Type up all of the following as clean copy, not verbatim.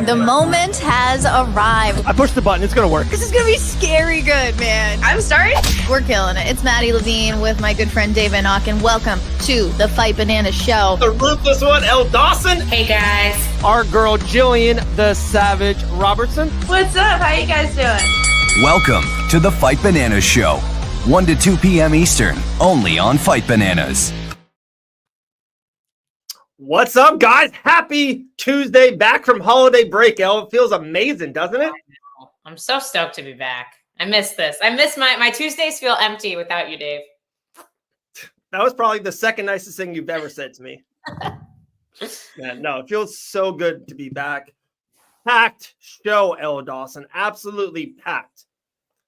The moment has arrived. I pushed the button. It's going to work. This is going to be scary good, man. I'm sorry? We're killing it. It's Maddie Levine with my good friend Dave Van Auken. Welcome to the Fight Banana Show. The ruthless one, Elle Dawson. Hey, guys. Our girl, Gillian the Savage Robertson. What's up? How you guys doing? Welcome to the Fight Bananas Show. 1 to 2 p.m. Eastern, only on Fight Bananas. What's up, guys? Happy Tuesday, back from holiday break, Elle. It feels amazing, doesn't it? I'm so stoked to be back. I miss this. I miss my Tuesdays feel empty without you, Dave. That was probably the second nicest thing you've ever said to me. Man, no, it feels so good to be back. Packed show, Elle Dawson. Absolutely packed.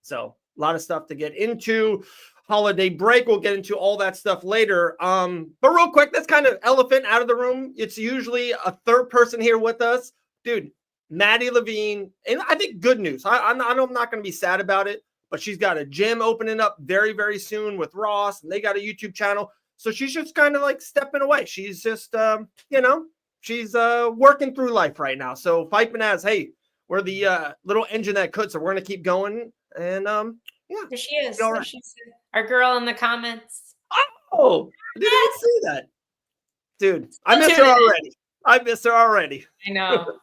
So, a lot of stuff to get into. Holiday break. We'll get into all that stuff later. But real quick, that's kind of elephant out of the room. It's usually a third person here with us. Dude, Maddie Levine. And I think good news. I know I'm not going to be sad about it, but she's got a gym opening up very, very soon with Ross, and they got a YouTube channel. So she's just kind of like stepping away. She's just, she's working through life right now. So Fight Bananas, hey, we're the little engine that could, so we're going to keep going. And yeah. There she is. All right. She's our girl in the comments. Oh, I didn't even see that. Dude, I miss her already. I know.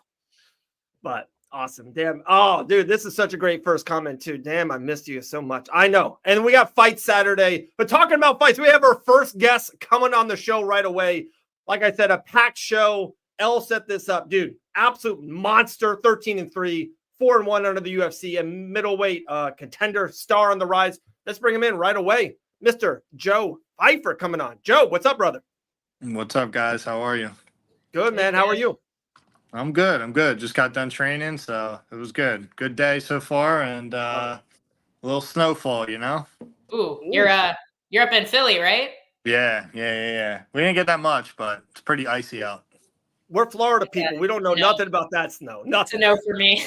But awesome. Damn. Oh, dude, this is such a great first comment, too. Damn, I missed you so much. I know. And we got Fight Saturday. But talking about fights, we have our first guest coming on the show right away. Like I said, a packed show. Elle set this up. Dude, absolute monster, 13-3. 4-1 under the UFC, a middleweight contender, star on the rise. Let's bring him in right away. Mr. Joe Pyfer coming on. Joe, what's up, brother? What's up, guys? How are you? Good, man. How are you? I'm good. Just got done training, so it was good. Good day so far, and a little snowfall, you know? Ooh, you're up in Philly, right? Yeah. We didn't get that much, but it's pretty icy out. We're Florida people. We don't know nothing about that snow. That's a no for me.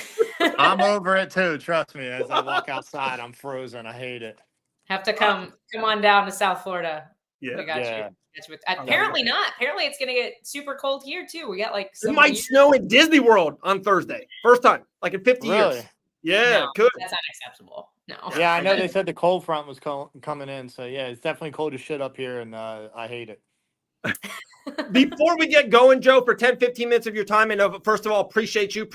I'm over it too. Trust me. As I walk outside, I'm frozen. I hate it. Have to come on down to South Florida. Yeah. We got you. Apparently not. Apparently it's gonna get super cold here too. We got like it might snow in Disney World on Thursday. First time, like in 50 years. Yeah, no, good. That's unacceptable. No. Yeah, I know they said the cold front was coming in. So yeah, it's definitely cold as shit up here, and I hate it. Before we get going, Joe, for 10, 15 minutes of your time, and first of all, appreciate your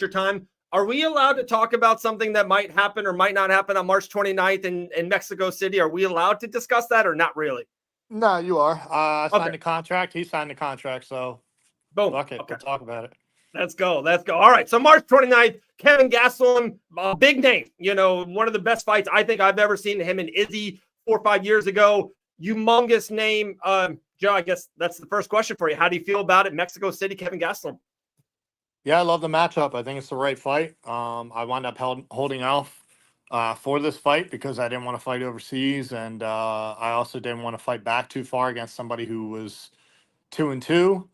time. Are we allowed to talk about something that might happen or might not happen on March 29th in Mexico City? Are we allowed to discuss that or not really? No, you are. I signed the contract. He signed the contract, so boom. Fuck it. We'll talk about it. Let's go. All right, so March 29th, Kevin Gastelum, big name. You know, one of the best fights I think I've ever seen, him and Izzy 4 or 5 years ago. Humongous name. Joe, I guess that's the first question for you. How do you feel about it? Mexico City, Kevin Gastelum. Yeah, I love the matchup. I think it's the right fight. I wound up holding off for this fight because I didn't want to fight overseas, and I also didn't want to fight back too far against somebody who was 2-2,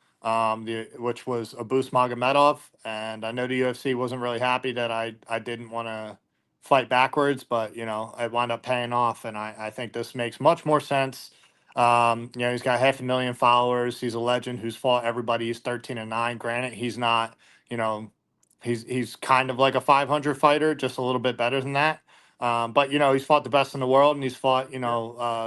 which was Abus Magomedov. And I know the UFC wasn't really happy that I didn't want to fight backwards, but you know, I wound up paying off, and I think this makes much more sense. He's got 500,000 followers. He's a legend who's fought everybody. He's 13-9. Granted, he's not, he's kind of like a 500 fighter, just a little bit better than that. But he's fought the best in the world, and he's fought,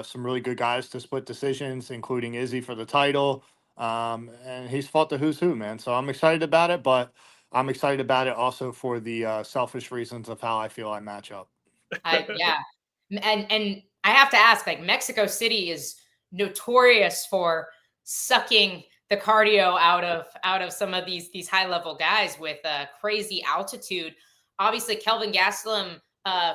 some really good guys to split decisions, including Izzy for the title. And he's fought the who's who, man. So I'm excited about it, but I'm excited about it also for the selfish reasons of how I feel I match up. Yeah. And I have to ask, like, Mexico City is notorious for sucking the cardio out of some of these high level guys with crazy altitude. Obviously, Kelvin Gastelum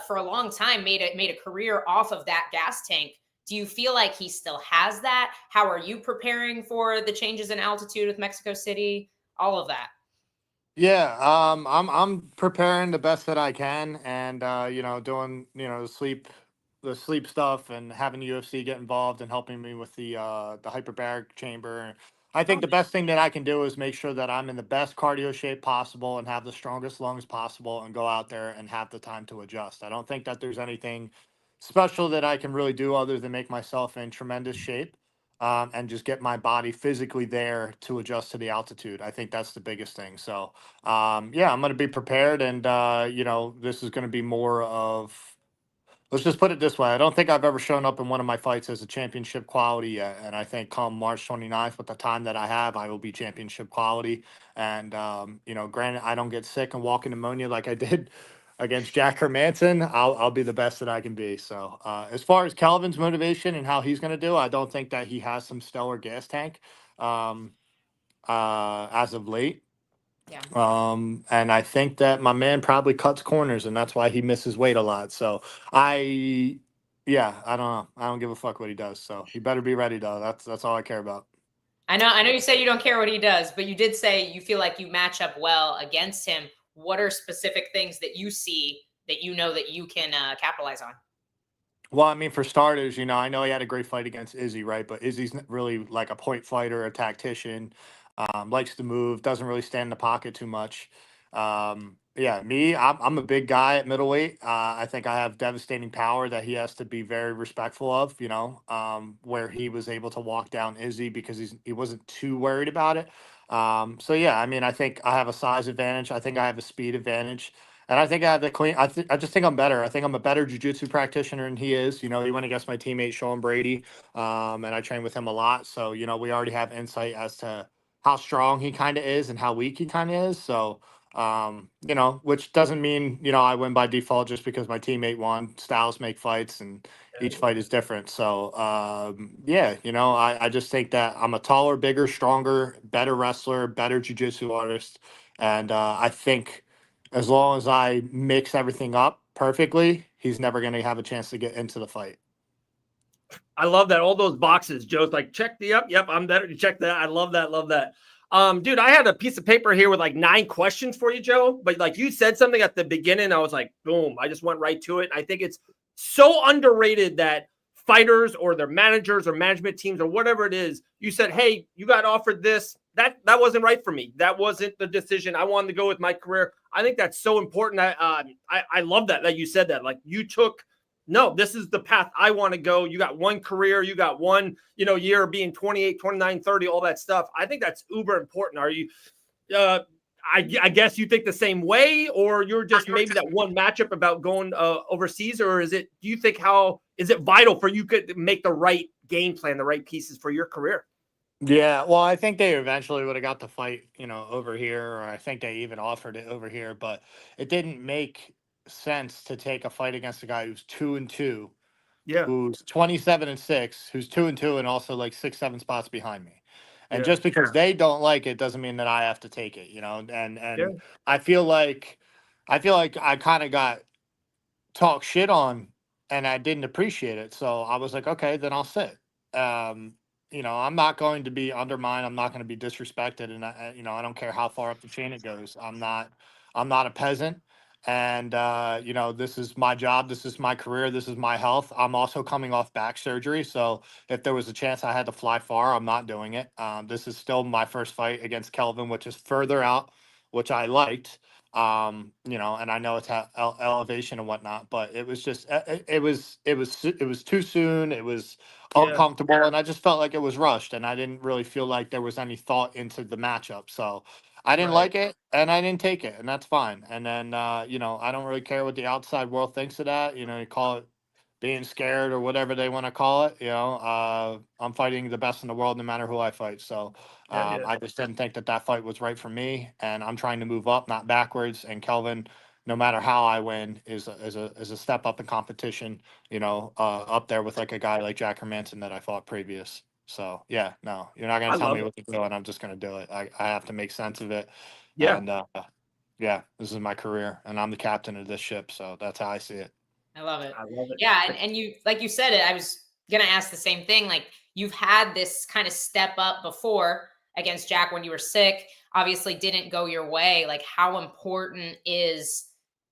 for a long time made a career off of that gas tank. Do you feel like he still has that? How are you preparing for the changes in altitude with Mexico City? All of that. Yeah, I'm preparing the best that I can, and doing the sleep stuff, and having the UFC get involved and helping me with the hyperbaric chamber. I think the best thing that I can do is make sure that I'm in the best cardio shape possible and have the strongest lungs possible, and go out there and have the time to adjust. I don't think that there's anything special that I can really do other than make myself in tremendous shape. and just get my body physically there to adjust to the altitude. I think that's the biggest thing. So, yeah, I'm going to be prepared. And, this is going to be more of, let's just put it this way. I don't think I've ever shown up in one of my fights as a championship quality yet. And I think come March 29th, with the time that I have, I will be championship quality. And, granted, I don't get sick and walk in pneumonia like I did against Jack Hermanson. I'll be the best that I can be. So, as far as Kelvin's motivation and how he's going to do, I don't think that he has some stellar gas tank as of late. Yeah. And I think that my man probably cuts corners, and that's why he misses weight a lot. So I don't know. I don't give a fuck what he does. So he better be ready though. That's all I care about. I know you say you don't care what he does, but you did say you feel like you match up well against him. What are specific things that you see that you know that you can capitalize on? Well, I mean, for starters, I know he had a great fight against Izzy, right? But Izzy's really like a point fighter, a tactician, likes to move, doesn't really stand in the pocket too much. Yeah, I'm a big guy at middleweight. I think I have devastating power that he has to be very respectful of, where he was able to walk down Izzy because he wasn't too worried about it. So, yeah, I mean, I think I have a size advantage. I think I have a speed advantage. And I think I have the clean. I just think I'm better. I think I'm a better jiu-jitsu practitioner than he is. He went against my teammate Sean Brady, and I train with him a lot. So we already have insight as to how strong he kind of is and how weak he kind of is. So which doesn't mean I win by default just because my teammate won. Styles make fights, and each fight is different. So I just think that I'm a taller, bigger, stronger, better wrestler, better jiu-jitsu artist, and I think, as long as I mix everything up perfectly, he's never going to have a chance to get into the fight. I love that. All those boxes. Joe's like, check the up. Yep, I'm better. Check that. I love that. Love that. Dude, I had a piece of paper here with like 9 questions for you, Joe. But like you said something at the beginning, I was like, boom. I just went right to it. I think it's so underrated that fighters or their managers or management teams or whatever it is, you said, hey, you got offered this. That wasn't right for me. That wasn't the decision. I wanted to go with my career. I think that's so important. I love that you said that. Like you took, no, this is the path I want to go. You got one career. You got one, year being 28, 29, 30, all that stuff. I think that's uber important. Are you, I guess you think the same way, or you're just maybe that one matchup about going overseas, or do you think is it vital for you to make the right game plan, the right pieces for your career? Yeah, well, I think they eventually would have got the fight, over here, or I think they even offered it over here, but it didn't make sense to take a fight against a guy who's 2-2, Yeah. who's 27-6, who's 2-2, and also like 6, 7 spots behind me. And Yeah. just because they don't like it doesn't mean that I have to take it, And Yeah. I feel like I kind of got talked shit on, and I didn't appreciate it. So I was like, okay, then I'll sit. I'm not going to be undermined. I'm not going to be disrespected, and I don't care how far up the chain it goes. I'm not a peasant, and this is my job. This is my career. This is my health. I'm also coming off back surgery, so if there was a chance I had to fly far, I'm not doing it. This is still my first fight against Kelvin, which is further out, which I liked. And I know it's elevation and whatnot, but it was just it was too soon. It was uncomfortable, and I just felt like it was rushed, and I didn't really feel like there was any thought into the matchup. So I didn't like it, and I didn't take it, and that's fine. And then I don't really care what the outside world thinks of that. You call it being scared or whatever they want to call it. I'm fighting the best in the world no matter who I fight. So I just didn't think that fight was right for me, and I'm trying to move up, not backwards. And Kelvin, no matter how I win, is a step up in competition. Up there with like a guy like Jack Hermanson that I fought previous. So yeah, no, you're not gonna tell me what to do, and I'm just gonna do it. I have to make sense of it. Yeah. And yeah, this is my career, and I'm the captain of this ship. So that's how I see it. I love it. I love it. Yeah, and you, like you said it, I was gonna ask the same thing. Like you've had this kind of step up before against Jack when you were sick. Obviously, didn't go your way. Like, how important is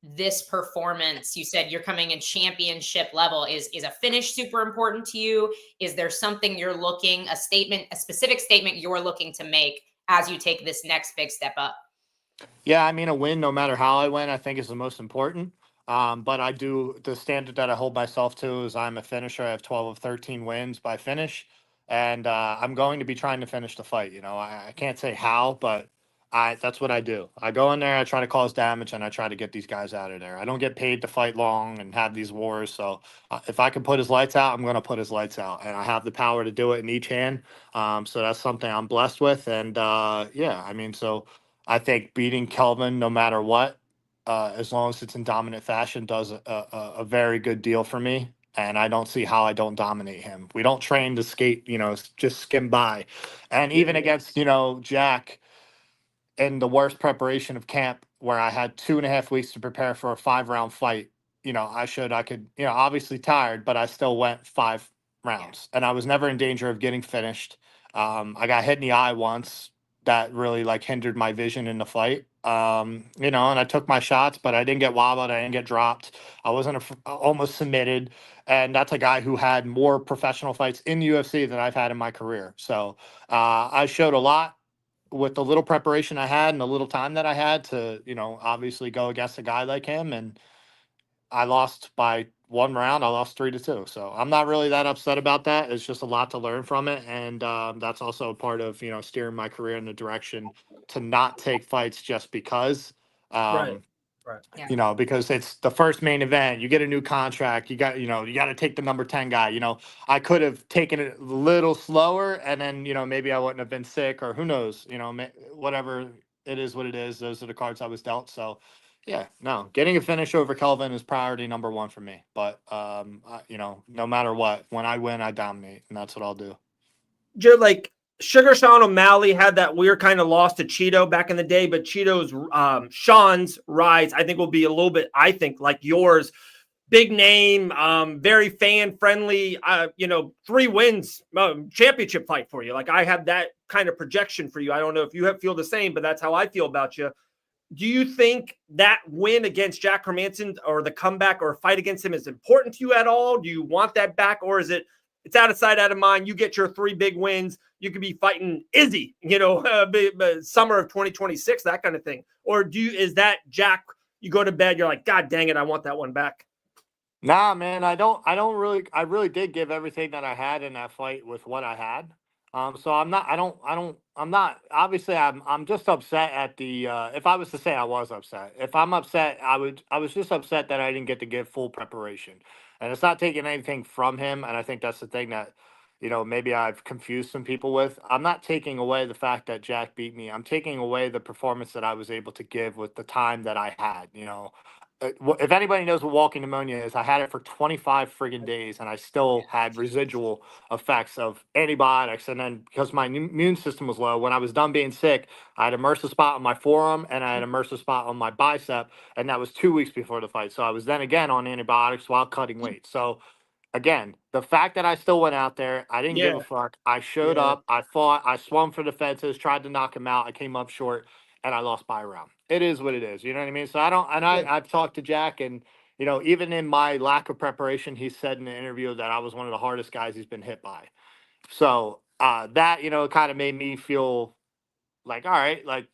this performance? You said you're coming in championship level. Is a finish super important to you? Is there something you're looking, a specific statement you're looking to make as you take this next big step up? Yeah, I mean, a win, no matter how I win, I think is the most important. But the standard that I hold myself to is I'm a finisher. I have 12 of 13 wins by finish. and I'm going to be trying to finish the fight. I can't say how, but that's what I do. I go in there, I try to cause damage, and I try to get these guys out of there. I don't get paid to fight long and have these wars. So if I can put his lights out, I'm going to put his lights out, and I have the power to do it in each hand. So that's something I'm blessed with, and yeah, I mean, so I think beating Kelvin, no matter what, as long as it's in dominant fashion, does a very good deal for me. And I don't see how I don't dominate him. We don't train to skate, just skim by. And even against, Jack in the worst preparation of camp, where I had 2.5 weeks to prepare for a 5-round fight, I could, obviously tired, but I still went 5 rounds. And I was never in danger of getting finished. I got hit in the eye once that really like hindered my vision in the fight. And I took my shots, but I didn't get wobbled. I didn't get dropped. I wasn't almost submitted. And that's a guy who had more professional fights in the UFC than I've had in my career. So I showed a lot with the little preparation I had and the little time that I had to, obviously go against a guy like him. And I lost by 1 round. I lost 3-2. So I'm not really that upset about that. It's just a lot to learn from it. And that's also a part of, steering my career in the direction to not take fights just because. Right. Um, Yeah. because it's the first main event. You get a new contract. You got to take the number 10 guy. I could have taken it a little slower, and then, maybe I wouldn't have been sick, or who knows, whatever it is, what it is. Those are the cards I was dealt. So, yeah, no, getting a finish over Kelvin is priority number one for me. But, no matter what, when I win, I dominate, and that's what I'll do. Joe, like Sugar Sean O'Malley had that weird kind of loss to Cheeto back in the day, but Sean's rise, I think, will be a little bit, I think, like yours. Big name, very fan friendly, 3 wins, championship fight for you. Like I have that kind of projection for you. I don't know if you feel the same, but that's how I feel about you. Do you think that win against Jack Hermanson or the comeback or fight against him is important to you at all? Do you want that back, or is it's out of sight, out of mind? You get your 3 big wins. You could be fighting Izzy, summer of 2026, that kind of thing. Or is that Jack, you go to bed, you're like, God dang it, I want that one back. Nah, man, I really did give everything that I had in that fight with what I had. So I'm not, obviously I'm just upset at if I was to say I was upset, if I'm upset, I was just upset that I didn't get to give full preparation, and it's not taking anything from him. And I think that's the thing that, maybe I've confused some people with. I'm not taking away the fact that Jack beat me. I'm taking away the performance that I was able to give with the time that I had. If anybody knows what walking pneumonia is, I had it for 25 friggin' days, and I still had residual effects of antibiotics. And then because my immune system was low, when I was done being sick, I had a MRSA spot on my forearm and I had a MRSA spot on my bicep, and that was 2 weeks before the fight. So I was then again on antibiotics while cutting weight. So again, the fact that I still went out there, I didn't give a fuck. I showed up, I fought, I swung for the fences, tried to knock him out. I came up short, and I lost by a round. It is what it is. You know what I mean? So I've talked to Jack, and even in my lack of preparation, he said in an interview that I was one of the hardest guys he's been hit by. So that kind of made me feel like, all right, like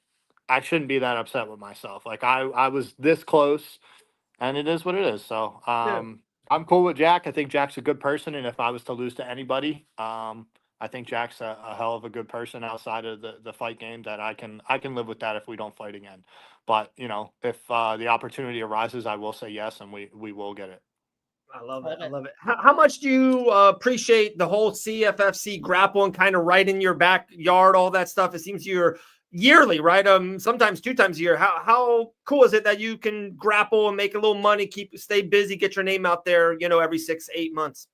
I shouldn't be that upset with myself. Like I was this close, and it is what it is. So I'm cool with Jack. I think Jack's a good person, and if I was to lose to anybody, I think Jack's a hell of a good person outside of the fight game. That I can live with that if we don't fight again. But if the opportunity arises, I will say yes, and we will get it. I love it. I love it. How much do you appreciate the whole CFFC grappling kind of right in your backyard, all that stuff? It seems you're yearly, right? Sometimes 2 times a year. How cool is it that you can grapple and make a little money, stay busy, get your name out there, every 6-8 months?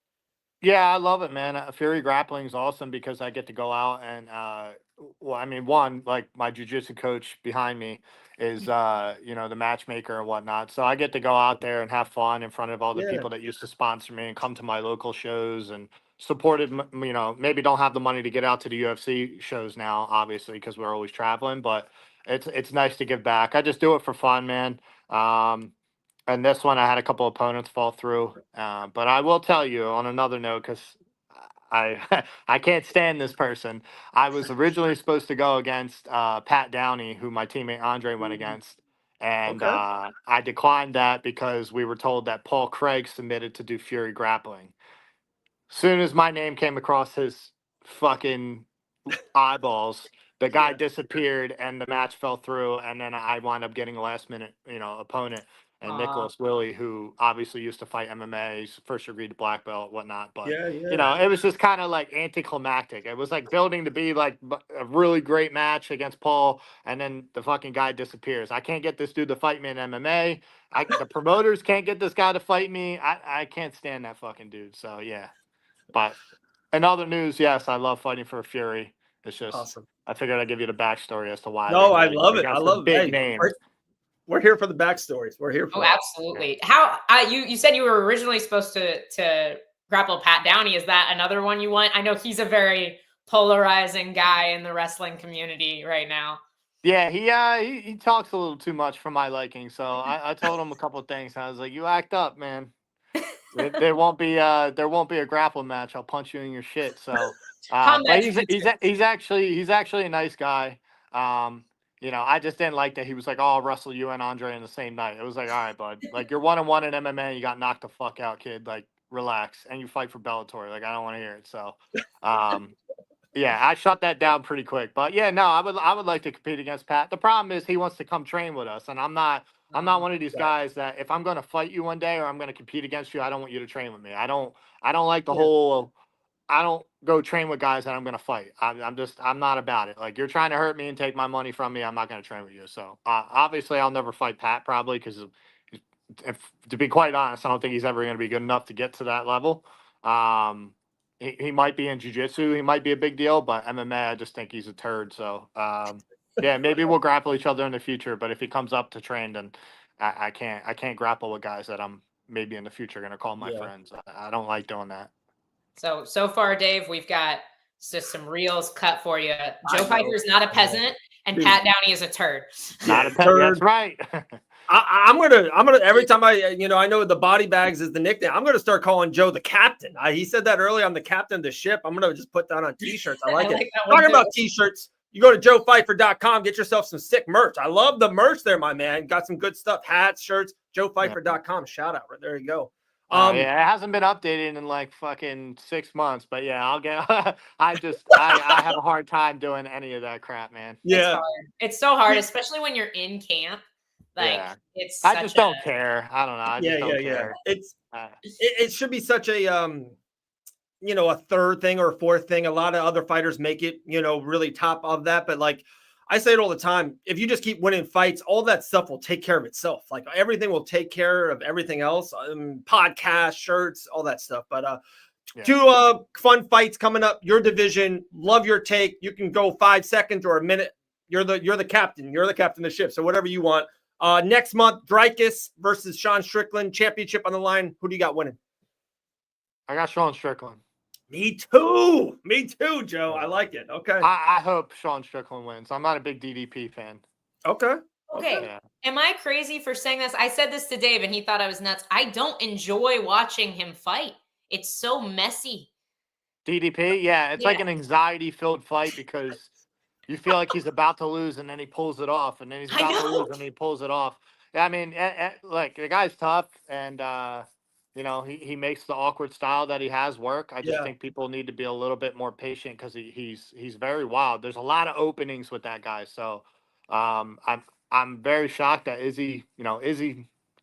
Yeah, I love it, man. Fury Grappling is awesome because I get to go out and, well, I mean, one, like my jujitsu coach behind me is, the matchmaker and whatnot. So I get to go out there and have fun in front of all the people that used to sponsor me and come to my local shows and supported, maybe don't have the money to get out to the UFC shows now, obviously, because we're always traveling, but it's nice to give back. I just do it for fun, man. And this one, I had a couple opponents fall through. But I will tell you on another note, because I I can't stand this person. I was originally supposed to go against Pat Downey, who my teammate Andre went against. And I declined that because we were told that Paul Craig submitted to do Fury Grappling. Soon as my name came across his fucking eyeballs. The guy disappeared and the match fell through, and then I wound up getting a last minute, opponent. And Nicholas Willie, who obviously used to fight MMA, he's first degree to black belt, whatnot. But it was just kind of like anticlimactic. It was like building to be like a really great match against Paul, and then the fucking guy disappears. I can't get this dude to fight me in MMA. The promoters can't get this guy to fight me. I can't stand that fucking dude. So yeah. But in other news, yes, I love fighting for Fury. It's just awesome. I figured I'd give you the backstory as to why. No, I love it. I love it. Big name. We're here for the backstories. We're here for it. Absolutely. How you said you were originally supposed to grapple Pat Downey. Is that another one you want? I know he's a very polarizing guy in the wrestling community right now. Yeah, he talks a little too much for my liking. So I told him a couple of things. I was like, "You act up, man. There won't be a grapple match. I'll punch you in your shit." So, but he's actually a nice guy. I just didn't like that he was like, "Oh, I'll wrestle you and Andre in the same night." It was like, "All right, bud. Like you're 1-1 in MMA. You got knocked the fuck out, kid. Like relax." And you fight for Bellator. Like I don't want to hear it. So, yeah, I shut that down pretty quick. But yeah, no, I would like to compete against Pat. The problem is he wants to come train with us, and I'm not one of these guys that if I'm going to fight you one day or I'm going to compete against you, I don't want you to train with me. I don't like the whole. I don't go train with guys that I'm going to fight. I'm not about it. Like you're trying to hurt me and take my money from me. I'm not going to train with you. So obviously I'll never fight Pat probably because to be quite honest, I don't think he's ever going to be good enough to get to that level. He might be in jiu-jitsu. He might be a big deal, but MMA, I just think he's a turd. So, yeah, maybe we'll grapple each other in the future. But if he comes up to train, then I can't grapple with guys that I'm maybe in the future going to call my friends. I don't like doing that. So far, Dave, we've got just some reels cut for you. Joe Pyfer is not a peasant, and Pat Downey is a turd. Not a peasant. That's right. I'm gonna every time I know the body bags is the nickname. I'm gonna start calling Joe the captain. He said that earlier. I'm the captain of the ship. I'm gonna just put that on t-shirts. I like it. Talking about t-shirts, you go to joepfeiffer.com, get yourself some sick merch. I love the merch there, my man. Got some good stuff, hats, shirts. joepfeiffer.com. Shout out. There you go. Yeah, it hasn't been updated in like fucking 6 months, but yeah, I'll get. I have a hard time doing any of that crap, man. Yeah, it's so hard, especially when you're in camp. Like I just don't care. I don't know. I just don't care. It should be such a a third thing or a fourth thing. A lot of other fighters make it really top of that, but like I say it all the time, if you just keep winning fights, all that stuff will take care of itself. Like everything will take care of everything else. Podcasts, shirts, all that stuff. But two fun fights coming up. Your division. Love your take. You can go 5 seconds or a minute. You're the captain. You're the captain of the ship. So whatever you want. Next month, Dreykus versus Sean Strickland, championship on the line. Who do you got winning? I got Sean Strickland. Me too, Joe. I like it. Okay. I hope Sean Strickland wins. I'm not a big DDP fan. Okay. Yeah. Am I crazy for saying this? I said this to Dave and he thought I was nuts. I don't enjoy watching him fight. It's so messy. DDP? Yeah. It's like an anxiety-filled fight because you feel like he's about to lose and then he pulls it off. And then he's about to lose and he pulls it off. Yeah, I mean, like the guy's tough and he makes the awkward style that he has work. I just think people need to be a little bit more patient because he's very wild. There's a lot of openings with that guy. So I'm very shocked that Izzy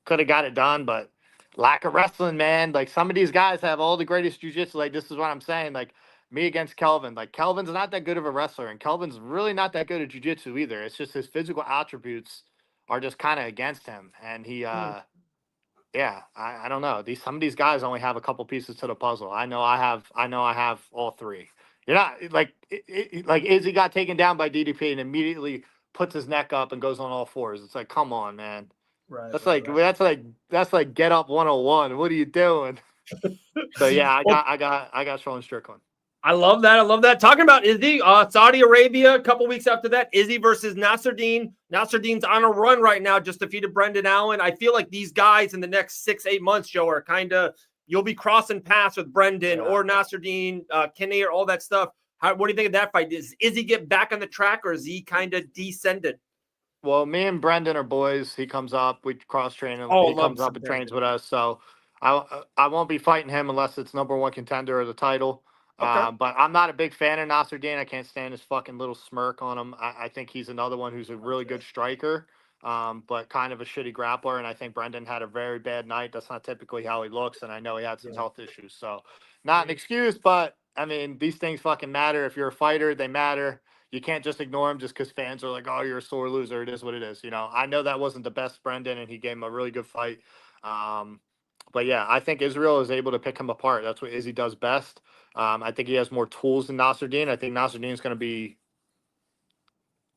could have got it done, but lack of wrestling, man. Like some of these guys have all the greatest jiu-jitsu. Like this is what I'm saying. Like me against Kelvin. Like Kelvin's not that good of a wrestler, and Kelvin's really not that good at jiu-jitsu either. It's just his physical attributes are just kind of against him, and he yeah, I don't know. Some of these guys only have a couple pieces to the puzzle. I know I have all three. You're not like Izzy got taken down by DDP and immediately puts his neck up and goes on all fours. It's like, come on, man. Right. That's like get up 101. What are you doing? So yeah, I got Sean Strickland. I love that. Talking about Izzy, Saudi Arabia, a couple weeks after that, Izzy versus Nasruddin. Nasruddin's on a run right now, just defeated Brendan Allen. I feel like these guys in the next 6-8 months, Joe, are kind of, you'll be crossing paths with Brendan or Nasruddin, Kinnear, all that stuff. What do you think of that fight? Does Izzy get back on the track or is he kind of descended? Well, me and Brendan are boys. He comes up, we cross train him. He comes up and trains with us. So I won't be fighting him unless it's number one contender or the title. Okay. But I'm not a big fan of Nasruddin. I can't stand his fucking little smirk on him. I think he's another one who's a really good striker, but kind of a shitty grappler. And I think Brendan had a very bad night. That's not typically how he looks. And I know he had some health issues. So not an excuse, but I mean, these things fucking matter. If you're a fighter, they matter. You can't just ignore them just because fans are like, oh, you're a sore loser. It is what it is. I know that wasn't the best Brendan, and he gave him a really good fight. But yeah, I think Israel is able to pick him apart. That's what Izzy does best. I think he has more tools than Nasruddin. I think Nasruddin is going to be.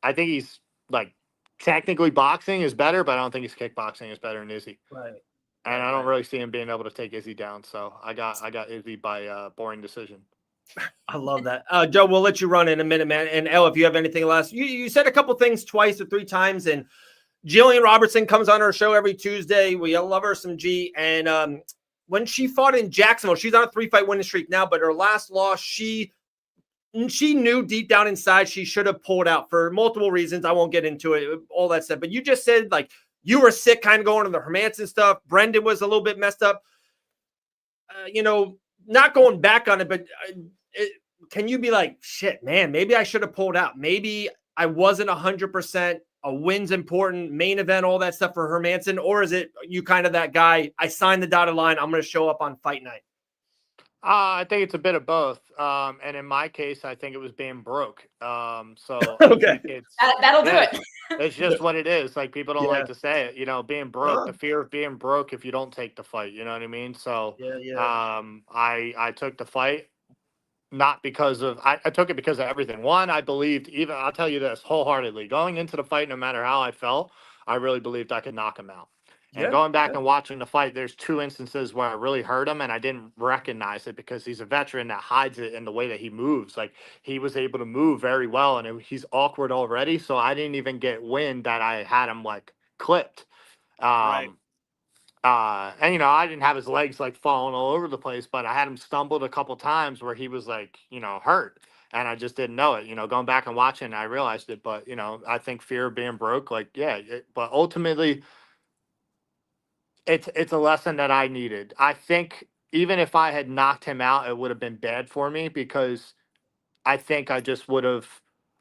I think he's like technically boxing is better, but I don't think his kickboxing is better than Izzy. Right. And I don't really see him being able to take Izzy down. So I got Izzy by boring decision. I love that. Joe, we'll let you run in a minute, man. And Elle, if you have anything last, you said a couple things twice or three times, and Gillian Robertson comes on our show every Tuesday. We love her some G. And when she fought in Jacksonville, she's on a 3-fight winning streak now, but her last loss, she knew deep down inside she should have pulled out for multiple reasons. I won't get into it, all that stuff. But you just said, like, you were sick kind of going to the Hermanson stuff. Brendan was a little bit messed up. Not going back on it, but can you be like, shit, man, maybe I should have pulled out. Maybe I wasn't 100%. A win's important, main event, all that stuff for Hermanson? Or is it you kind of that guy, I signed the dotted line, I'm going to show up on fight night? I think it's a bit of both. And in my case, I think it was being broke. So Okay. That'll do it. It's just what it is. Like, people don't like to say it, being broke, the fear of being broke if you don't take the fight, you know what I mean? So I took the fight. Not because of, I took it because of everything. One, I believed, I'll tell you this wholeheartedly, going into the fight, no matter how I felt, I really believed I could knock him out. And going back and watching the fight, there's 2 instances where I really hurt him and I didn't recognize it because he's a veteran that hides it in the way that he moves. Like, he was able to move very well and he's awkward already. So I didn't even get wind that I had him like clipped. Right. And I didn't have his legs like falling all over the place, but I had him stumbled a couple times where he was like, hurt, and I just didn't know it. Going back and watching, I realized it. But I think fear of being broke, like, but ultimately, it's a lesson that I needed. I think even if I had knocked him out, it would have been bad for me because I think I would have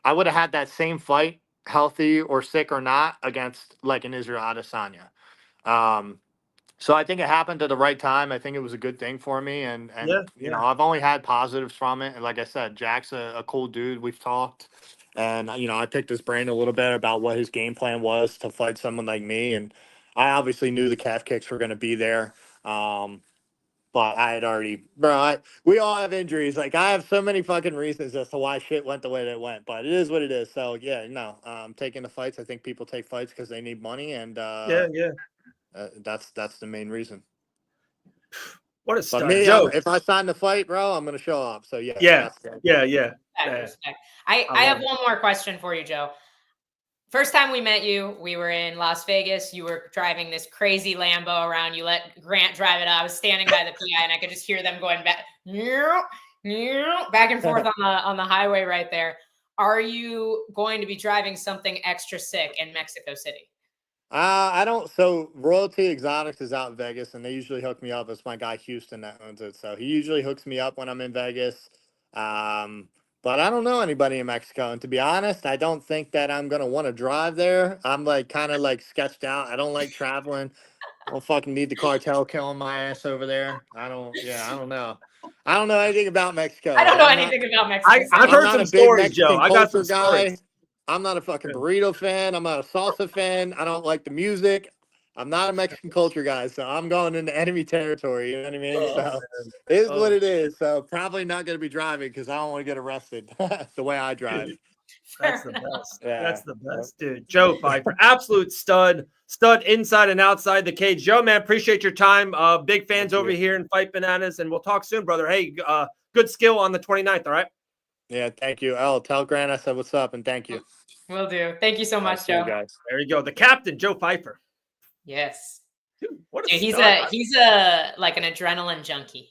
had that same fight, healthy or sick or not, against like an Israel Adesanya. So I think it happened at the right time. I think it was a good thing for me. And I've only had positives from it. And like I said, Jack's a cool dude. We've talked. And, I picked his brain a little bit about what his game plan was to fight someone like me. And I obviously knew the calf kicks were going to be there. But I had already, we all have injuries. Like, I have so many fucking reasons as to why shit went the way that it went. But it is what it is. So, taking the fights. I think people take fights because they need money. And, that's the main reason. What a stud. But me, Joe, if I sign the fight, bro, I'm gonna show up. So yeah. Respect. I have one more question for you, Joe. First time we met you, we were in Las Vegas. You were driving this crazy Lambo around. You let Grant drive it. I was standing by the PI, and I could just hear them going back and forth on the highway right there. Are you going to be driving something extra sick in Mexico City? I don't. So Royalty Exotics is out in Vegas, and they usually hook me up. It's my guy Houston that owns it, so he usually hooks me up when I'm in Vegas. But I don't know anybody in Mexico, and to be honest, I don't think that I'm gonna want to drive there. I'm like kind of like sketched out. I don't like traveling. I don't fucking need the cartel killing my ass over there. I don't. Yeah, I don't know. I don't know anything about Mexico. I don't know anything about Mexico. I've heard some stories, Joe. I got some stories. I'm not a fucking burrito fan. I'm not a salsa fan. I don't like the music. I'm not a Mexican culture guy, so I'm going into enemy territory. You know what I mean? So it is what it is. So probably not going to be driving because I don't want to get arrested the way I drive. That's the best. Yeah. That's the best, dude. Joe Pyfer, absolute stud inside and outside the cage. Joe, man, appreciate your time. Big fans over here in Fight Bananas, and we'll talk soon, brother. Hey, good skill on the 29th, all right? Yeah, thank you. Tell Grant I said what's up, and thank you. Will do. Thank you so much, Joe. Guys. There you go. The captain, Joe Pyfer. Yes. Dude, what a he's like an adrenaline junkie.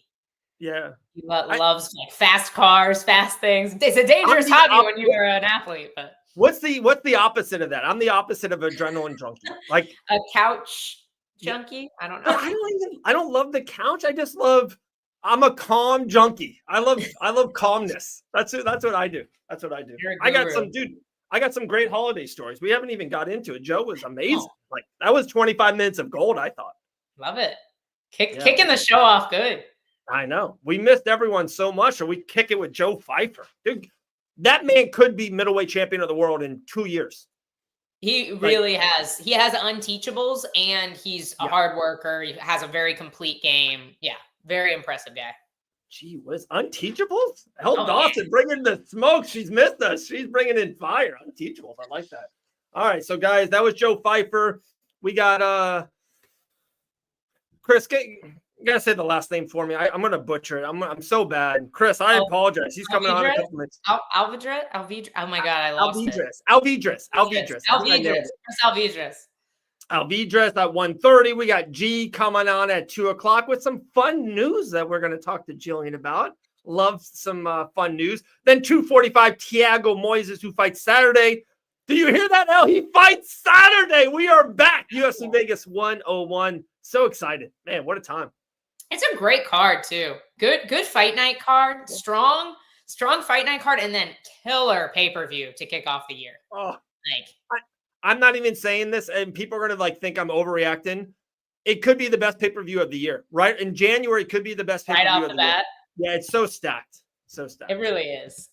Yeah. He loves like fast cars, fast things. It's a dangerous hobby when you are an athlete, but what's the opposite of that? I'm the opposite of adrenaline junkie. Like a couch junkie. I don't know. I don't love the couch. I just love I'm a calm junkie. I love calmness. That's what I do. That's what I do. You're a I got guru. I got some great holiday stories. We haven't even got into it. Joe was amazing. Oh. Like that was 25 minutes of gold, I thought. Love it. Yeah. Kicking the show off good. I know. We missed everyone so much, or we kick it with Joe Pyfer. Dude, that man could be middleweight champion of the world in 2 years. He really has. He has unteachables, and he's a hard worker. He has a very complete game. Yeah, very impressive guy. Gee whiz, unteachables? Elle Oh, Dawson bringing the smoke. She's missed us. She's bringing in fire. Unteachables. I like that. All right, so guys, that was Joe Pyfer. We got Chris. You gotta say the last name for me. I'm gonna butcher it. I'm so bad. Chris, I apologize. He's coming on in a couple minutes. Alvidrez? Oh my God, I lost it. Alvidrez. Alvidrez at 1:30. We got G coming on at 2:00 with some fun news that we're gonna talk to Gillian about. Love some fun news. Then 2:45, Thiago Moises, who fights Saturday. Do you hear that, El? He fights Saturday. We are back. UFC Vegas 101. So excited. Man, what a time. It's a great card too. Good fight night card. Strong fight night card, and then killer pay-per-view to kick off the year. Oh, I'm not even saying this, and people are gonna think I'm overreacting. It could be the best pay-per-view of the year, right? In January, it could be the best pay-per-view Right off of the the year. bat. Yeah, it's so stacked. So stacked. It really is.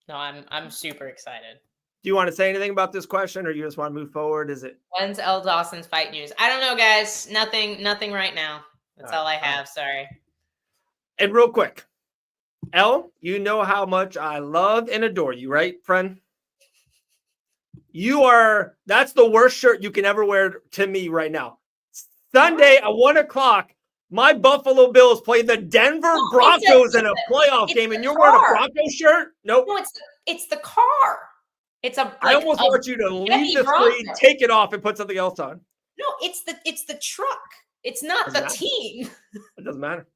No, I'm super excited. Do you want to say anything about this question, or you just want to move forward? Is it When's Elle Dawson's fight news? I don't know, guys. Nothing right now. That's all I have. Sorry. And real quick, Elle, you know how much I love and adore you, right, friend? That's the worst shirt you can ever wear to me right now. Sunday at 1:00, my Buffalo Bills play the Denver Broncos in a playoff game, and you're wearing a Broncos shirt? Nope. No, it's the car. I almost want you to leave the screen, take it off, and put something else on. No, it's the truck. It's not the team. It doesn't matter.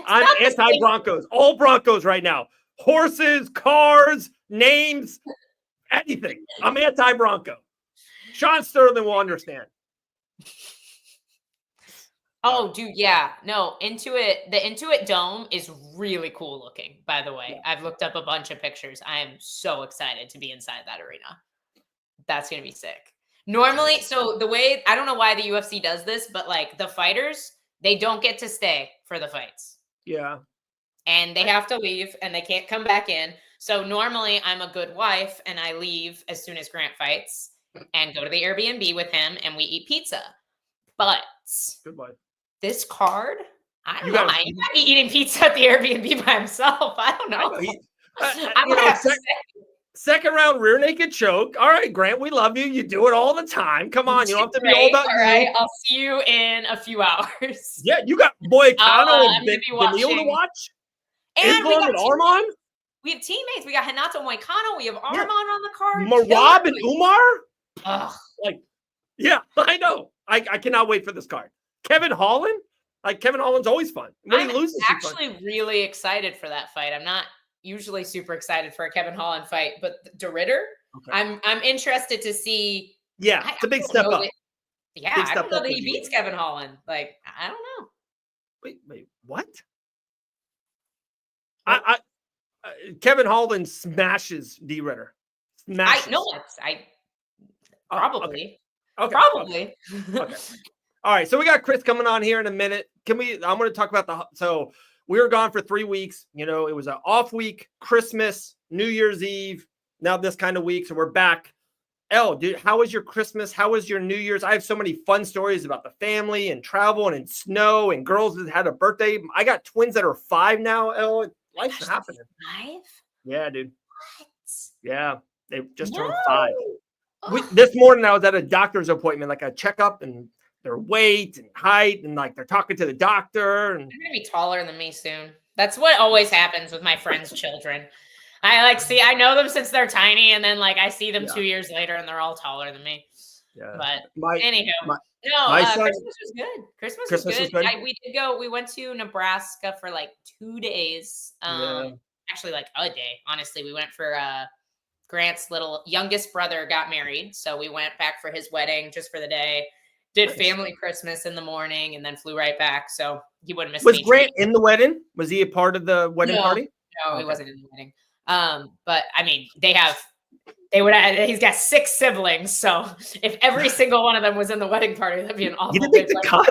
I'm anti-Broncos. All Broncos right now. Horses, cars, names, anything. I'm anti-Bronco. Sean Sterling will understand. Oh, dude, yeah. No, the Intuit Dome is really cool looking, by the way. Yeah. I've looked up a bunch of pictures. I am so excited to be inside that arena. That's going to be sick. Normally, so the way, I don't know why the UFC does this, but like the fighters, they don't get to stay for the fights. Yeah. And they have to leave and they can't come back in. So normally I'm a good wife and I leave as soon as Grant fights and go to the Airbnb with him and we eat pizza. But good wife. This card, I don't know. He might be eating pizza at the Airbnb by himself. I don't know. I'm going to have to say. Second round rear naked choke. All right, Grant, we love you. You do it all the time. Come on, you don't have to be all about you. Right, I'll see you in a few hours. Yeah, you got Boycano and Benil to watch. And we got Arman. We have teammates. We got Renato Moicano. We have Arman on the card. Marab and Umar. Yeah, I know. I cannot wait for this card. Kevin Holland. Kevin Holland's always fun. I'm actually really excited for that fight. I'm not usually super excited for a Kevin Holland fight, but De Ritter, okay. I'm interested to see. Yeah, it's a big step up. I don't know that he beats Kevin Holland. I don't know. Wait, what? Kevin Holland smashes De Ritter. Probably. Okay. Probably. Okay. All right, so we got Chris coming on here in a minute. I'm going to talk about so we were gone for 3 weeks. You know, it was an off week, Christmas, New Year's Eve, now this kind of week. So we're back. Elle, dude, how was your Christmas? How was your New Year's? I have so many fun stories about the family and travel and in snow and girls that had a birthday. I got twins that are 5 now, Elle. Life's happening. 5? Yeah, dude. What? Yeah, they just turned 5. This morning I was at a doctor's appointment, like a checkup, and their weight and height, and they're talking to the doctor. And they're gonna be taller than me soon. That's what always happens with my friends' children. I know them since they're tiny, and then I see them 2 years later, and they're all taller than me. Yeah. But anywho, Christmas was good. Christmas was good. We did go. We went to Nebraska for 2 days. Actually, a day. Honestly, we went for Grant's youngest brother got married, so we went back for his wedding just for the day. did family Christmas in the morning and then flew right back. So he wouldn't miss Was any Grant treat. in the wedding? Was he a part of the wedding No. party? No, Okay. he wasn't in the wedding. But I mean, he's got 6 siblings. So if every single one of them was in the wedding party, that'd be an awful You didn't big make the wedding cut?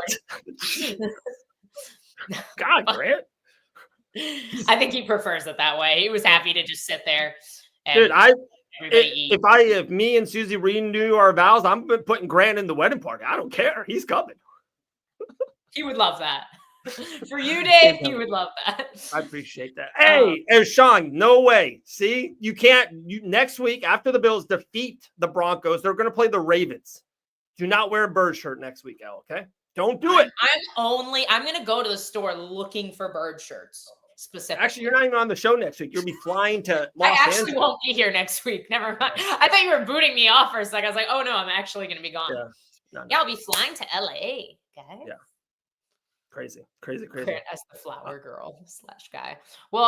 party. God, Grant. I think he prefers it that way. He was happy to just sit there. And Dude, everybody eat. if me and Susie renew our vows, I'm putting Grant in the wedding party. I don't care. He's coming. He would love that. For you, Dave, he would love that. I appreciate that. Hey, Sean, no way. See, you can't. Next week after the Bills defeat the Broncos, they're going to play the Ravens. Do not wear a bird shirt next week, Al. Okay, don't do it. I'm going to go to the store looking for bird shirts specifically. Actually, you're not even on the show next week. You'll be flying to Los Angeles. Won't be here next week. Never mind. I thought you were booting me off for a second. I was like, oh no, I'm actually going to be gone. Yeah, I'll be flying to LA, guys. Yeah. Crazy. As the flower girl / guy. Well,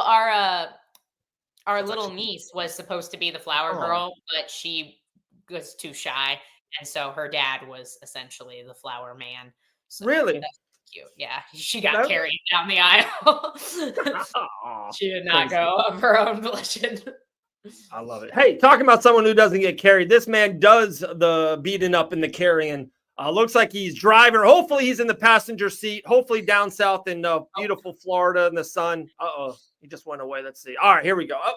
our little niece was supposed to be the flower girl, but she was too shy, and so her dad was essentially the flower man. So really that's cute. Yeah, she got carried down the aisle. She did not go of her own volition. I love it. Hey, talking about someone who doesn't get carried, this man does the beating up and the carrying. Looks like he's driving. Hopefully he's in the passenger seat. Hopefully down south in beautiful Florida in the sun. He just went away. Let's see. All right, here we go. Oh.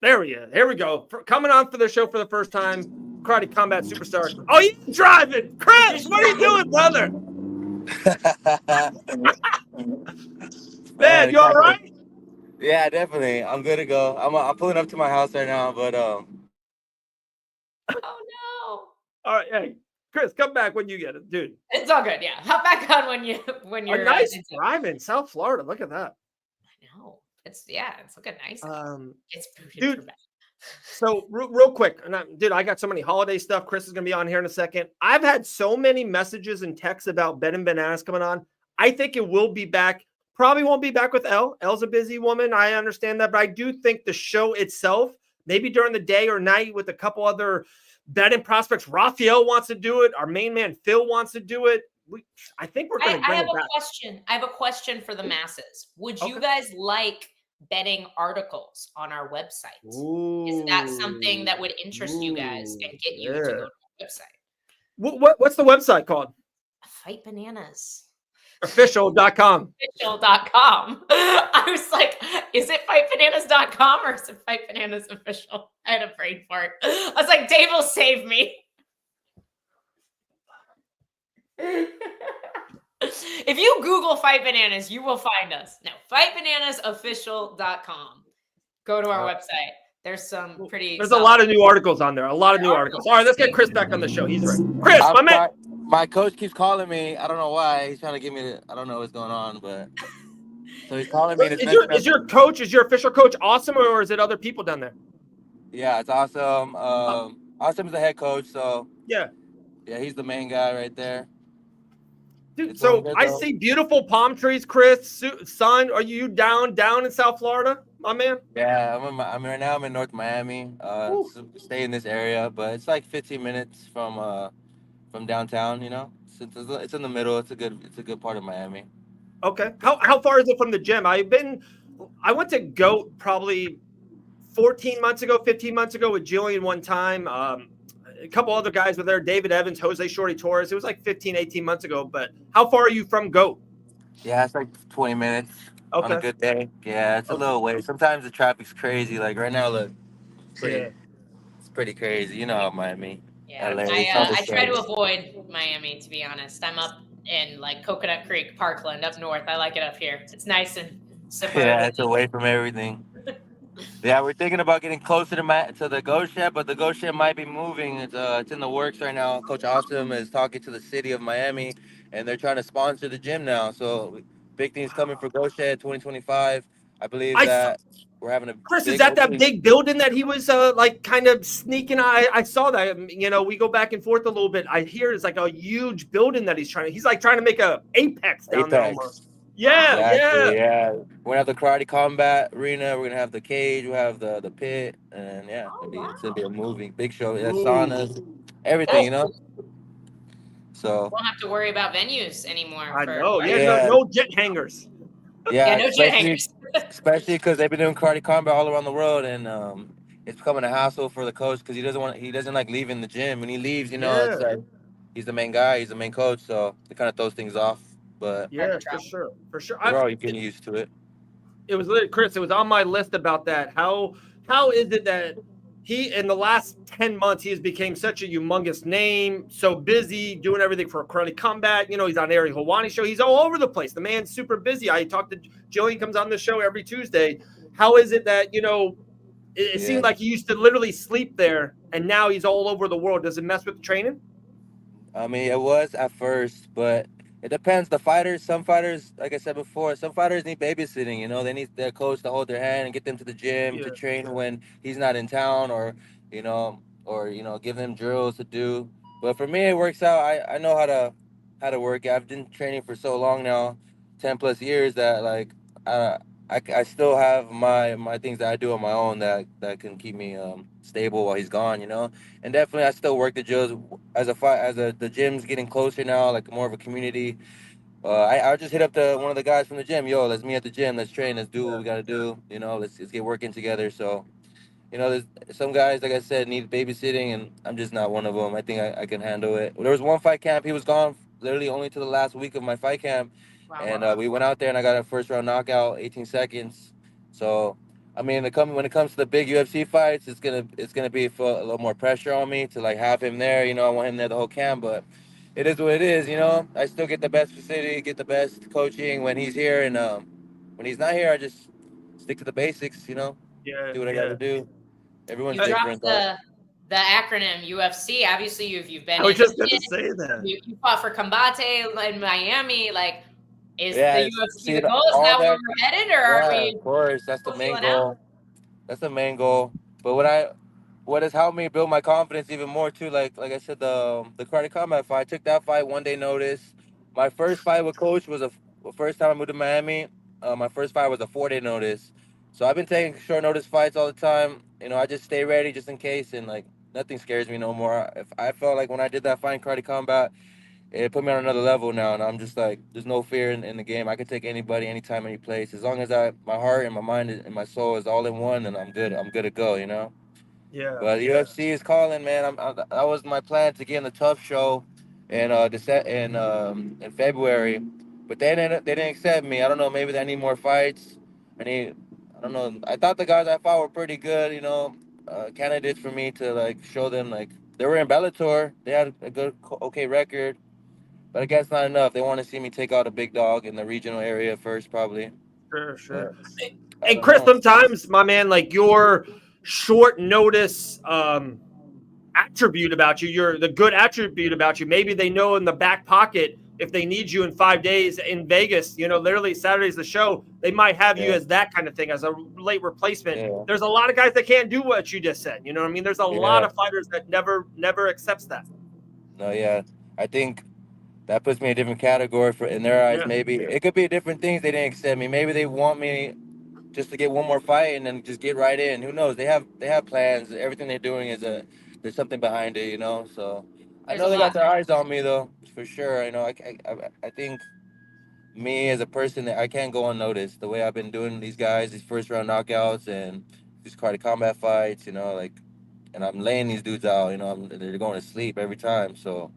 There he is. Here we go. Coming on for the show for the first time, Karate Combat Superstar. Oh, you driving. Chris, what are you doing, brother? Man, you all right? Yeah, definitely. I'm good to go. I'm pulling up to my house right now, but Oh no. All right, hey, Chris, come back when you get it, dude. It's all good. Yeah, hop back on when you're a nice drive in South Florida. Look at that. I know. It's looking nice. It's dude. So real quick, and I got so many holiday stuff. Chris is gonna be on here in a second. I've had so many messages and texts about Ben and Bananas coming on. I think it will be back. Probably won't be back with Elle. Elle's a busy woman. I understand that, but I do think the show itself, maybe during the day or night with a couple other betting prospects. Raphael wants to do it. Our main man Phil wants to do it. I think we're going to bring it back. I have a question for the masses. Would you guys like betting articles on our website? Is that something that would interest you guys and get you to go to the website? What's the website called? Fight Bananas. Official.com. Official.com. I was like, is it fightbananas.com or is it Fight Bananas Official? I had a brain fart. I was like, Dave will save me. If you Google Fight Bananas, you will find us. No, fightbananasofficial.com. Go to our website. There's some pretty. There's a lot of new articles on there. A lot of new articles. All right, let's get Chris back on the show. He's ready. Chris, my man. My coach keeps calling me. I don't know why. He's trying to get me to. I don't know what's going on, but so he's calling me. Is your official coach awesome, or is it other people down there? Yeah, it's awesome. Awesome is the head coach, so yeah, he's the main guy right there. Dude, so I see beautiful palm trees, Chris. Son, are you down in South Florida, my man? Yeah, I'm right now. I'm in North Miami. Stay in this area, but it's like 15 minutes from downtown. You know, it's in the middle. It's a good part of Miami. Okay. How far is it from the gym? I went to GOAT probably 15 months ago with Gillian one time. A couple other guys were there, David Evans, Jose Shorty Torres. It was like 15, 18 months ago. But how far are you from GOAT? Yeah, it's like 20 minutes on a good day. Yeah, it's a little way. Sometimes the traffic's crazy. Like right now, look, it's pretty crazy. You know how Miami. Yeah, LA, I try to avoid Miami, to be honest. I'm up in like Coconut Creek, Parkland, up north. I like it up here. It's nice and suburban. Yeah, it's away from everything. Yeah, we're thinking about getting closer to the Go Shed, but the Go Shed might be moving. It's in the works right now. Coach Awesome is talking to the city of Miami, and they're trying to sponsor the gym now. So big things coming for Go Shed 2025. I believe that we're having a Chris, is that big building that he was like kind of sneaking? I saw that. You know, we go back and forth a little bit. I hear it's like a huge building that he's trying to make a Apex down there almost. Yeah, exactly, yeah. We're gonna have the Karate Combat Arena. We're gonna have the cage. We'll have the pit, and it's gonna be a moving big show. Yeah, saunas, everything, you know. So Won't have to worry about venues anymore. I know. Yeah, Yeah. no jet hangers. Yeah, yeah, no jet hangers. especially because they've been doing karate combat all around the world, and it's becoming a hassle for the coach because he doesn't like leaving the gym. When he leaves, it's Yeah, like he's the main guy, he's the main coach, so it kind of throws things off. But Hard yeah, to for travel. sure, for sure. we're all getting used to it. It was literally Chris. It was on my list about that. How is it that he in the last 10 months he has became such a humongous name, so busy doing everything for karate combat. He's on Ari Hawani show. He's all over the place. The man's super busy. I talked to Jillian, comes on the show every Tuesday. How is it that it Yeah. seemed like he used to literally sleep there, and now he's all over the world? Does it mess with the training? I mean, it was at first, but it depends. Some fighters, like I said before, some fighters need babysitting. They need their coach to hold their hand and get them to the gym to Yeah, train when he's not in town, or give them drills to do. But for me, it works out. I know how to work. I've been training for so long now, 10+ years, that like I I still have my things that I do on my own that can keep me stable while he's gone. And definitely I still work the drills the gym's getting closer now, like more of a community. I just hit up one of the guys from the gym. Yo, let's meet at the gym. Let's train. Let's do what we gotta do. Let's get working together. So, there's some guys, like I said, need babysitting, and I'm just not one of them. I think I can handle it. There was one fight camp. He was gone literally only to the last week of my fight camp, Wow. and we went out there and I got a first round knockout, 18 seconds. So, I mean, when it comes to the big UFC fights, it's gonna be a little more pressure on me to like have him there. I want him there the whole camp, but it is what it is. I still get the best facility, get the best coaching when he's here, and when he's not here, I just stick to the basics. yeah, Do what I yeah. gotta do. Everyone's You different, dropped though. the acronym UFC. Obviously, you've been I was in just the going to gym. say that. You fought for Combate in Miami. Like, is Yeah, the UFC see the goal? Is all that where that. we're headed, or are Yeah, we of course, that's the still main feeling out? goal. That's the main goal. But what has helped me build my confidence even more too, like I said, the karate combat fight. I took that fight 1 day notice. My first fight with coach was the first time I moved to Miami. My first fight was a 4 day notice. So I've been taking short notice fights all the time. I just stay ready just in case, and like nothing scares me no more. If I felt like when I did that fight in karate combat, it put me on another level now, and I'm just like, there's no fear in the game. I can take anybody, anytime, any place, as long as my heart and my mind and my soul is all in one, and I'm good. I'm good to go. Yeah, But UFC is calling, man. That was my plan to get in the Tough Show, in in February, but they didn't accept me. I don't know. Maybe I need more fights. I don't know. I thought the guys I fought were pretty good. Candidates for me to like show them, like they were in Bellator. They had a good, okay record. But I guess not enough. They want to see me take out a big dog in the regional area first, probably. sure, sure. But I And don't Chris, know. sometimes, my man, like your short notice attribute about you, the good attribute about you. Maybe they know in the back pocket if they need you in 5 days in Vegas, literally Saturday's the show, they might have you Yeah, as that kind of thing, as a late replacement. yeah, There's a lot of guys that can't do what you just said. You know what I mean? There's a lot yeah. of fighters that never accepts that. No, yeah. I think that puts me in a different category in their eyes. Yeah, Maybe it could be different things. They didn't accept me. Maybe they want me just to get one more fight and then just get right in. Who knows? They have plans. Everything they're doing there's something behind it. So I There's a know they lot. got their eyes on me though, for sure. I think me as a person, that I can't go unnoticed. The way I've been doing these guys, these first round knockouts and these karate combat fights, like, and I'm laying these dudes out. They're going to sleep every time. So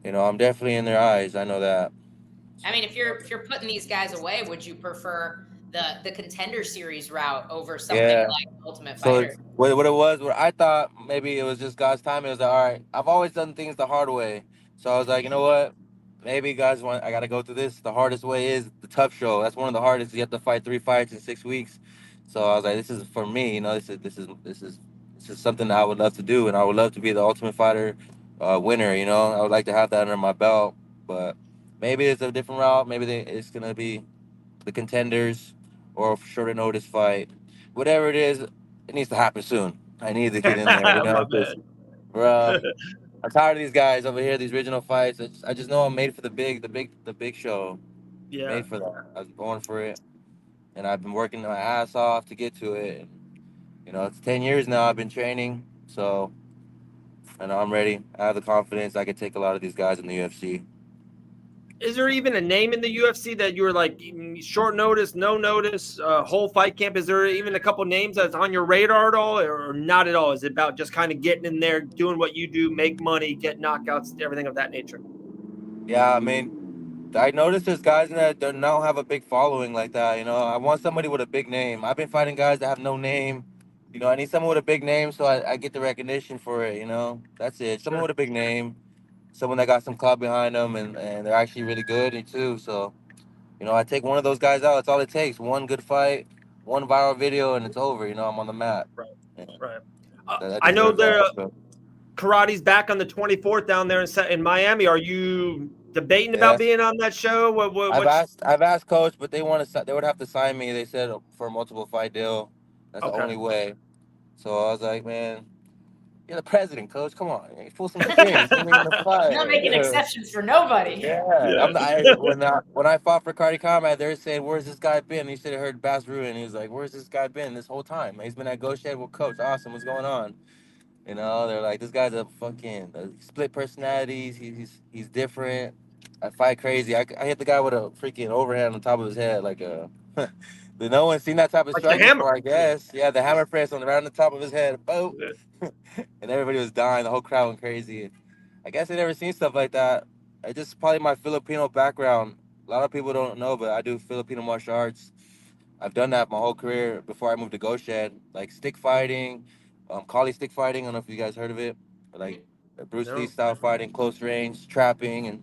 I'm definitely in their eyes. I know that. I mean, if you're putting these guys away, would you prefer the Contender Series route over something Yeah. like Ultimate So Fighter? what it was, what I thought maybe it was just God's timing. It was like, all right, I've always done things the hard way. So I was like, you know what? Maybe I got to go through this. The hardest way is the Tough Show. That's one of the hardest. You have to fight 3 fights in 6 weeks. So I was like, this is for me. This is something that I would love to do, and I would love to be the Ultimate Fighter winner. I would like to have that under my belt. But maybe it's a different route. Maybe it's gonna be the Contenders or a shorter notice fight. Whatever it is, it needs to happen soon. I need to get in there, my because, man. bro, I'm tired of these guys over here, these regional fights. I just know I'm made for the big show. Yeah. Made for that. I was born for it, and I've been working my ass off to get to it. And, it's 10 years now I've been training, so I know I'm ready. I have the confidence. I can take a lot of these guys in the UFC. Is there even a name in the UFC that you were like short notice, no notice, whole fight camp? Is there even a couple names that's on your radar at all, or not at all? Is it about just kind of getting in there, doing what you do, make money, get knockouts, everything of that nature? Yeah, I mean, I noticed there's guys that don't have a big following like that. You know, I want somebody with a big name. I've been fighting guys that have no name. You know, I need someone with a big name so I get the recognition for it. You know, that's it. Someone Sure. with a big name, someone that got some clout behind them, and they're actually really good too. So, you know, I take one of those guys out. That's all it takes. One good fight, one viral video, and it's over. You know, I'm on the map. Right. Yeah, Right. that I know deserves that. the So, karate's back on the 24th down there in Miami. Are you debating about yes. being on that show? What's I've asked coach, but they would have to sign me. They said for a multiple fight deal. That's the okay? only way. So I was like, man, you're the president, coach. Come on, pull some strings. Give me in the You're not making fight. exceptions for nobody. Yeah, Yeah. when I fought for Cardi Combat, they were saying, "Where's this guy been?" He said he heard Bass Ruin. He was like, "Where's this guy been this whole time? He's been at Go Shed with Coach. Awesome, what's going on?" You know, they're like, "This guy's a fucking split personalities. He's different. I fight crazy. I hit the guy with a freaking overhand on top of his head, like a." No one's seen that type of Like the strike hammer. before, I guess. Yeah, the hammer press on around the top of his head. Boom. Yeah. And everybody was dying. The whole crowd went crazy. I guess I never seen stuff like that. It's just probably my Filipino background. A lot of people don't know, but I do Filipino martial arts. I've done that my whole career before I moved to Go Shed, like stick fighting, Kali stick fighting. I don't know if you guys heard of it, like Bruce Lee No. style fighting, close range, trapping,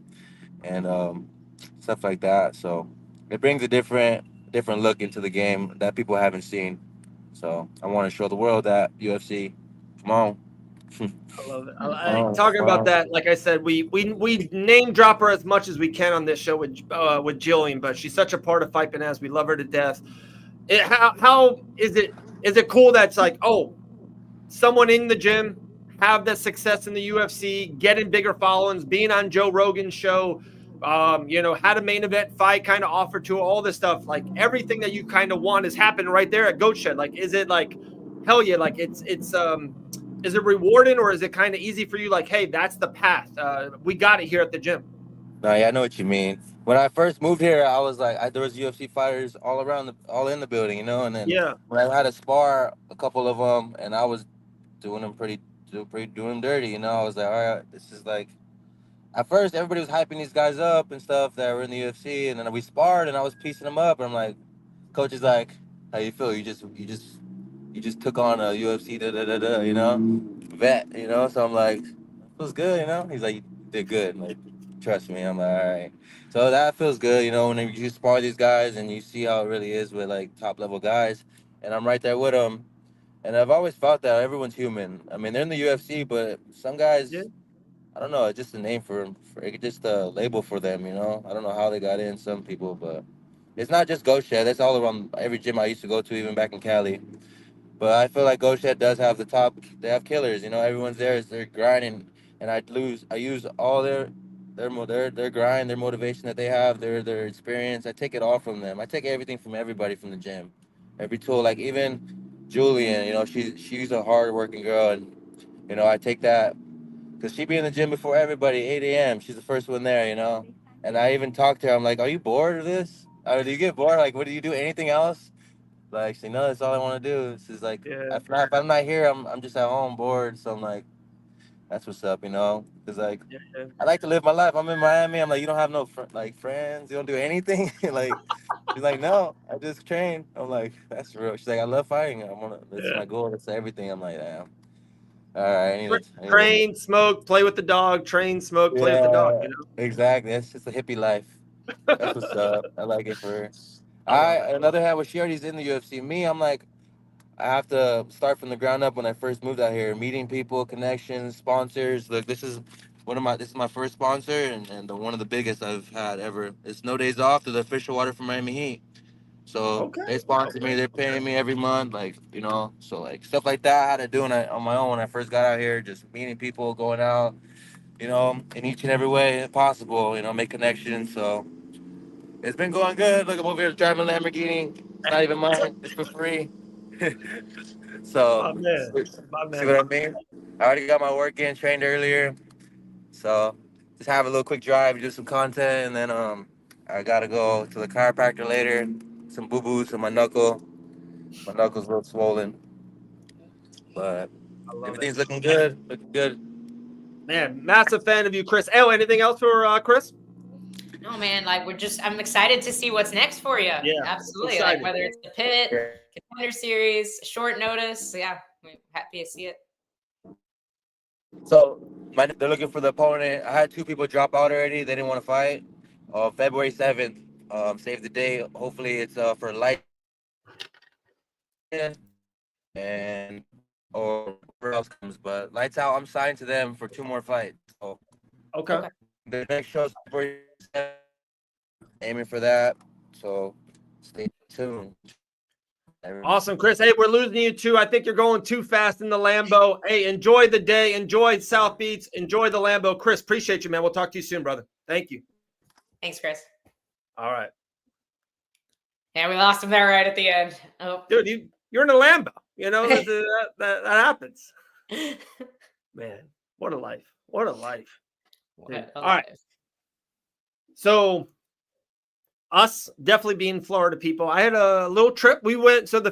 and stuff like that. So it brings a different look into the game that people haven't seen. So I want to show the world that UFC, come on. I love it. Oh, Talking about wow. that, like I said, we name drop her as much as we can on this show with Jillian, but she's such a part of Fight Bananas. We love her to death. How is it? Is it cool that's like, oh, someone in the gym have that success in the UFC, getting bigger followings, being on Joe Rogan's show, had a main event fight kind of offered to her, all this stuff, like everything that you kind of want is happening right there at Goat Shed. Like, is it like, hell yeah, like it's is it rewarding or is it kind of easy for you? Like, hey, that's the path. We got it here at the gym. No, yeah, I know what you mean. When I first moved here, I was like, there was UFC fighters all around, all in the building, you know. And then Yeah. when I had to spar a couple of them, and I was doing them doing them dirty, you know. I was like, all right, this is like. At first, everybody was hyping these guys up and stuff that were in the UFC, and then we sparred, and I was piecing them up, and I'm like, coach is like, how you feel? You just took on a UFC, da da da da, you know, vet, you know. So I'm like, feels good, you know. He's like, you did good, like, trust me. I'm like, all right. So that feels good, you know, when you spar these guys and you see how it really is with like top level guys, and I'm right there with them. And I've always felt that everyone's human. I mean, they're in the UFC, but some Yeah. guys, I don't know, it's just a name just a label for them, you know. I don't know how they got in, some people, but it's not just Ghost Shed. That's all around every gym I used to go to, even back in Cali. But I feel like Ghost Shed does have the top. They have killers, you know. Everyone's there. They're grinding, and I use all their grind, their motivation that they have, their experience. I take it all from them. I take everything from everybody from the gym, every tool. Like even Julian, you know, she's a hard working girl, and you know I take that because she be in the gym before everybody, 8 a.m. She's the first one there, you know. And I even talked to her. I'm like, "Are you bored of this? Or do you get bored? Like, what do you do? Anything else?" Like, she knows that's all I want to do. It's just like, Yeah. if I'm not here, I'm just at home bored. So I'm like, that's what's up, you know. Because like, Yeah. I like to live my life. I'm in Miami. I'm like, you don't have no friends. You don't do anything. Like, she's like, no, I just train. I'm like, that's real. She's like, I love fighting. That's Yeah. my goal. That's everything. I'm like, damn. All right, I need to Train, smoke, play with the dog. Train, smoke, play with the dog. Yeah, exactly. That's just a hippie life. That's what's up. I like it for her. I love it. Another hand, well, she already's in the UFC. Me, I'm like, I have to start from the ground up when I first moved out here, meeting people, connections, sponsors. Look, this is my first sponsor and one of the biggest I've had ever. It's No Days Off. They're the official water for Miami Heat. So Okay. they sponsor me. They're paying me every month, like, you know. So like stuff like that, I had to do on my own when I first got out here. Just meeting people, going out, you know, in each and every way possible, you know, make connections. So it's been going good. Look, I'm over here driving a Lamborghini. It's not even mine. It's for free. So, My see man. what I mean? I already got my work in, trained earlier. So, just have a little quick drive, do some content, and then I gotta go to the chiropractor later. Some boo-boos in my knuckle. My knuckle's a little swollen, but I love everything's it. looking good. Looking good. Man, massive fan of you, Chris. Oh, anything else for Chris? No, man, like I'm excited to see what's next for you. Yeah, Absolutely. excited. Like whether it's the pit, contender series, short notice. Yeah, I'm happy to see it. So, they're looking for the opponent. I had 2 people drop out already. They didn't want to fight. February 7th, save the date. Hopefully, it's for light and or whoever else comes. But lights out. I'm signed to them for 2 more fights. So Okay. the next show's February 7th. Aiming for that. So stay tuned. Awesome, Chris. Hey, we're losing you too. I think you're going too fast in the Lambo. Hey, enjoy the day. Enjoy South Beach. Enjoy the Lambo. Chris, appreciate you, man. We'll talk to you soon, brother. Thank you. Thanks, Chris. All right. Yeah, we lost him there right at the end. Oh, Dude, you're in a Lambo. You know, that happens. Man, what a life. What a life. what All right. So us definitely being Florida people. I had a little trip. We went on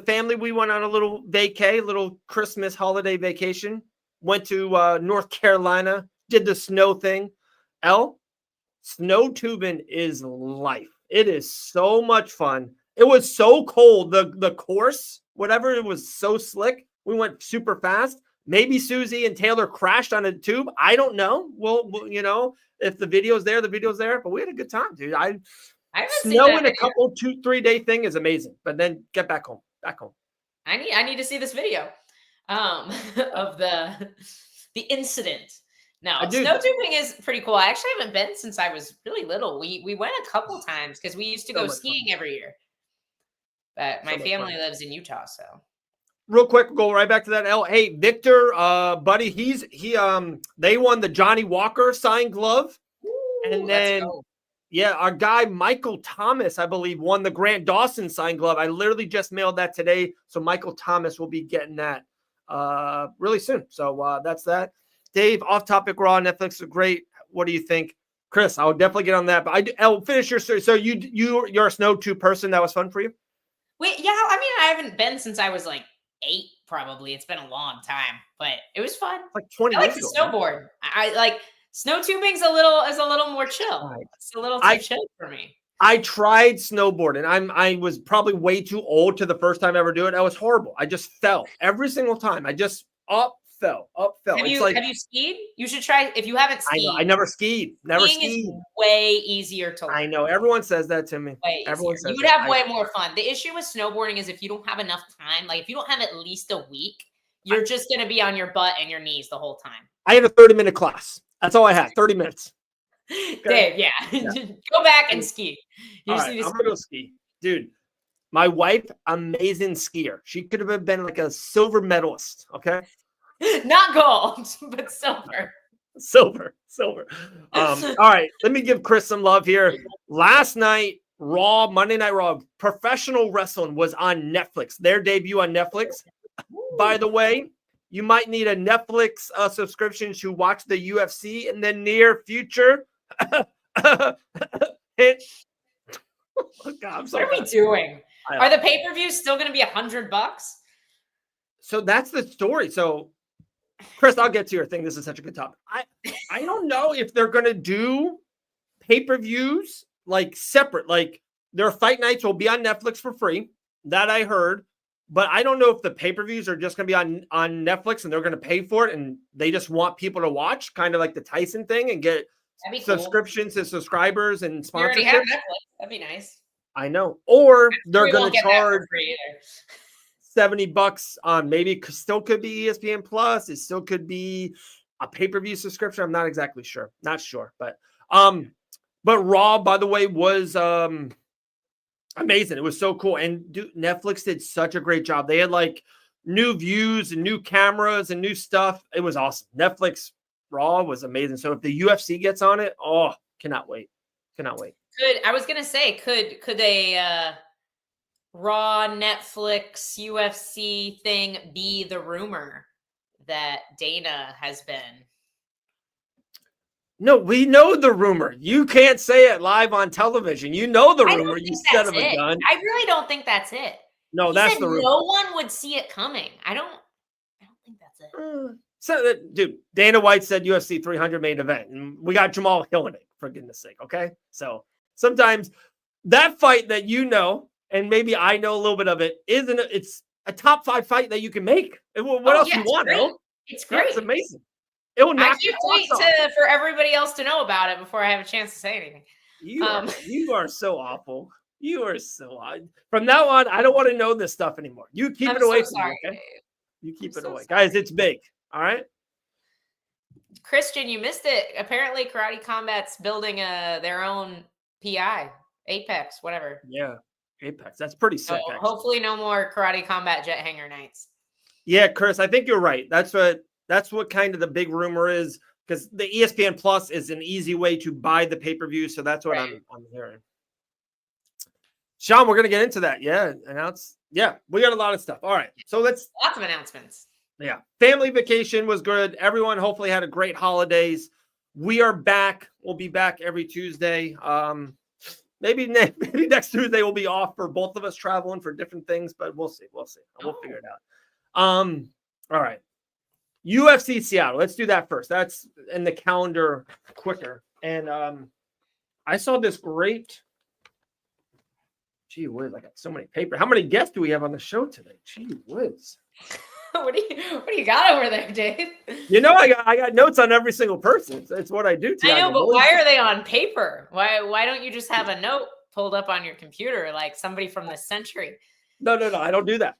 a little vacay, little Christmas holiday vacation. Went to North Carolina, did the snow thing. Snow tubing is life. It is so much fun. It was so cold. The course, whatever, it was so slick. We went super fast. Maybe Susie and Taylor crashed on a tube. I don't know. Well, you know, if the video's there, the video's there. But we had a good time, dude. I haven't Snow seen that in a video. couple 2-3 day thing is amazing, but then get back home. I need to see this video of the incident. No, snow tubing is pretty cool. I actually haven't been since I was really little. We went a couple times because we used to go skiing every year. But my family lives in Utah, so real quick, we'll go right back to that. Hey, Victor, buddy, they won the Johnny Walker signed glove. And then yeah, our guy Michael Thomas, I believe, won the Grant Dawson signed glove. I literally just mailed that today. So Michael Thomas will be getting that really soon. So that's that. Dave, Off Topic Raw on Netflix is great. What do you think? Chris, I'll definitely get on that. But I'll finish your story. So you're a snow tube person. That was fun for you? wait, yeah. I mean, I haven't been since I was like 8, probably. It's been a long time, but it was fun. Like 20 I like years to ago. snowboard. I like snow tubing's a little more chill. Right. It's a little too chill for me. I tried snowboarding. I was probably way too old to the first time I ever do it. That was horrible. I just fell every single time. I just fell. Have you skied? You should try if you haven't skied. I know. I never skied. Skiing is way easier to learn. I know. Everyone says that to me. Everyone says you would have way more fun. The issue with snowboarding is if you don't have enough time, like if you don't have at least a week, you're just going to be on your butt and your knees the whole time. I had a 30-minute class. That's all I had. 30 minutes. Okay. Dave, yeah. Go back and ski. I'm going to go ski. Dude, my wife, amazing skier. She could have been like a silver medalist. Okay. Not gold, but silver. Silver. All right. Let me give Chris some love here. Last night, Monday Night Raw, professional wrestling was on Netflix. Their debut on Netflix. By the way, you might need a Netflix subscription to watch the UFC in the near future. God, what are we doing? Are the pay-per-views still going to be $100? So that's the story. So, Chris, I'll get to your thing. This is such a good topic. I don't know if they're going to do pay-per-views like separate. Like their fight nights will be on Netflix for free. That I heard. But I don't know if the pay-per-views are just going to be on Netflix and they're going to pay for it and they just want people to watch, kind of like the Tyson thing, and get subscriptions and subscribers and sponsorships. You already have Netflix. That'd be nice. I know. Or they're going to charge $70 on maybe still could be ESPN Plus. It still could be a pay-per-view subscription. I'm not exactly sure. Not sure. But Raw, by the way, was amazing. It was so cool. And Netflix did such a great job. They had like new views and new cameras and new stuff. It was awesome. Netflix Raw was amazing. So if the UFC gets on it, cannot wait. I was going to say, could they Raw, Netflix, UFC thing be the rumor that Dana has been? No, we know the rumor. You can't say it live on television. You know the I rumor, don't you think son that's of a it. gun. I really don't think that's it. No, He that's said the rumor. no one would see it coming. I don't think that's it. Dude, Dana White said UFC 300 main event, and we got Jamal Hill in it, for goodness sake, okay? So sometimes that fight that you know, and maybe I know a little bit of it, it's a top 5 fight that you can make. What else do you want, great. though? It's Yeah, great. it's amazing. It will I knock can't your wait socks off. for everybody else to know about it before I have a chance to say anything. You are so awful. You are so odd. From now on, I don't want to know this stuff anymore. You keep it away from me, okay? You keep it away. Guys, it's big. All right? Christian, you missed it. Apparently, Karate Combat's building their own PI, Apex, whatever. Yeah, Apex. That's pretty sick. So hopefully, no more Karate Combat jet hanger nights. Yeah, Chris, I think you're right. That's what kind of the big rumor is, because the ESPN Plus is an easy way to buy the pay-per-view. So that's what I'm hearing. Sean, we're gonna get into that. Yeah, we got a lot of stuff. All right, so lots of announcements. Yeah, family vacation was good. Everyone hopefully had a great holidays. We are back. We'll be back every Tuesday. Maybe next Tuesday we'll be off for both of us traveling for different things, but we'll see. We'll figure it out. All right. UFC Seattle. Let's do that first. That's in the calendar quicker. And I saw this great. Gee whiz, I got so many papers. How many guests do we have on the show today? Gee whiz. What do you got over there, Dave? You know, I got notes on every single person. It's what I do. Thiago I know, but Moises. why are they on paper? Why don't you just have a note pulled up on your computer like somebody from this century? No. I don't do that.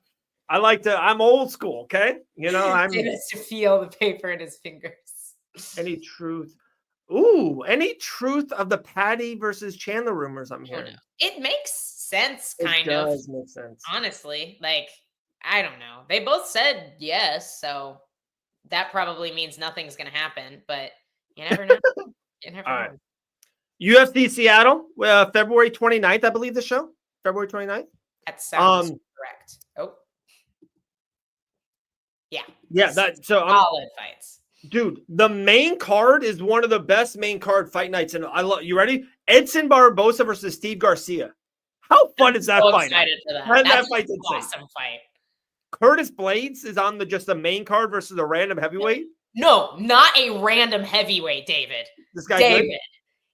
I'm old school. Okay. You know, I'm He has to feel the paper in his fingers. Any truth? Ooh, any truth of the Patty versus Chandler rumors I'm hearing? It makes sense, kind of. of. It does make sense. Honestly, like, I don't know. They both said yes, so that probably means nothing's going to happen, but you never know. You never know. Right. UFC Seattle, February 29th, I believe the show. February 29th? That sounds correct. Oh. Yeah. Yeah, solid fights. Dude, the main card is one of the best main card fight nights. And you ready? Edson Barbosa versus Steve Garcia. How fun is that fight? Excited for that. That fight's an awesome fight. Curtis Blades is on just the main card versus a random heavyweight? No, not a random heavyweight, David. This guy David. Good?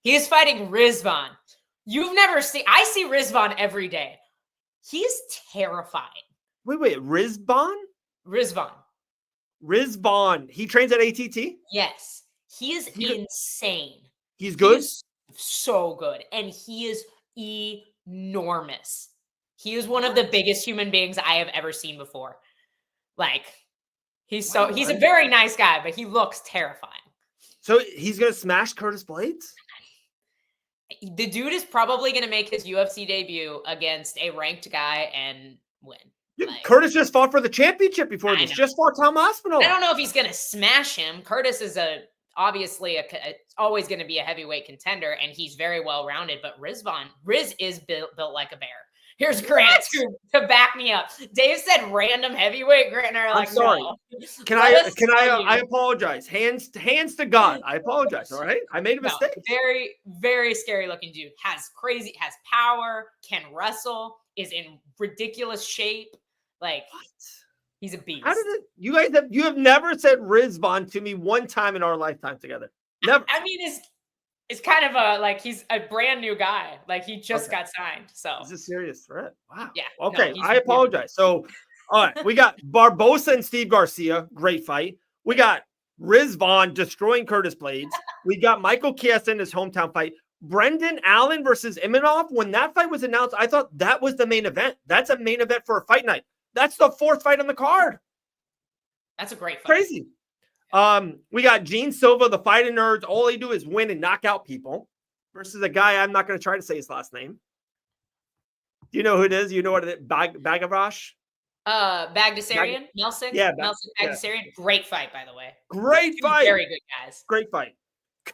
He's fighting Rizvan. You've never seen I see Rizvan every day. He's terrifying. Wait, Rizvan? Rizvan. He trains at ATT? Yes. He is insane. He's good? He's so good. And he is enormous. He is one of the biggest human beings I have ever seen before. Like, he's a very nice guy, but he looks terrifying. So he's going to smash Curtis Blades? The dude is probably going to make his UFC debut against a ranked guy and win. Dude, Curtis just fought for the championship before this. Just fought Tom Aspinall. I don't know if he's going to smash him. Curtis is obviously always going to be a heavyweight contender, and he's very well-rounded. But Riz is built like a bear. Here's Grant to back me up. Dave said random heavyweight. Grant and I are like, I'm sorry. No. I apologize. Hands to God. I apologize. All right. I made a mistake. Very, very scary looking dude. Has power, can wrestle, is in ridiculous shape. Like, what? He's a beast. How did it? You have never said Rizvan to me one time in our lifetime together. Never. I mean, it's kind of he's a brand new guy. Like, he just got signed. So this is a serious threat. Wow. Yeah. Okay. I apologize. So, all right. We got Barbosa and Steve Garcia. Great fight. We got Rizvan destroying Curtis Blades. We got Michael Chiesa in his hometown fight. Brendan Allen versus Imanov. When that fight was announced, I thought that was the main event. That's a main event for a fight night. That's the fourth fight on the card. That's a great fight. Crazy. We got Gene Silva, the fighting nerds. All they do is win and knock out people versus a guy I'm not going to try to say his last name. Do you know who it is? You know what it is? Bagavash? Bagdasarian? Nelson? Yeah. Nelson Bagdasarian. Yeah. Great fight, by the way. Great fight. Very good guys. Great fight.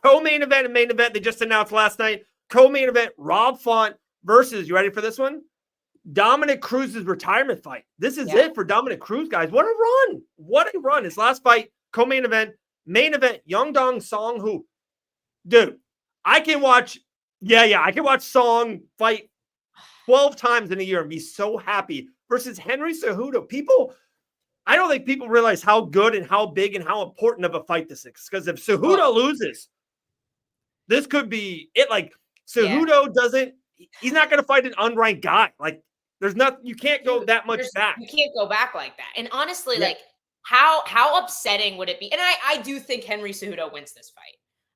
Co-main event and main event. They just announced last night. Co-main event, Rob Font versus, you ready for this one? Dominic Cruz's retirement fight. This is it for Dominic Cruz, guys. What a run. What a run. His last fight, co-main event, main event, Yongdong Song, who, dude, I can watch Song fight 12 times in a year and be so happy versus Henry Cejudo. I don't think people realize how good and how big and how important of a fight this is. Because if Cejudo loses, this could be it. Like, Cejudo he's not going to fight an unranked guy. Like, there's nothing, you can't go that much back. You can't go back like that. And honestly, like, how upsetting would it be? And I do think Henry Cejudo wins this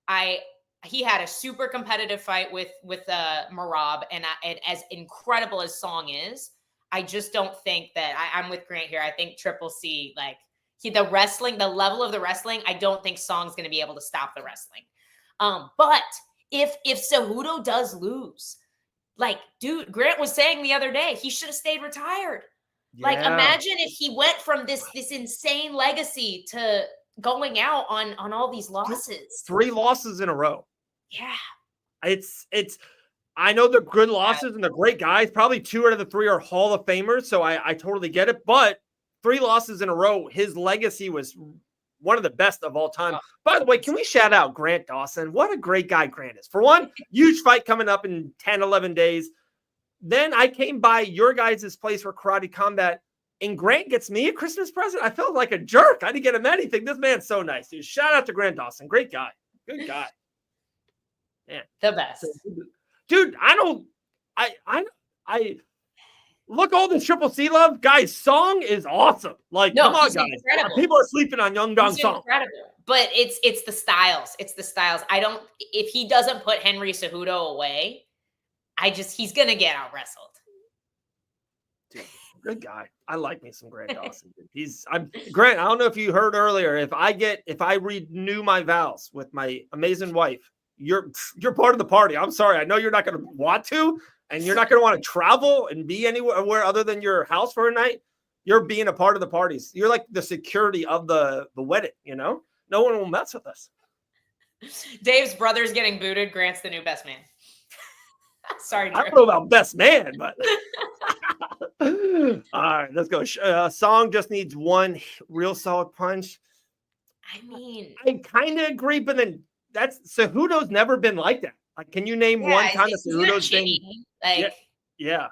fight. He had a super competitive fight with Merab, and as incredible as Song is, I just don't think that I'm with Grant here. I think Triple C, like, the level of the wrestling, I don't think Song's going to be able to stop the wrestling. But if Cejudo does lose, like, dude, Grant was saying the other day, he should have stayed retired. Yeah. Like, imagine if he went from this insane legacy to going out on all these losses. 3 losses in a row. Yeah. I know they're good losses and they're great guys. Probably 2 out of the 3 are Hall of Famers, so I totally get it. But 3 losses in a row, his legacy was one of the best of all time. By the way, can we shout out Grant Dawson? What a great guy Grant is. For one, huge fight coming up in 10, 11 days. Then I came by your guys' place for Karate Combat, and Grant gets me a Christmas present. I felt like a jerk. I didn't get him anything. This man's so nice, dude. Shout out to Grant Dawson. Great guy. Good guy. Man. The best. Dude, I look, all this Triple C love. Guys, Song is awesome. Like, come on, guys. Incredible. People are sleeping on Yongdong Song. Incredible. But it's the styles. It's the styles. If he doesn't put Henry Cejudo away, he's going to get out wrestled. Dude, good guy. I like me some Grant Dawson. Grant, I don't know if you heard earlier, if I renew my vows with my amazing wife, you're part of the party. I'm sorry. I know you're not going to want to, and you're not going to want to travel and be anywhere other than your house for a night. You're being a part of the parties. You're like the security of the wedding, you know? No one will mess with us. Dave's brother's getting booted. Grant's the new best man. Sorry, Drew. I don't know about best man, but all right, let's go. Song just needs one real solid punch. I mean, I kind of agree, but then Cejudo's never been like that. Like, can you name one time that Cejudo's been? Like, yeah.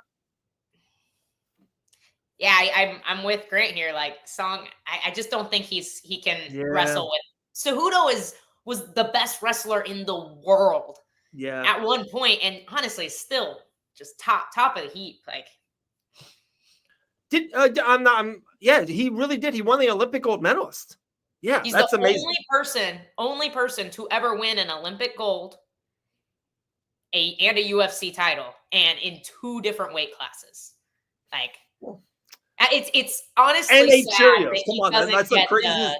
I'm with Grant here. Like, Song, I just don't think he can wrestle with. Cejudo was the best wrestler in the world. Yeah. At one point, and honestly, still just top of the heap. Like, he really did. He won the Olympic gold medalist. Yeah, he's that's the amazing. Only person to ever win an Olympic gold, and a UFC title, and in 2 different weight classes. Like, it's honestly and sad Cheerios. that he doesn't get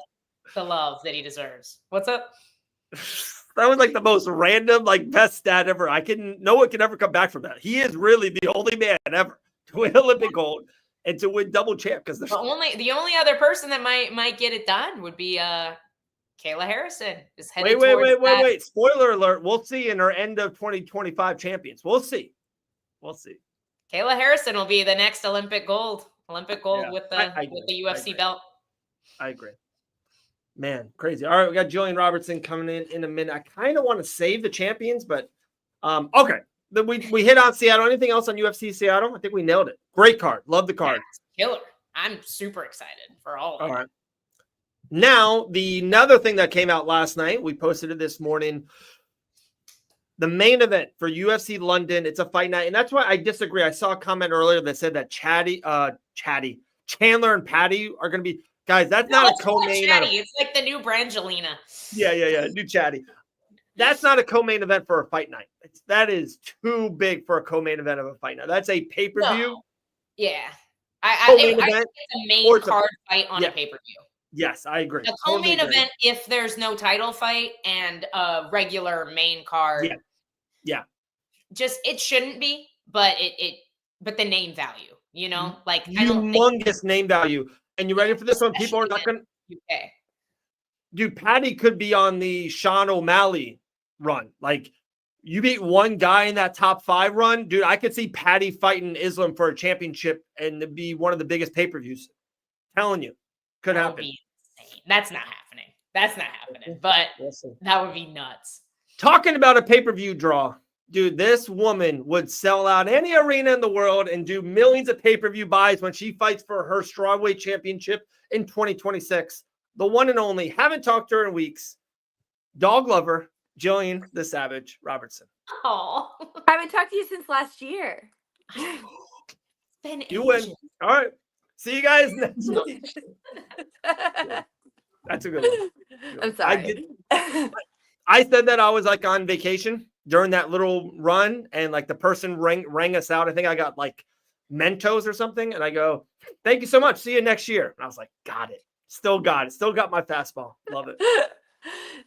the love that he deserves. What's up? That was like the most random, like, best stat ever. No one can ever come back from that. He is really the only man ever to win Olympic gold and to win double champ. Because the only other person that might get it done would be Kayla Harrison. Is headed wait. Spoiler alert. We'll see in our end of 2025 champions. We'll see. Kayla Harrison will be the next Olympic gold with the UFC belt. I agree. Man, crazy. All right, we got Gillian Robertson coming in a minute. I kind of want to save the champions, but okay. Then we hit on Seattle. Anything else on UFC Seattle? I think we nailed it. Great card. Love the card. Killer. I'm super excited for all of it. All right. Now, another thing that came out last night, we posted it this morning. The main event for UFC London, it's a fight night, and that's why I disagree. I saw a comment earlier that said that Chandler and Patty are going to be. Guys, that's not a co-main. It's like the new Brangelina. Yeah. New Chatty. That's not a co-main event for a fight night. That is too big for a co-main event of a fight night. That's a pay-per-view. No. Yeah. I think it's a main card fight on a pay-per-view. Yes, I agree. A co-main event if there's no title fight and a regular main card. Yeah. Just, it shouldn't be, but but the name value, you know? Like, humongous name value. And you ready for this one? People are not going to. Okay. Dude, Patty could be on the Sean O'Malley run. Like, You beat one guy in that top 5 run, dude. I could see Patty fighting Islam for a championship and it'd be one of the biggest pay-per-views. Telling you, could That would happen. be insane. That's not happening. That's not happening. But that would be nuts. Talking about a pay-per-view draw, dude, this woman would sell out any arena in the world and do millions of pay-per-view buys when she fights for her strawweight championship in 2026. The one and only, haven't talked to her in weeks, dog lover, Gillian the Savage Robertson. Oh, I haven't talked to you since last year. been You win. ages. All right. See you guys next week. That's a good one. I'm sorry. I said that I was like on vacation during that little run, and like the person rang us out. I think I got like Mentos or something, and I go, "Thank you so much. See you next year." And I was like, "Got it. Still got it. Still got my fastball. Love it."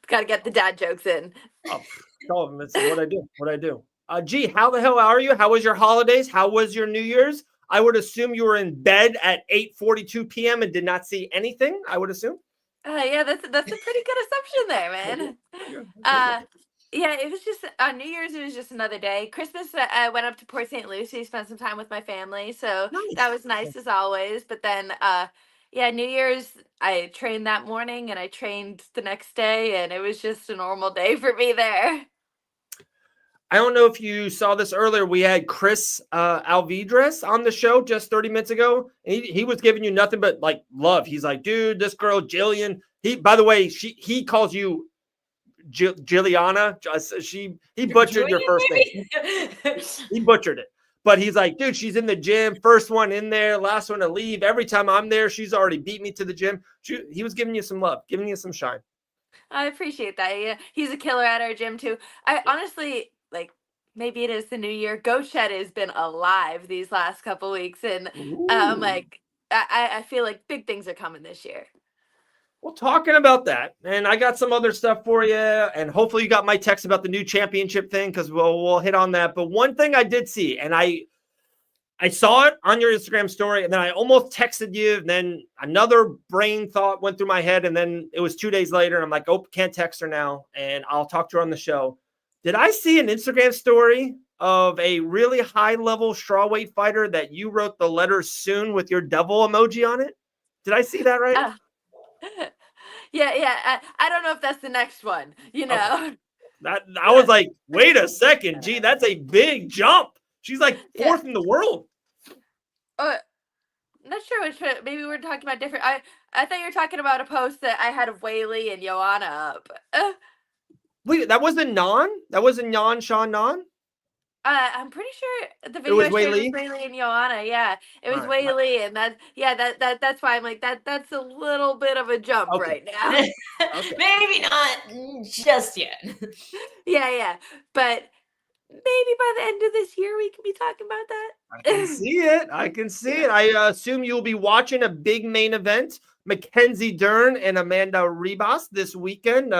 Got to get the dad jokes in. Oh, tell them it's what I do. What I do. Gee, how the hell are you? How was your holidays? How was your New Year's? I would assume you were in bed at 8:42 p.m. and did not see anything. I would assume. Yeah, that's a pretty good assumption there, man. Yeah, it was just on New Year's. It was just another day. Christmas, I went up to Port St. Lucie, spent some time with my family, so that was nice as always. But then, yeah, New Year's, I trained that morning and I trained the next day, and it was just a normal day for me there. I don't know if you saw this earlier. We had Chris Alvidrez on the show just 30 minutes ago. He was giving you nothing but like love. He's like, dude, this girl, Gillian. By the way, he calls you Gilliana. He butchered your first name. He butchered it. But he's like, dude, she's in the gym. First one in there, last one to leave. Every time I'm there, she's already beat me to the gym. He was giving you some love, giving you some shine. I appreciate that. Yeah, he's a killer at our gym too. I honestly, like, maybe it is the new year. Goat Shed has been alive these last couple weeks, and like I feel like big things are coming this year. Well, talking about that, and I got some other stuff for you, and hopefully you got my text about the new championship thing because we'll hit on that. But one thing I did see, and I saw it on your Instagram story, and then I almost texted you, and then another brain thought went through my head, and then it was 2 days later, and I'm like, oh, can't text her now, and I'll talk to her on the show. Did I see an Instagram story of a really high-level strawweight fighter that you wrote the letter soon with your devil emoji on it? Did I see that right? Yeah. I don't know if that's the next one, you know. Okay. I was like, wait a second, gee, that's a big jump. She's like fourth in the world. Not sure which one. Maybe we're talking about different. I thought you were talking about a post that I had of Whaley and Joanna up. Wait, that wasn't Non? That wasn't Sean Non? I'm pretty sure the video was Whaley and Joanna. Yeah, it was Whaley, and that's why I'm like that's a little bit of a jump right now. Maybe not just yet. Yeah, but maybe by the end of this year we can be talking about that. I can see it. I assume you'll be watching a big main event, Mackenzie Dern and Amanda Ribas this weekend.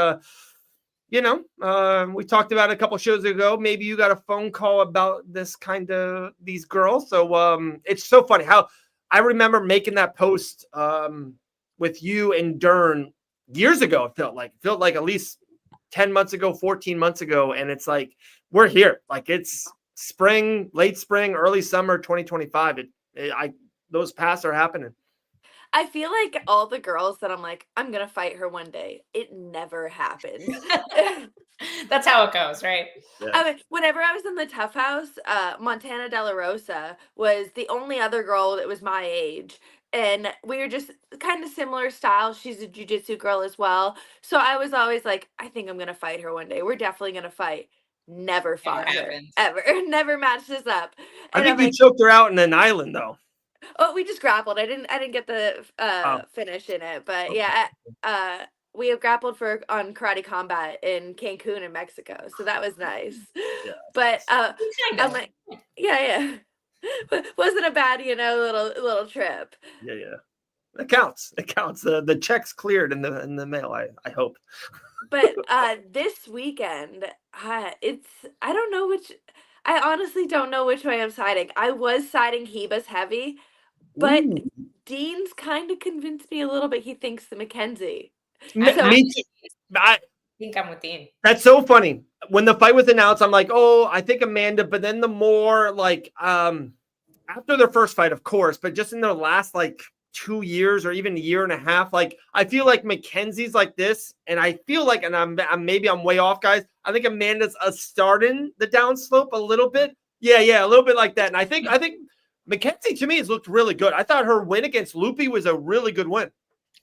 We talked about it a couple shows ago. Maybe you got a phone call about these girls. So it's so funny how I remember making that post with you and Dern years ago. It felt like at least 10 months ago, 14 months ago. And it's like, we're here. Like it's spring, late spring, early summer, 2025. Those paths are happening. I feel like all the girls that I'm like, I'm going to fight her one day. It never happens. That's how it goes, right? Yeah. Whenever I was in the Tough House, Montana De La Rosa was the only other girl that was my age. And we were just kind of similar style. She's a jiu-jitsu girl as well. So I was always like, I think I'm going to fight her one day. We're definitely going to fight. Never fought her. Ever. Never matched us up. And I think you choked her out in an island, though. Oh, we just grappled. I didn't get the finish in it, but yeah, we have grappled on Karate Combat in Cancun in Mexico, so that was nice. Yeah, but I'm like, yeah, wasn't a bad little trip. Yeah, it counts. The check's cleared in the mail. I hope. But this weekend, I honestly don't know which way I'm siding. I was siding Heba's heavy, but Dean's kind of convinced me a little bit. He thinks the Mackenzie. Me too. think I'm with Dean. That's so funny. When the fight was announced, I'm like, oh, I think Amanda. But then the more like after their first fight, of course, but just in their last like 2 years or even a year and a half, like I feel like Mackenzie's like this, and I feel like, and I'm maybe I'm way off, guys. I think Amanda's starting the downslope a little bit. Yeah, a little bit like that. And I think Mackenzie to me has looked really good. I thought her win against Loopy was a really good win.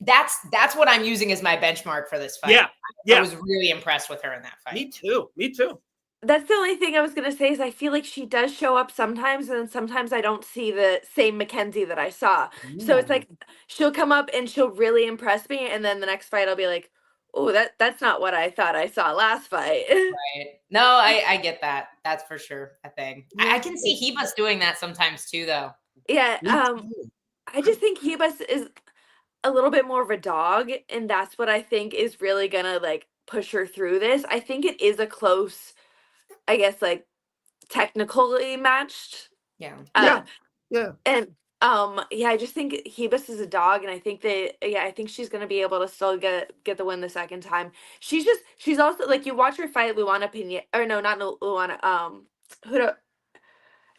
That's what I'm using as my benchmark for this fight. Yeah. I was really impressed with her in that fight. Me too. That's the only thing I was gonna say is I feel like she does show up sometimes, and then sometimes I don't see the same Mackenzie that I saw. So it's like she'll come up and she'll really impress me, and then the next fight I'll be like, oh, that's not what I thought I saw last fight. Right. No, I get that. That's for sure a thing. I can see Hebus doing that sometimes too, though. Yeah. I just think Hebus is a little bit more of a dog, and that's what I think is really gonna like push her through this. I think it is a close, I guess, like technically matched. Yeah. Yeah. And I just think Hebus is a dog, and I think I think she's gonna be able to still get the win the second time. She's also like, you watch her fight Luana Pena, or no, not Luana,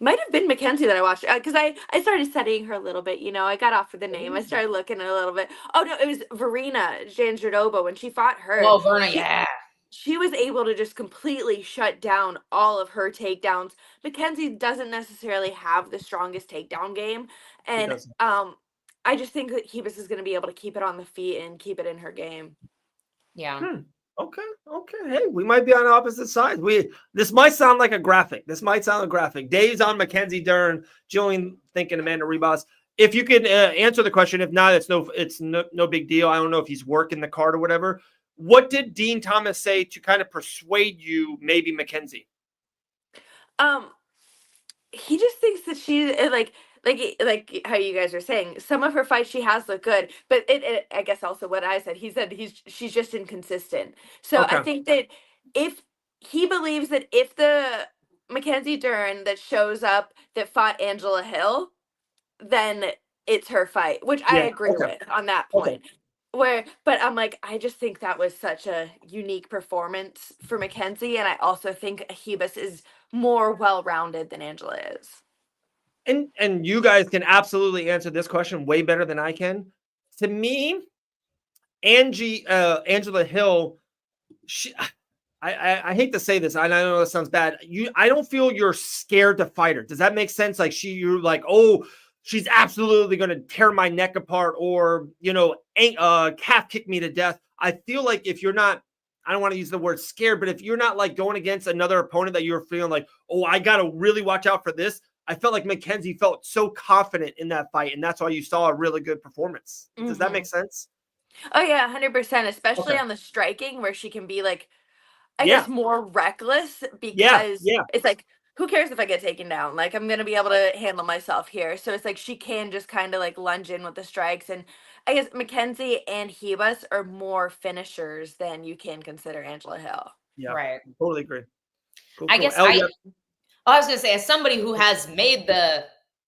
might have been Mackenzie that I watched, because I started studying her a little bit. I got off for the name. I started looking a little bit. Oh no, it was Verena Janjardova when she fought her. Oh, Verna, She was able to just completely shut down all of her takedowns. Mackenzie doesn't necessarily have the strongest takedown game, and I just think that Hebus is going to be able to keep it on the feet and keep it in her game. Yeah. Okay. Hey, we might be on opposite sides. This might sound like a graphic. Dave's on Mackenzie Dern, Gillian thinking Amanda Ribas. If you can answer the question, if not, it's no big deal. I don't know if he's working the card or whatever. What did Dean Thomas say to kind of persuade you, maybe Mackenzie? He just thinks that she's like how you guys are saying, some of her fights she has looked good, but I guess also what I said, he said she's just inconsistent. So I think that if he believes that if the Mackenzie Dern that shows up that fought Angela Hill, then it's her fight, which I agree with on that point. But I'm like, I just think that was such a unique performance for Mackenzie, and I also think Hebus is more well-rounded than Angela is. And you guys can absolutely answer this question way better than I can. To me, Angela Hill, I hate to say this, I know this sounds bad. I don't feel you're scared to fight her. Does that make sense? Like you're like, oh, she's absolutely going to tear my neck apart, or calf kick me to death. I feel like if you're not, I don't want to use the word scared, but if you're not like going against another opponent that you're feeling like, oh, I got to really watch out for this. I felt like Mackenzie felt so confident in that fight, and that's why you saw a really good performance. Does that make sense? Oh yeah, 100%, especially on the striking, where she can be like, I guess, more reckless, because it's like, who cares if I get taken down? Like, I'm going to be able to handle myself here. So it's like she can just kind of like lunge in with the strikes. And I guess Mackenzie and Hebus are more finishers than you can consider Angela Hill. Yeah, right. Totally agree. Cool. I guess I was going to say, as somebody who has made the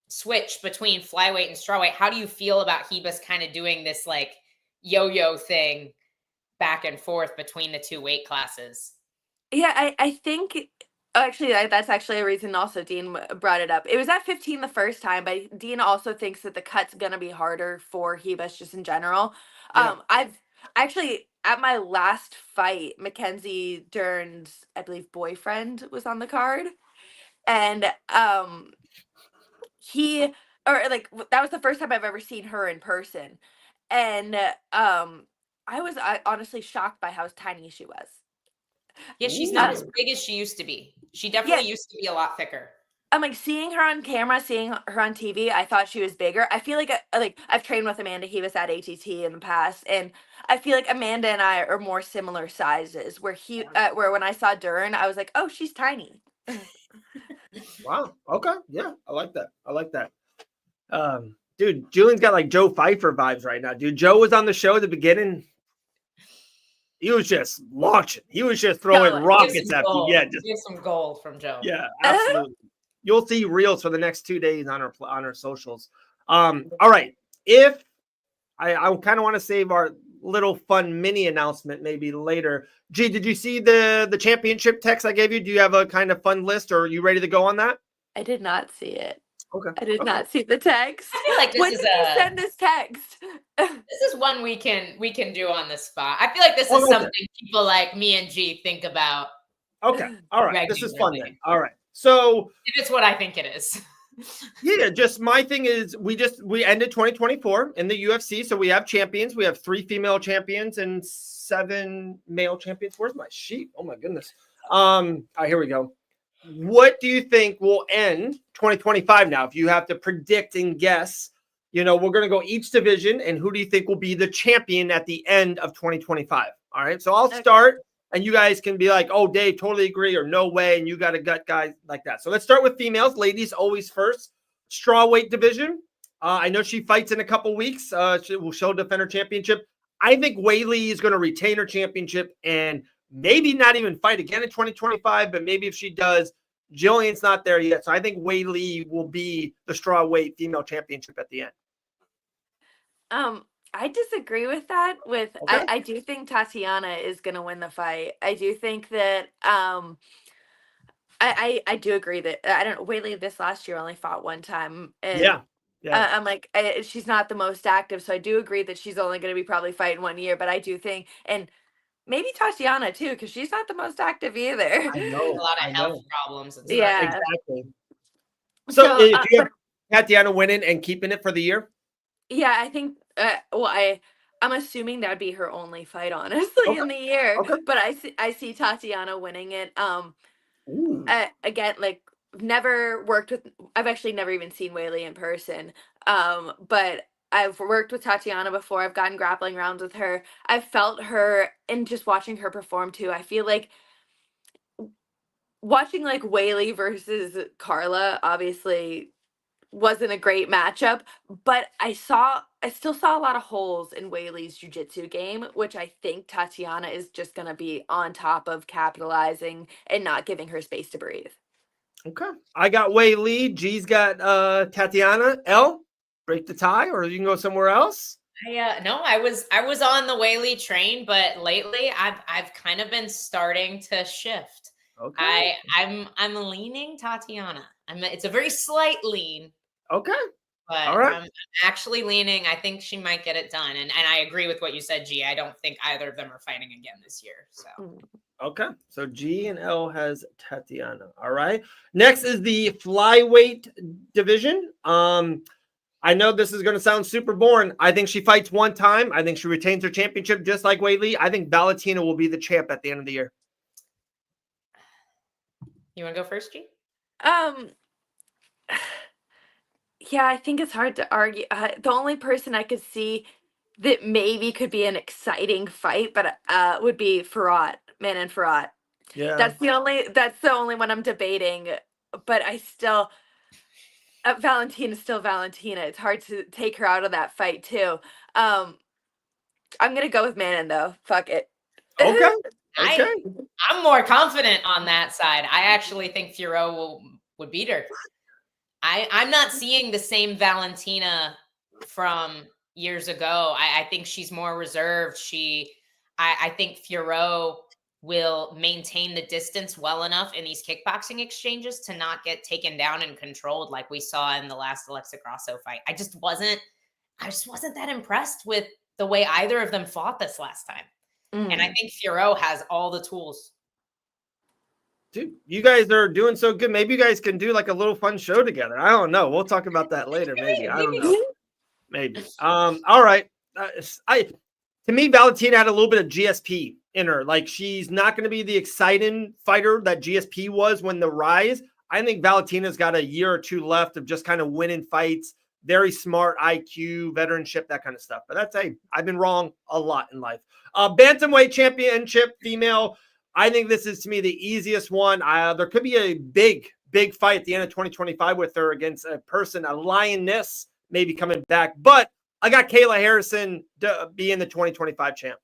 switch between flyweight and strawweight, how do you feel about Hebus kind of doing this like yo-yo thing back and forth between the two weight classes? Yeah, I think actually that's actually a reason also Dean brought it up. It was at 15 the first time, but Dean also thinks that the cut's going to be harder for Hebus just in general. I've actually, at my last fight, Mackenzie Dern's, I believe, boyfriend was on the card. And that was the first time I've ever seen her in person. And I was honestly shocked by how tiny she was. Yeah, she's not as big as she used to be. She definitely used to be a lot thicker. I'm like, seeing her on camera, seeing her on TV, I thought she was bigger. I feel like I've trained with Amanda Hebus at ATT in the past, and I feel like Amanda and I are more similar sizes. Where when I saw Dern, I was like, oh, she's tiny. Wow. Okay. Yeah, I like that. Dude, Julian's got like Joe Pyfer vibes right now. Dude, Joe was on the show at the beginning. He was just launching. He was just throwing rockets at you. Yeah, just get some gold from Joe. Yeah, absolutely. You'll see reels for the next 2 days on our socials. All right. If I kind of want to save our little fun mini announcement maybe later. G, did you see the championship text I gave you? Do you have a kind of fun list, or are you ready to go on that? I did not see it. Okay. I did not see the text. I feel like this when is did you send this text? This is one we can do on the spot. I feel like this is Okay. something people like me and G think about. Okay. All right. This is fun regularly. then. All right. So If it's what I think it is. yeah, just my thing is we ended 2024 in the UFC. So we have champions. We have 3 female champions and 7 male champions. Where's my sheet? Oh my goodness. All right, here we go. What do you think will end 2025 now? If you have to predict and guess, we're going to go each division, and who do you think will be the champion at the end of 2025? All right. So I'll start, and you guys can be like, oh, Dave, totally agree, or no way, and you got a gut guy like that. So let's start with females. Ladies always first. Strawweight division. I know she fights in a couple weeks. She'll defend her championship. I think Weili is going to retain her championship and maybe not even fight again in 2025, but maybe if she does, Gillian's not there yet. So I think Weili will be the strawweight female championship at the end. I disagree with that. Okay. I do think Tatiana is going to win the fight. I do think that I do agree that Weili this last year only fought one time. And Yeah. I'm like, she's not the most active, so I do agree that she's only going to be probably fighting 1 year. But I do think, and maybe Tatiana too, because she's not the most active either. I know. A lot of health problems. And stuff. Yeah. Exactly. So do you have Tatiana winning and keeping it for the year? Yeah, I think. I'm assuming that'd be her only fight, honestly, in the year. Okay. But I see Tatiana winning it. Ooh. Again, like I've actually never even seen Weili in person. But I've worked with Tatiana before. I've gotten grappling rounds with her. I've felt her, and just watching her perform too. I feel like watching like Weili versus Carla obviously wasn't a great matchup, but I still saw a lot of holes in Weili's jiu-jitsu game, which I think Tatiana is just going to be on top of, capitalizing and not giving her space to breathe. Okay. I got Weili. G's got Tatiana. L, break the tie, or you can go somewhere else. No, I was on the Weili train, but lately I've kind of been starting to shift. Okay. I'm leaning Tatiana. It's a very slight lean. Okay. But all right. I'm actually leaning. I think she might get it done. And I agree with what you said, G. I don't think either of them are fighting again this year. So okay. So G and L has Tatiana. All right. Next is the flyweight division. I know this is going to sound super boring. I think she fights one time. I think she retains her championship just like Weili. I think Valentina will be the champ at the end of the year. You want to go first, G? Yeah, I think it's hard to argue. The only person I could see that maybe could be an exciting fight, but would be Manon Fiorot. Yeah, that's the only one I'm debating. But I still, Valentina's still Valentina. It's hard to take her out of that fight too. I'm gonna go with Manon though. Fuck it. Okay. Okay. I'm more confident on that side. I actually think Fiorot would beat her. I'm not seeing the same Valentina from years ago. I think she's more reserved. I think Fiorot will maintain the distance well enough in these kickboxing exchanges to not get taken down and controlled like we saw in the last Alexa Grasso fight. I just wasn't that impressed with the way either of them fought this last time. And I think Fiorot has all the tools. Dude, you guys are doing so good. Maybe you guys can do like a little fun show together. I don't know. We'll talk about that later. Maybe. I don't know. Maybe. All right. To me, Valentina had a little bit of GSP in her. Like, she's not going to be the exciting fighter that GSP was when the rise. I think Valentina's got a year or two left of just kind of winning fights. Very smart IQ, veteranship, that kind of stuff. But I've been wrong a lot in life. Bantamweight championship, female. I think this is, to me, the easiest one. There could be a big fight at the end of 2025 with her against a lioness maybe coming back. But I got Kayla Harrison being the 2025 champ.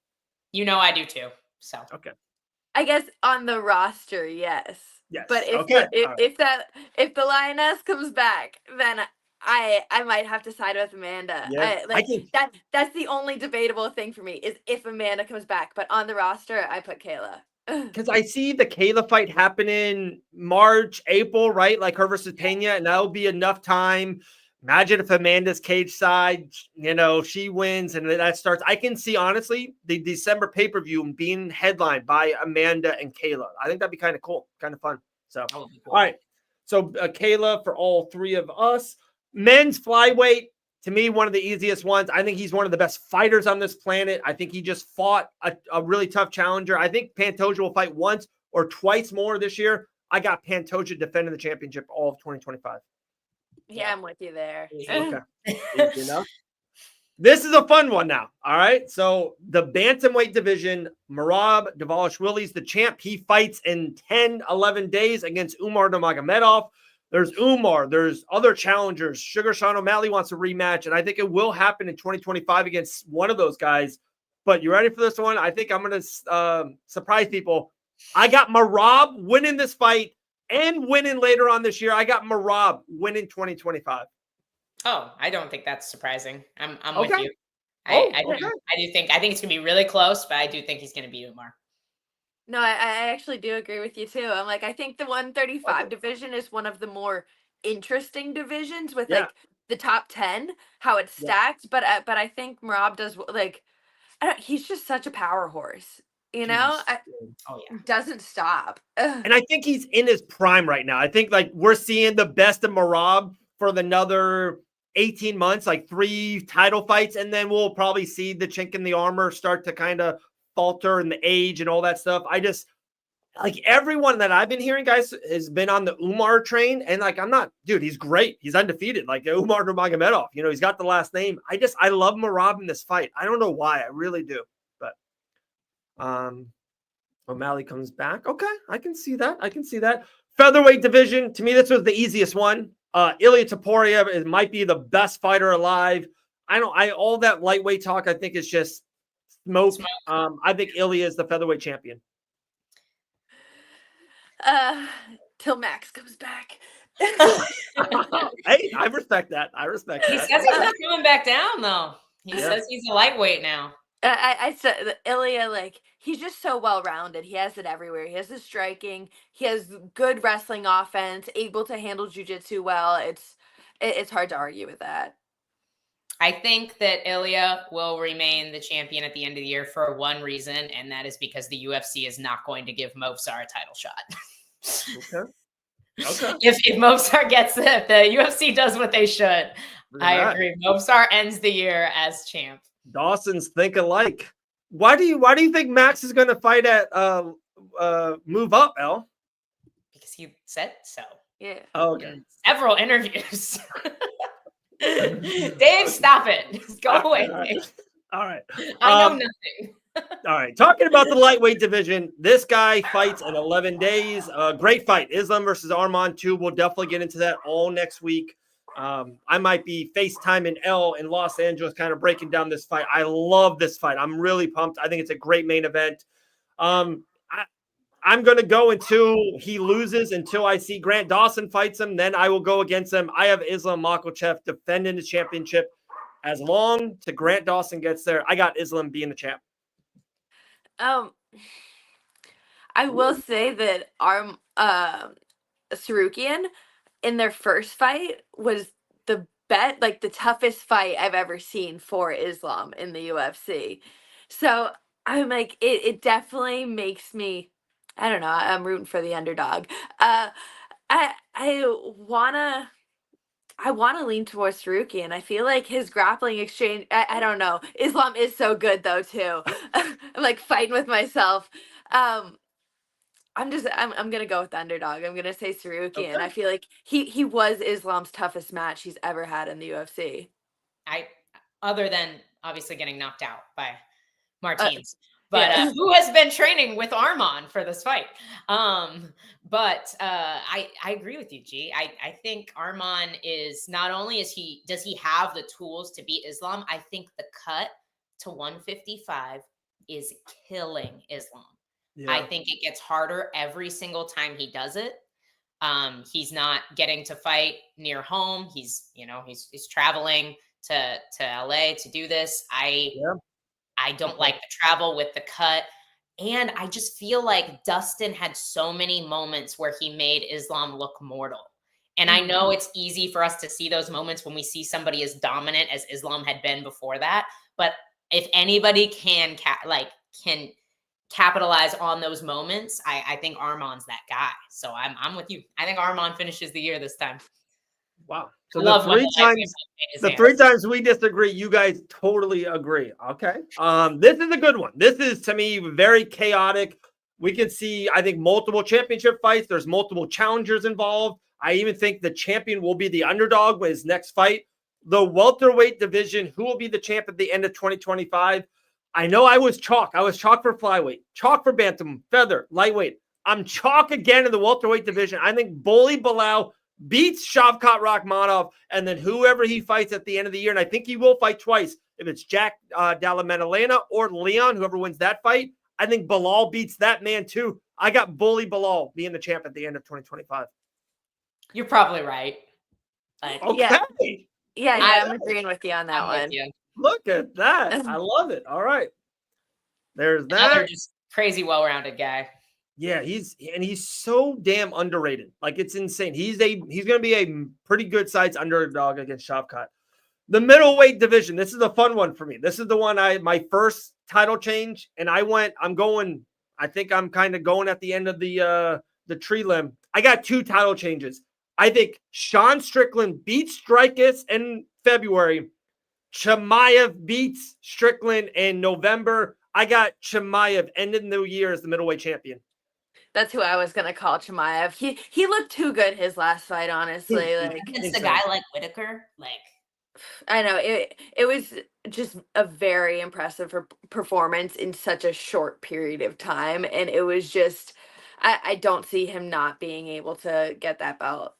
You know I do too. So okay. I guess on the roster, yes. Yes. But if the lioness comes back, then I might have to side with Amanda. Yeah, I can. That's the only debatable thing for me is if Amanda comes back. But on the roster, I put Kayla. Because I see the Kayla fight happening March, April, right? Like her versus Pena, and that'll be enough time. Imagine if Amanda's cage side, she wins and that starts. I can see, honestly, the December pay-per-view being headlined by Amanda and Kayla. I think that'd be kind of cool, kind of fun. So, That would be cool. All right. So, Kayla for all three of us. Men's flyweight, to me, one of the easiest ones. I think he's one of the best fighters on this planet. I think he just fought a really tough challenger. I think Pantoja will fight once or twice more this year. I got Pantoja defending the championship all of 2025. Yeah, I'm with you there. Okay. Easy enough. This is a fun one now. All right. So the bantamweight division, Merab Dvalishvili is the champ. He fights in 10, 11 days against Umar Nurmagomedov. There's Umar. There's other challengers. Sugar Sean O'Malley wants a rematch, and I think it will happen in 2025 against one of those guys. But you ready for this one? I think I'm going to surprise people. I got Merab winning this fight and winning later on this year. I got Merab winning 2025. Oh, I don't think that's surprising. I'm Okay. with you. I do think it's gonna be really close, but I do think he's gonna beat Umar. No, I actually do agree with you too. I'm like, I think the 135 division is one of the more interesting divisions with like the top 10, how it's stacked. But I think Merab does he's just such a power horse, doesn't stop. And I think he's in his prime right now. I think like we're seeing the best of Merab for another 18 months, like 3 title fights, and then we'll probably see the chink in the armor start to kind of falter in the age and all that stuff. I just like everyone that I've been hearing, guys, has been on the Umar train, and like he's great. He's undefeated, like Umar Nurmagomedov. He's got the last name. I love Merab in this fight. I don't know why, I really do. But O'Malley comes back. Okay, I can see that. Featherweight division, to me, this was the easiest one. Ilya Topuria might be the best fighter alive. All that lightweight talk, I think is just smoke. I think Ilya is the featherweight champion. Till Max comes back. Hey, I respect that. He says he's not coming back down though. He says he's a lightweight now. I said Ilya, like, he's just so well-rounded. He has it everywhere. He has the striking. He has good wrestling offense, able to handle jiu-jitsu well. It's hard to argue with that. I think that Ilya will remain the champion at the end of the year for one reason, and that is because the UFC is not going to give Movsar a title shot. Okay. If Movsar gets it, the UFC does what they should. I agree. Movsar ends the year as champ. Dawson's think alike. Why do you think Max is going to fight at Move Up, El? Because he said so. Yeah. Oh, okay. Several interviews. Dave, stop it. Go away. All right. I know nothing. All right. Talking about the lightweight division, this guy fights in 11 days. Great fight. Islam versus Arman 2. We'll definitely get into that all next week. I might be FaceTiming L in Los Angeles, kind of breaking down this fight. I love this fight. I'm really pumped. I think it's a great main event. I'm going to go until he loses, until I see Grant Dawson fights him. Then I will go against him. I have Islam Makhachev defending the championship. As long as Grant Dawson gets there, I got Islam being the champ. I will say that our Sarukian in their first fight was the toughest fight I've ever seen for Islam in the UFC. So I'm like, it definitely makes me, I don't know, I'm rooting for the underdog. I wanna lean towards Sarukian. I feel like his grappling exchange, I don't know. Islam is so good though too. I'm like fighting with myself. I'm gonna go with the underdog. I'm gonna say Sarukian. I feel like he was Islam's toughest match he's ever had in the UFC. Other than obviously getting knocked out by Martins, who has been training with Arman for this fight. But I agree with you, G. I think Arman is not only does he have the tools to beat Islam. I think the cut to 155 is killing Islam. Yeah. I think it gets harder every single time he does it. He's not getting to fight near home. He's traveling to LA to do this. I don't like the travel with the cut. And I just feel like Dustin had so many moments where he made Islam look mortal. And I know it's easy for us to see those moments when we see somebody as dominant as Islam had been before that. But if anybody can capitalize on those moments, I think Arman's that guy. So I'm with you. I think Arman finishes the year this time. Wow. So the three times we disagree, you guys totally agree. Okay. This is a good one. This is, to me, very chaotic. We can see, I think, multiple championship fights. There's multiple challengers involved. I even think the champion will be the underdog with his next fight. The welterweight division, who will be the champ at the end of 2025? I know I was chalk. I was chalk for flyweight, chalk for bantam, feather, lightweight. I'm chalk again in the welterweight division. I think Bully Bilal beats Shavkat Rakhmonov, and then whoever he fights at the end of the year, and I think he will fight twice. If it's Jack Della Maddalena or Leon, whoever wins that fight, I think Bilal beats that man too. I got Bully Bilal being the champ at the end of 2025. You're probably right. Okay. Yeah, I'm agreeing with you on that one. Look at that. I love it. All right. There's that. Another just crazy, well-rounded guy. Yeah, he's so damn underrated. Like, it's insane. He's going to be a pretty good size underdog against Shavkat. The middleweight division. This is a fun one for me. This is the one my first title change, and I think I'm kind of going at the end of the tree limb. I got two title changes. I think Sean Strickland beats Strikeus in February. Chimaev beats Strickland in November. I got Chimaev ending the year as the middleweight champion. That's who I was gonna call Chimaev. He looked too good his last fight, honestly. Like, it's a guy like Whitaker. Like, I know it was just a very impressive performance in such a short period of time, and it was just I don't see him not being able to get that belt.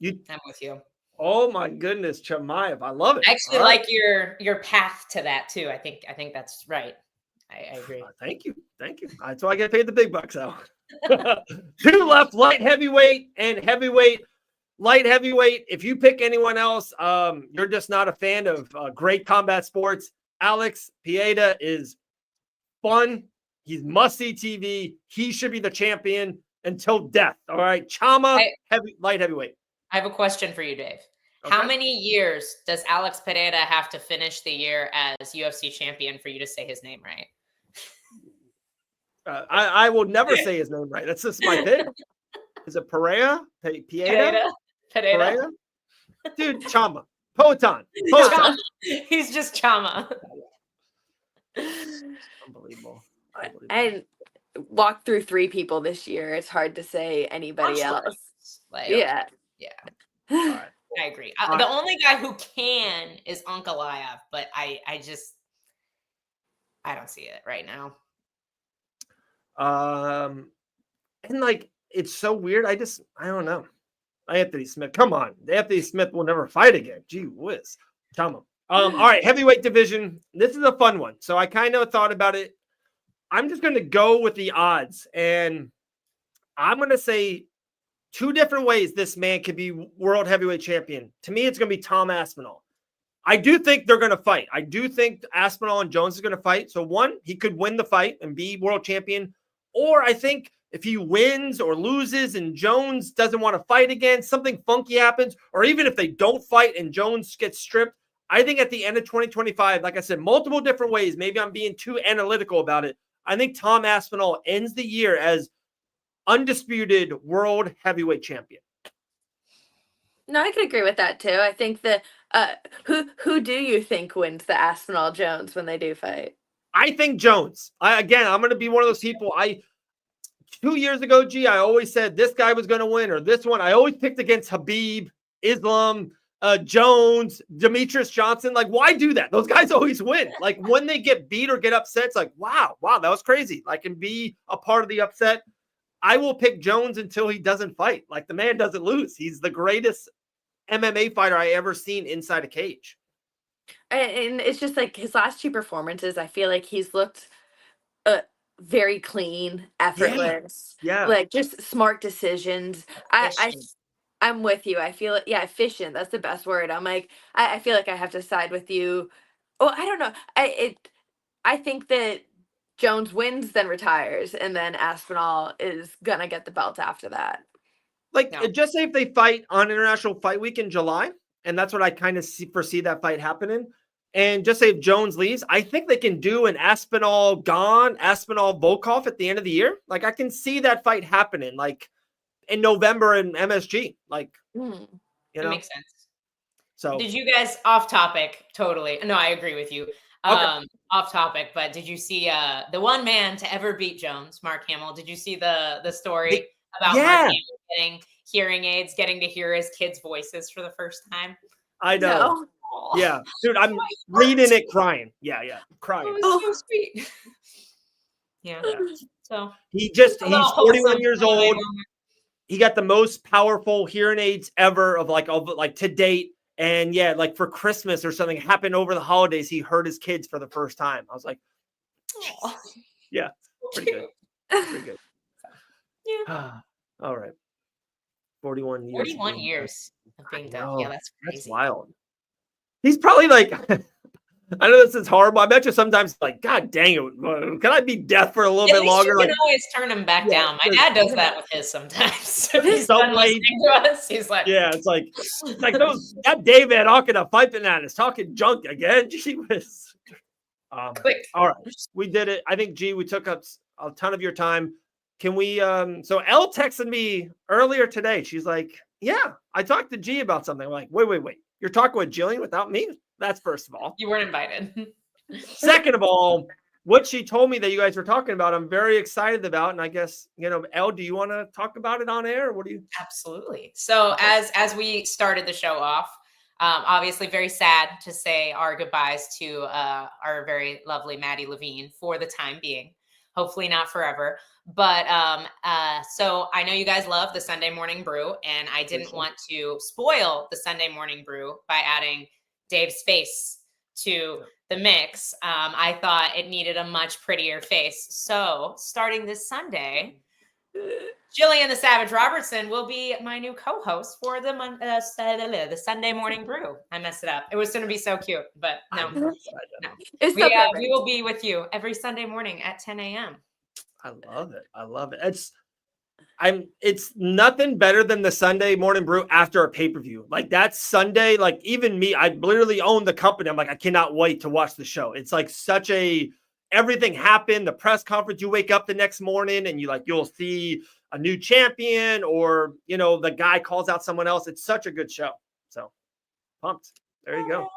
Yeah, I'm with you. Oh my goodness, Chimaev, I love it. I actually like your path to that too. I think that's right. I agree. Thank you. That's why I get paid the big bucks out. Two left, light heavyweight and heavyweight. Light heavyweight, if you pick anyone else, you're just not a fan of great combat sports. Alex Pieda is fun. He's must-see TV. He should be the champion until death. All right, Chama, light heavyweight. I have a question for you, Dave. Okay. How many years does Alex Pereira have to finish the year as UFC champion for you to say his name right? I will never say his name right. That's just my thing. Is it Pereira? Pieda? Pereira? Dude, Chama. Poatan. He's just Chama. Unbelievable. I walked through 3 people this year. It's hard to say anybody else. Yeah. All right. I agree. The only guy who can is Ankalaev, but I don't see it right now. And like, it's so weird. I don't know. Anthony Smith, come on. Anthony Smith will never fight again. Gee whiz. Tell him. All right, heavyweight division. This is a fun one. So I kind of thought about it. I'm just going to go with the odds, and I'm going to say 2 different ways this man could be world heavyweight champion. To me, it's going to be Tom Aspinall. I do think they're going to fight. I do think Aspinall and Jones is going to fight. So one, he could win the fight and be world champion. Or I think if he wins or loses and Jones doesn't want to fight again, something funky happens, or even if they don't fight and Jones gets stripped, I think at the end of 2025, like I said, multiple different ways, maybe I'm being too analytical about it, I think Tom Aspinall ends the year as undisputed world heavyweight champion. No, I can agree with that too. I think that who do you think wins the Aspinall Jones when they do fight? I think Jones. I'm going to be one of those people. 2 years ago, I always said this guy was going to win or this one. I always picked against Habib, Islam, Jones, Demetrius Johnson. Like, why do that? Those guys always win. Like, when they get beat or get upset, it's like, wow, that was crazy. I can be a part of the upset. I will pick Jones until he doesn't fight. Like, the man doesn't lose. He's the greatest MMA fighter I ever seen inside a cage. And it's just like his last 2 performances, I feel like he's looked very clean, effortless. Yeah. Like just smart decisions. Efficient. I'm with you. I feel it. Yeah, efficient. That's the best word. I'm like, I feel like I have to side with you. Oh, I don't know. I think that Jones wins, then retires, and then Aspinall is gonna get the belt after that. Like, No. just say if they fight on International Fight Week in July, and that's what I kind of foresee that fight happening. And just say if Jones leaves, I think they can do an Aspinall Volkov at the end of the year. Like, I can see that fight happening, like in November in MSG. Like, Mm. That makes sense. So did you guys off topic? Totally. No, I agree with you. Okay. Off topic, but did you see the one man to ever beat Jones, Mark Hamill? Did you see the story about Mark Hamill getting hearing aids, getting to hear his kids' voices for the first time? I know. No. Yeah, dude, I'm reading it crying. Yeah, crying. It was so sweet. Yeah. So he's 41 years old. He got the most powerful hearing aids ever of to date. And yeah, like for Christmas or something happened over the holidays, he heard his kids for the first time. I was like, yeah, pretty good. Pretty good. Yeah. All right. 41 years. 41 years of being done. Yeah, that's crazy. That's wild. He's probably like, I know this is horrible. I bet you sometimes like, God dang it. Can I be deaf for a little bit longer? You can always turn him back down. My dad does that with his sometimes. He's done listening to us. He's like, it's like that David talking to Fight Bananas talking junk again. Gee whiz. Click. All right. We did it. I think, we took up a ton of your time. Can we, so Elle texted me earlier today. She's like, yeah, I talked to G about something. I'm like, wait. You're talking with Gillian without me? That's first of all. You weren't invited. Second of all, what she told me that you guys were talking about, I'm very excited about. And I guess, Elle, do you want to talk about it on air? Or what do you? Absolutely. So as we started the show off, obviously very sad to say our goodbyes to our very lovely Maddie Levine for the time being. Hopefully not forever. But so I know you guys love the Sunday Morning Brew, and I didn't want to spoil the Sunday Morning Brew by adding Dave's face to the mix. I thought it needed a much prettier face. So starting this Sunday, Gillian the Savage Robertson will be my new co-host for the Sunday Morning Brew. I messed it up. It was going to be so cute, but no. We will be with you every Sunday morning at 10 a.m. I love it. It's nothing better than the Sunday Morning Brew after a pay-per-view. Like that Sunday, like even me, I literally own the company. I'm like, I cannot wait to watch the show. It's like everything happened. The press conference, you wake up the next morning and you'll see a new champion or, the guy calls out someone else. It's such a good show. So pumped. There you go.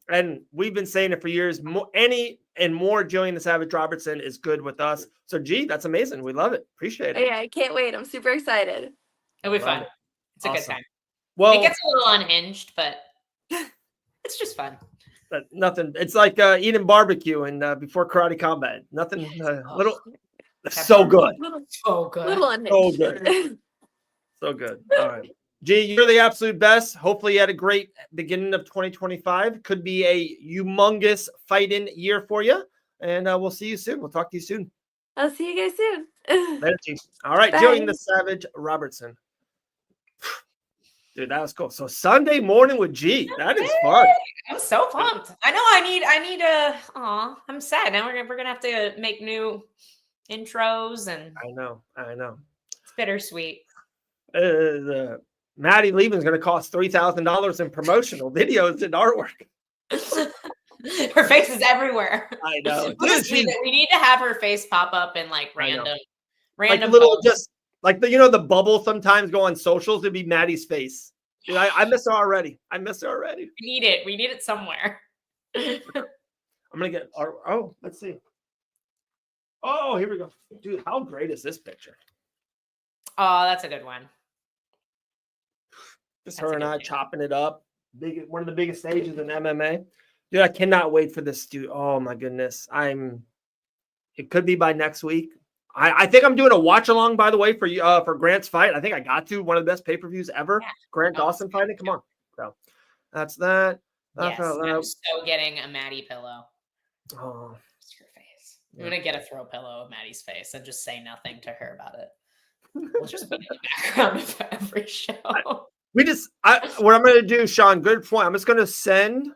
And we've been saying it for years. More Gillian the Savage Robertson is good with us. So, that's amazing. We love it. Appreciate it. Yeah, I can't wait. I'm super excited. It'll be fun. It's a good time. Well, it gets a little unhinged, but it's just fun. But nothing. It's like eating barbecue and before karate combat. Nothing. So good. So good. Little unhinged. So good. So good. All right. G, you're the absolute best. Hopefully you had a great beginning of 2025. Could be a humongous fighting year for you. And we'll see you soon. We'll talk to you soon. I'll see you guys soon. Later, G. All right, Gillian the Savage Robertson. Dude, that was cool. So Sunday morning with G. That is fun. I'm so pumped. I know I need a I'm sad. Now we're gonna have to make new intros and I know. It's bittersweet. Maddie Levin's going to cost $3,000 in promotional videos and artwork. Her face is everywhere. I know. We need to have her face pop up in like random like little posts. Just like the bubble sometimes go on socials. It'd be Maddie's face. Dude, I miss her already. We need it. We need it somewhere. I'm gonna get let's see. Oh, here we go. Dude, how great is this picture? Oh, that's a good one. Just her and I chopping it up. One of the biggest stages in MMA. Dude, I cannot wait for this, dude. Oh my goodness. It could be by next week. I think I'm doing a watch along, by the way, for Grant's fight. I think I got to one of the best pay-per-views ever. Yeah. Grant Dawson fighting. Come on. So that's that. Yes, I'm so getting a Maddie pillow. Oh. Your face. I'm gonna get a throw pillow of Maddie's face and just say nothing to her about it. We'll just be in the background of every show. What I'm going to do, Sean, good point. I'm just going to send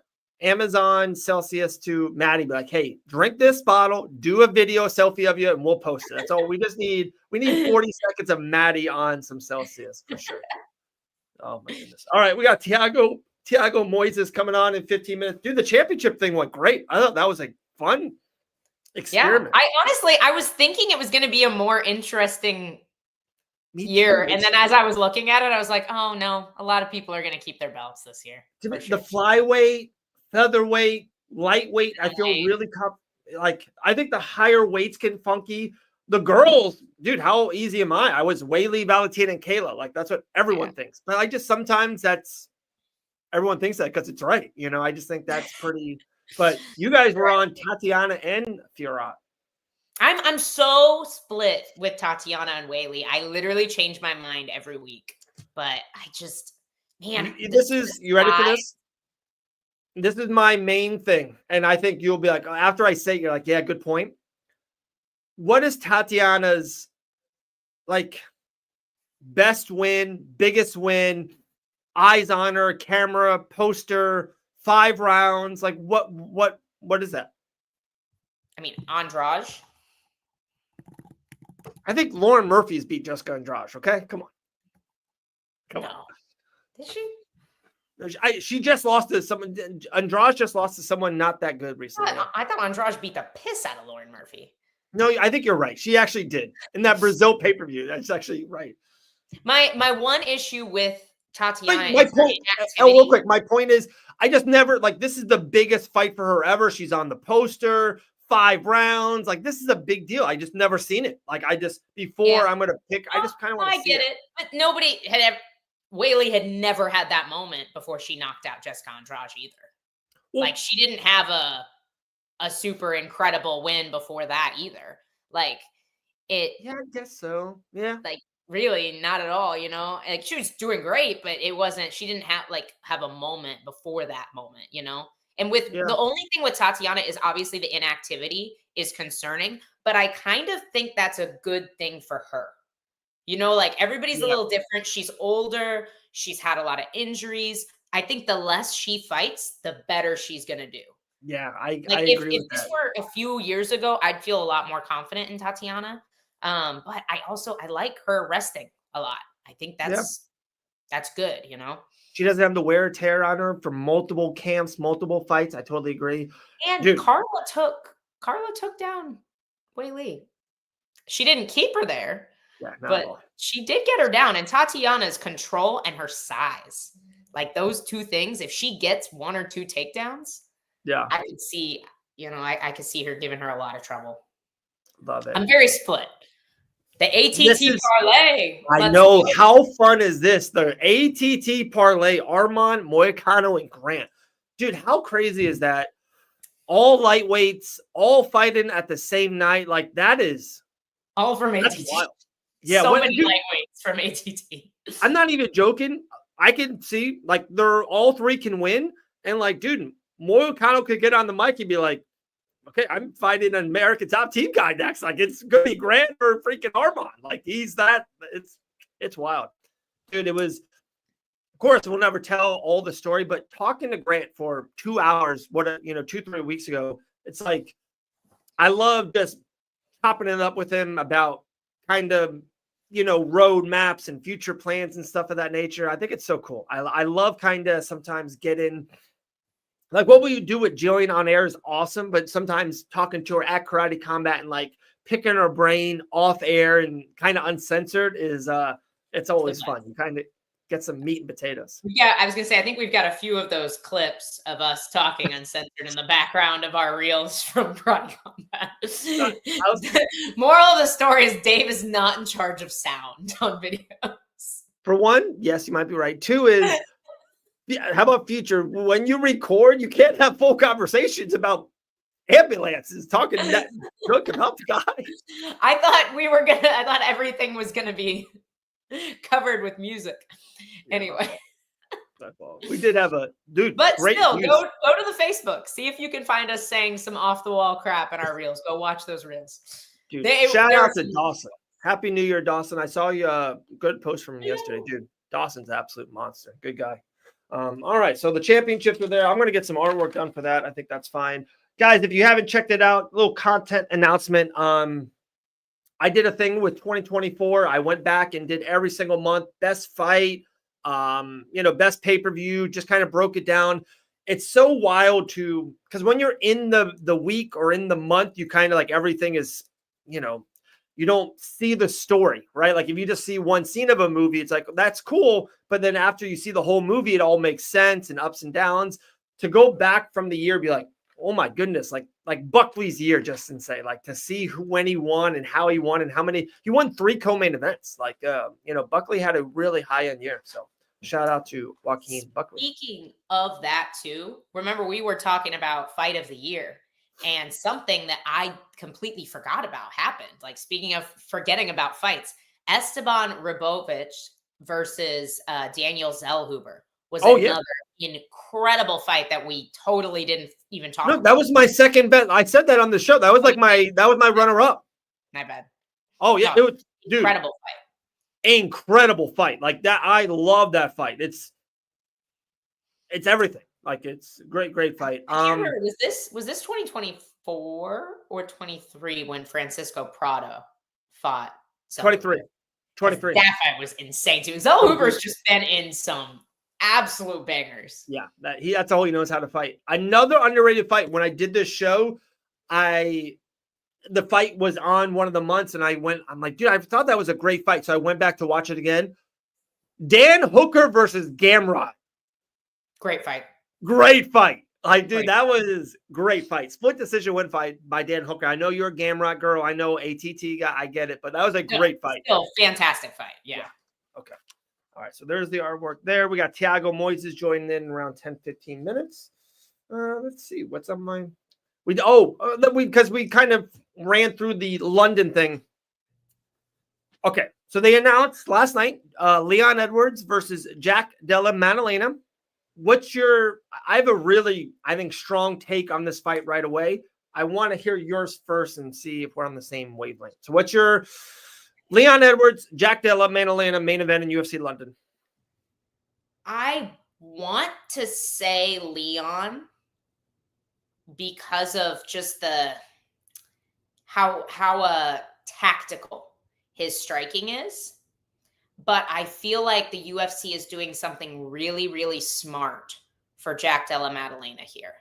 Amazon Celsius to Maddie, be like, hey, drink this bottle, do a video selfie of you, and we'll post it. That's all we just need. We need 40 seconds of Maddie on some Celsius for sure. Oh my goodness. All right. We got Thiago Moises coming on in 15 minutes. Dude, the championship thing went great. I thought that was a fun experiment. Yeah, I was thinking it was going to be a more interesting year. And then as I was looking at it, I was like, oh no, a lot of people are going to keep their belts this year. The flyweight, featherweight, lightweight, I feel really like I think the higher weights can funky. The girls, dude, how easy am I? I was Whaley, Valentina, and Kayla. Like that's what everyone thinks. But I just sometimes everyone thinks that because it's right. You know, I just think that's pretty. But you guys were on Tatiana and Fiorot. I'm so split with Tatiana and Whaley. I literally change my mind every week. But I just, man. You ready for this? This is my main thing. And I think you'll be like, after I say it, you're like, yeah, good point. What is Tatiana's like best win, biggest win, eyes on her, camera, poster, 5 rounds? Like what is that? I mean, Andrade. I think Lauren Murphy's beat Jessica Andrade. Okay, come on. Come on. Did she? She just lost to someone. Andrade just lost to someone not that good recently. I thought Andrade beat the piss out of Lauren Murphy. No, I think you're right. She actually did in that Brazil pay-per-view. That's actually right. My one issue with Tatiana. My point. Real quick. My point is, I just never like. This is the biggest fight for her ever. She's on the poster. 5 rounds. Like this is a big deal. I just never seen it. Like I'm going to pick. I just kind of want to see it. I get it. But nobody had ever. Whaley had never had that moment before she knocked out Jessica Andrade either. Well, like she didn't have a super incredible win before that either. Like it. Yeah, I guess so. Yeah. Like really not at all, you know? Like she was doing great, but it wasn't, she didn't have a moment before that moment, you know? And the only thing with Tatiana is obviously the inactivity is concerning, but I kind of think that's a good thing for her. You know, like everybody's a little different. She's older. She's had a lot of injuries. I think the less she fights, the better she's going to do. Yeah, I agree with that. If this were a few years ago, I'd feel a lot more confident in Tatiana. But I like her resting a lot. I think that's good, you know? She doesn't have the wear and tear on her from multiple camps, multiple fights. I totally agree. And dude, Carla took down Whaley. She didn't keep her there, but she did get her down. And Tatiana's control and her size, like those two things, if she gets 1 or 2 takedowns, I could see, you know, I could see her giving her a lot of trouble. Love it. I'm very split. The ATT parlay. I know. How fun is this? The ATT parlay, Armand, Moicano, and Grant. Dude, how crazy is that? All lightweights, all fighting at the same night. Like, that is... All from ATT. Yeah, so many lightweights from ATT. I'm not even joking. I can see, like, they're all 3 can win. And, like, dude, Moicano could get on the mic and be like, okay, I'm fighting an American top team guy next. Like, it's going to be Grant or freaking Armand. Like, he's that. It's wild. Dude, it was, of course, we'll never tell all the story, but talking to Grant for 2 hours, 2-3 weeks ago, it's like, I love just chopping it up with him about kind of, road maps and future plans and stuff of that nature. I think it's so cool. I love kind of sometimes getting, like what we do with Gillian on air is awesome, but sometimes talking to her at Karate Combat and like picking her brain off air and kind of uncensored is it's always fun. You kind of get some meat and potatoes. Yeah, I was gonna say I think we've got a few of those clips of us talking uncensored in the background of our reels from Karate Combat. Moral of the story is Dave is not in charge of sound on videos. For one, yes, you might be right. 2 is how about future? When you record, you can't have full conversations about ambulances talking that drunk about the guy. I thought everything was gonna be covered with music. Anyway. We did have a dude, But great still, news. go to the Facebook. See if you can find us saying some off the wall crap in our reels. Go watch those reels. Dude, They- shout there out are to some- Dawson. Happy New Year, Dawson. I saw you good post from him yesterday, dude. Dawson's an absolute monster. Good guy. All right, so the championships are there. I'm going to get some artwork done for that. I think that's fine. Guys, if you haven't checked it out, little content announcement. I did a thing with 2024. I went back and did every single month, best fight, best pay-per-view, just kind of broke it down. It's so wild because when you're in the week or in the month, you kind of like everything is, you don't see the story, right? Like if you just see one scene of a movie, it's like, that's cool. But then after you see the whole movie, it all makes sense and ups and downs. To go back from the year, be like, oh my goodness, like Buckley's year, just and say, like to see when he won and how he won and how many, he won 3 co-main events. Like, Buckley had a really high end year. So shout out to Joaquin Buckley. Speaking of that too, remember we were talking about fight of the year. And something that I completely forgot about happened. Like, speaking of forgetting about fights, Esteban Ribovic versus Daniel Zellhuber was another incredible fight that we totally didn't even talk about. That was my second bet. I said that on the show. That was like my runner-up. My bad. Oh, yeah. No, It was, dude, incredible fight. Incredible fight. Like that. I love that fight. It's everything. Like it's great fight. I can't remember, was this 2024 or 23 when Francisco Prado fought? 23. That fight was insane too. Zellhuber's just been in some absolute bangers. Yeah, that's all he knows how to fight. Another underrated fight. When I did this show, the fight was on one of the months, and I'm like, dude, I thought that was a great fight. So I went back to watch it again. Dan Hooker versus Gamrot. Great fight. Great fight. Like, dude, that was great fight. Split decision win fight by Dan Hooker. I know you're a Gamrot girl. I know ATT guy. I get it, but that was a great fight. Still fantastic fight. Yeah. Okay. All right. So there's the artwork there. We got Thiago Moises joining in around 10, 15 minutes. Let's see what's on mine. Because we kind of ran through the London thing. Okay. So they announced last night, Leon Edwards versus Jack Della Maddalena. I have a really, I think, strong take on this fight right away. I want to hear yours first and see if we're on the same wavelength. So what's your Leon Edwards, Jack Della Maddalena main event in UFC London? I want to say Leon because of just how tactical his striking is. But I feel like the UFC is doing something really, really smart for Jack Della Maddalena here.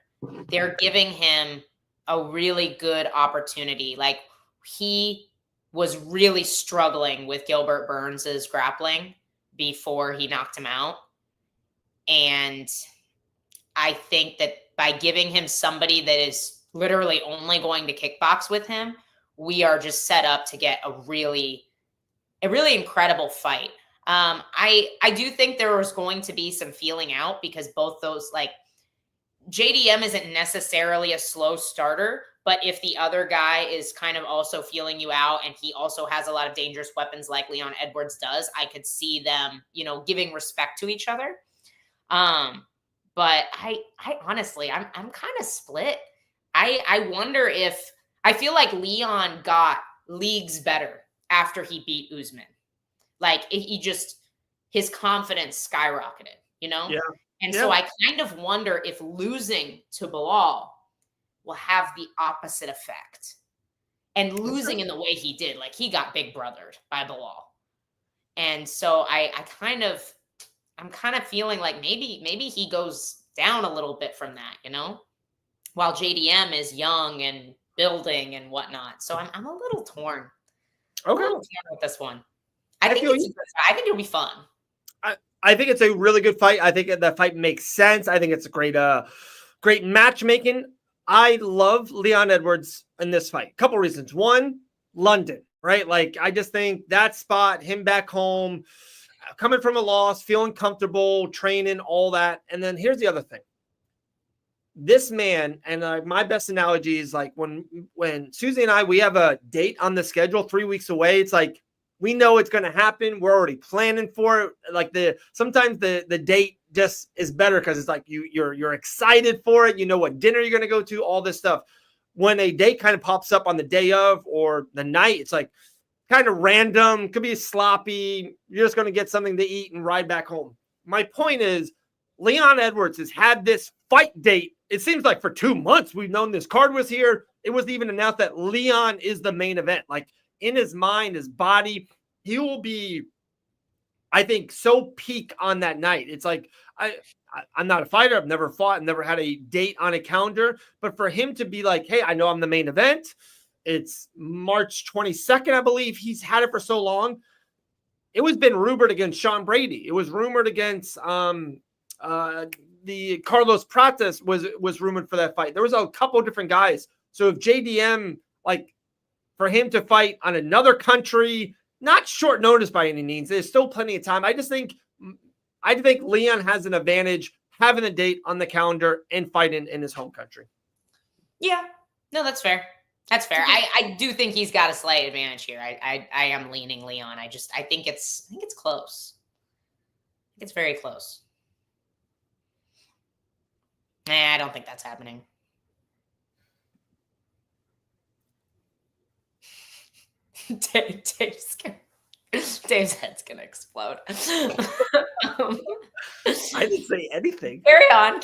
They're giving him a really good opportunity. Like, he was really struggling with Gilbert Burns's grappling before he knocked him out. And I think that by giving him somebody that is literally only going to kickbox with him, we are just set up to get a really incredible fight. I do think there was going to be some feeling out because both those, like, JDM isn't necessarily a slow starter, but if the other guy is kind of also feeling you out and he also has a lot of dangerous weapons like Leon Edwards does, I could see them, giving respect to each other. But I honestly, I'm kind of split. I wonder if, I feel like Leon got leagues better after he beat Usman. Like, his confidence skyrocketed, Yeah. And so I kind of wonder if losing to Bilal will have the opposite effect. And losing in the way he did, like, he got big brothered by Bilal. And so I'm kind of feeling like maybe he goes down a little bit from that, while JDM is young and building and whatnot. So I'm a little torn. Okay. I'm a little torn with this one. I think it'll be fun. I think it's a really good fight. I think that fight makes sense. I think it's a great matchmaking. I love Leon Edwards in this fight. A couple reasons. One, London, right? Like, I just think that spot, him back home, coming from a loss, feeling comfortable, training, all that. And then here's the other thing. This man, and my best analogy is like when Susie and I, we have a date on the schedule 3 weeks away. It's like, we know it's going to happen. We're already planning for it. Like sometimes the date just is better because it's like you're excited for it. You know what dinner you're going to go to, all this stuff. When a date kind of pops up on the day of or the night, it's like kind of random, could be sloppy. You're just going to get something to eat and ride back home. My point is, Leon Edwards has had this fight date. It seems like for 2 months we've known this card was here. It was even announced that Leon is the main event. Like in his mind, his body, he will be, I think, so peak on that night. It's like, I'm not a fighter. I've never fought. I've never had a date on a calendar. But for him to be like, hey, I know I'm the main event. It's March 22nd, I believe. He's had it for so long. It was been rumored against Sean Brady. It was rumored against the Carlos Prates was rumored for that fight. There was a couple of different guys. So if JDM, like for him to fight on another country, not short notice by any means, there's still plenty of time. I think Leon has an advantage having a date on the calendar and fighting in his home country. Yeah, no, that's fair. That's fair. I do think he's got a slight advantage here. I am leaning Leon. I think it's close. I think it's very close. I don't think that's happening. Dave's head's gonna explode. I didn't say anything. Carry on.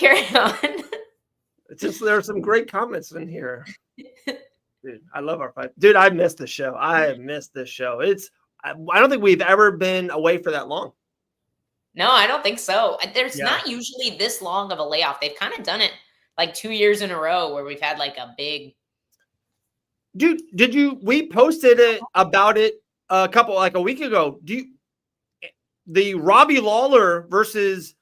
It's just there are some great comments in here. Dude, I love our fight. Dude, I missed the show. I have missed this show. I don't think we've ever been away for that long. No, I don't think so. There's not usually this long of a layoff. They've kind of done it like 2 years in a row where we've had like a big. Dude, we posted about it a week ago. The Robbie Lawler versus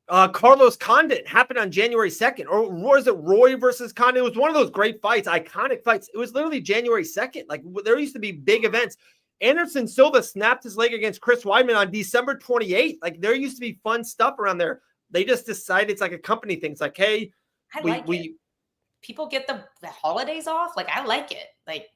Carlos Condit happened on January 2nd, or was it Roy versus Condit? It was one of those great fights, iconic fights. It was literally January 2nd. Like there used to be big events. Anderson Silva snapped his leg against Chris Weidman on December 28th. Like there used to be fun stuff around there. They just decided it's like a company thing. It's like, hey, people get the holidays off. Like I like it. Like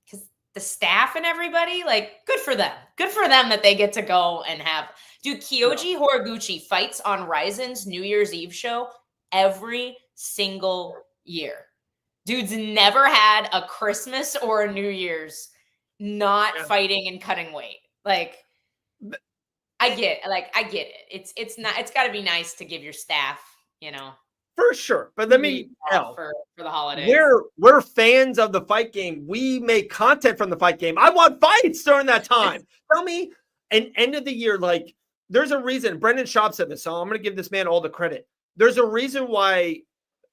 because the staff and everybody, like good for them. Good for them that they get to go and have. Dude, Kyoji Horiguchi fights on Ryzen's New Year's Eve show every single year. Dude's never had a Christmas or a New Year's not fighting and cutting weight. Like, I get it. It's got to be nice to give your staff, for sure. But let me for the holidays. We're fans of the fight game. We make content from the fight game. I want fights during that time. Tell me, an end of the year, like. There's a reason. Brendan Schaub said this, so I'm going to give this man all the credit. There's a reason why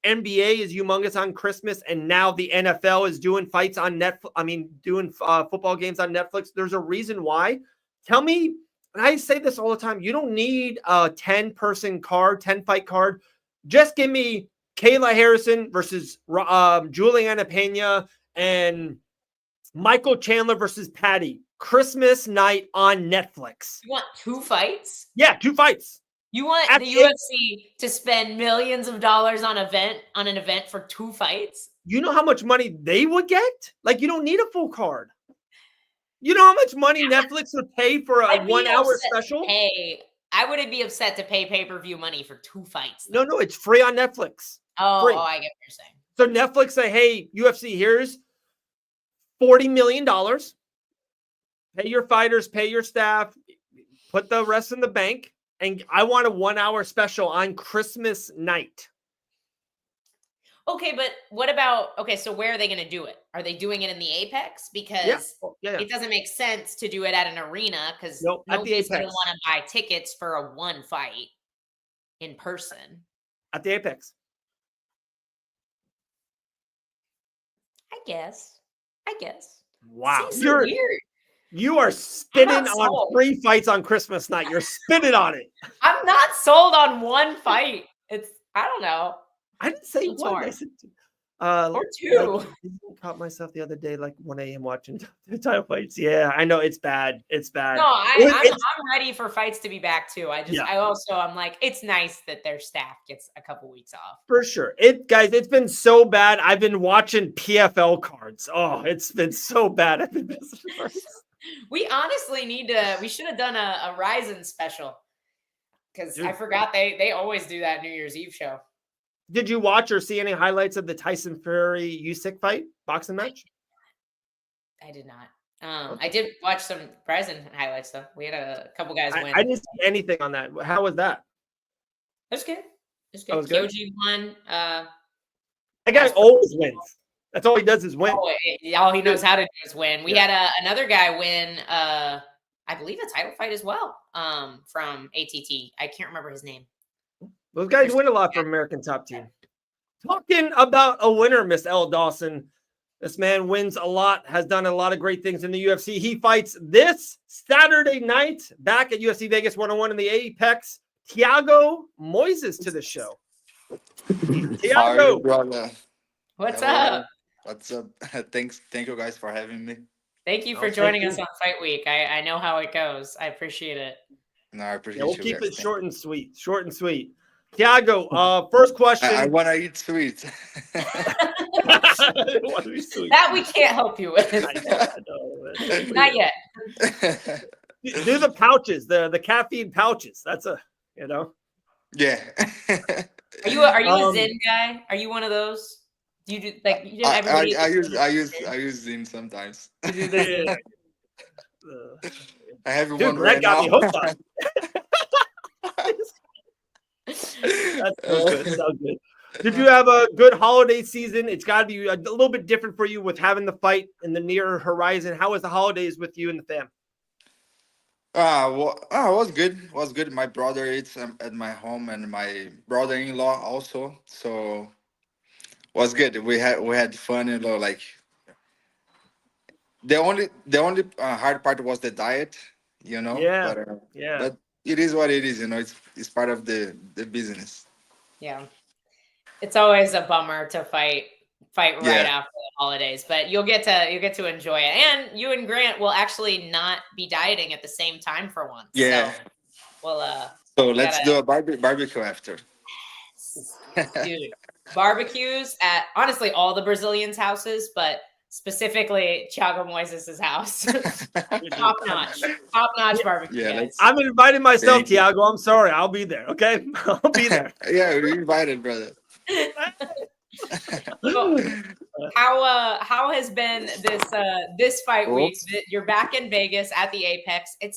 NBA is humongous on Christmas, and now the NFL is doing fights on Netflix. Doing football games on Netflix. There's a reason why. Tell me, and I say this all the time, you don't need a 10-person card, 10-fight card. Just give me Kayla Harrison versus Juliana Pena and Michael Chandler versus Patty. Christmas night on Netflix. You want 2 fights? Yeah, 2 fights. You want the UFC to spend millions of dollars on an event for 2 fights? You know how much money they would get? Like, you don't need a full card. You know how much money Netflix would pay for a 1-hour special? Hey, I wouldn't be upset to pay pay-per-view money for 2 fights. No, it's free on Netflix. Oh, I get what you're saying. So Netflix say, hey, UFC, here's $40 million. Pay your fighters, pay your staff, put the rest in the bank, and I want a 1-hour special on Christmas night. Okay, but what about, so where are they going to do it? Are they doing it in the Apex? Because it doesn't make sense to do it at an arena because nobody's going to want to buy tickets for a 1 fight in person. At the Apex. I guess. Wow. Seems so weird. You are spinning on 3 fights on Christmas night. You're spinning on it. I'm not sold on 1 fight. I don't know. I didn't say 1. I said 2. Or 2. I caught myself the other day, like 1 a.m. watching the title fights. Yeah, I know it's bad. It's bad. No, I'm ready for fights to be back too. I'm like, it's nice that their staff gets a couple weeks off. For sure. Guys, it's been so bad. I've been watching PFL cards. Oh, it's been so bad. I've been We honestly we should have done a Ryzen special. because I forgot they always do that New Year's Eve show. Did you watch or see any highlights of the Tyson Fury Usyk fight boxing match? I did not. I did watch some Bryson highlights though. We had a couple guys win. I didn't see anything on that. How was that? It was good. It was good. That was good? Kyoji won. That guy always wins. That's all he does is win. All he knows how to do is win. We had another guy win. I believe a title fight as well. From ATT. I can't remember his name. Those guys win a lot from American Top Team. Talking about a winner, Miss Elle Dawson. This man wins a lot, has done a lot of great things in the UFC. He fights this Saturday night back at UFC Vegas 101 in the Apex. Thiago Moises to the show. Thiago. Brother. What's up? What's up? Thank you guys for having me. Thank you for joining us on Fight Week. I know how it goes. I appreciate it. No, I appreciate We'll you keep guys. it short and sweet. Short and sweet. Thiago, first question. I want to eat sweets. That we can't help you with. I know. Not yet. Do the pouches, the caffeine pouches. That's Yeah. Are you a Zen guy? Are you one of those? Do you do like you everybody? I use Zim sometimes. I have one right now. Me hooked on. That's so good. So good. Did you have a good holiday season? It's got to be a little bit different for you with having the fight in the near horizon. How was the holidays with you and the fam? It was good. It was good. My brother eats at my home, and my brother-in-law also. So it was good. We had fun. Like the only hard part was the diet. Yeah. But it is what it is. It's part of the business. Yeah. It's always a bummer to fight right after the holidays, but you'll get to enjoy it. And you and Grant will actually not be dieting at the same time for once. Yeah. So let's do a barbecue after. Dude, barbecues at honestly all the Brazilians' houses, but specifically Thiago Moises' house. Top notch barbecue. Yeah, I'm inviting myself, Thiago. I'm sorry. I'll be there. Okay. I'll be there. Yeah, you're invited, brother. How has been this fight week? You're back in Vegas at the Apex. I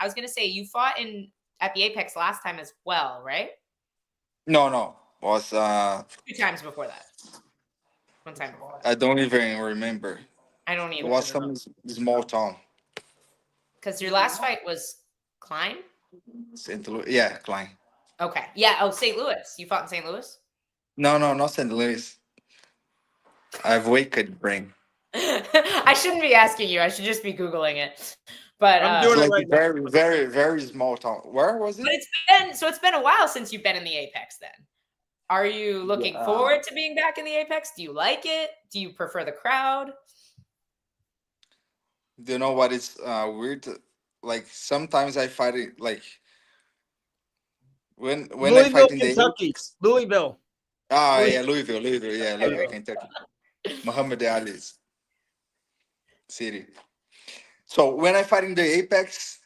was gonna say you fought at the Apex last time as well, right? No. It was 2 times before that. 1 time before that. I don't even remember. I don't even. It was some small town. Because your last fight was Klein? St. Louis. Yeah, Klein. Okay. Yeah. Oh, St. Louis. You fought in St. Louis? No, not St. Louis. I have weight brain. I shouldn't be asking you. I should just be Googling it. But I'm doing it right now. Very, very, very small town. Where was it? But it's been a while since you've been in the Apex then. Are you looking forward to being back in the Apex? Do you like it? Do you prefer the crowd? Do you know what is weird? Like sometimes I fight it like when Louisville, I fight in Kentucky. Louisville. Louisville, Kentucky. Muhammad Ali's city. So when I fight in the Apex,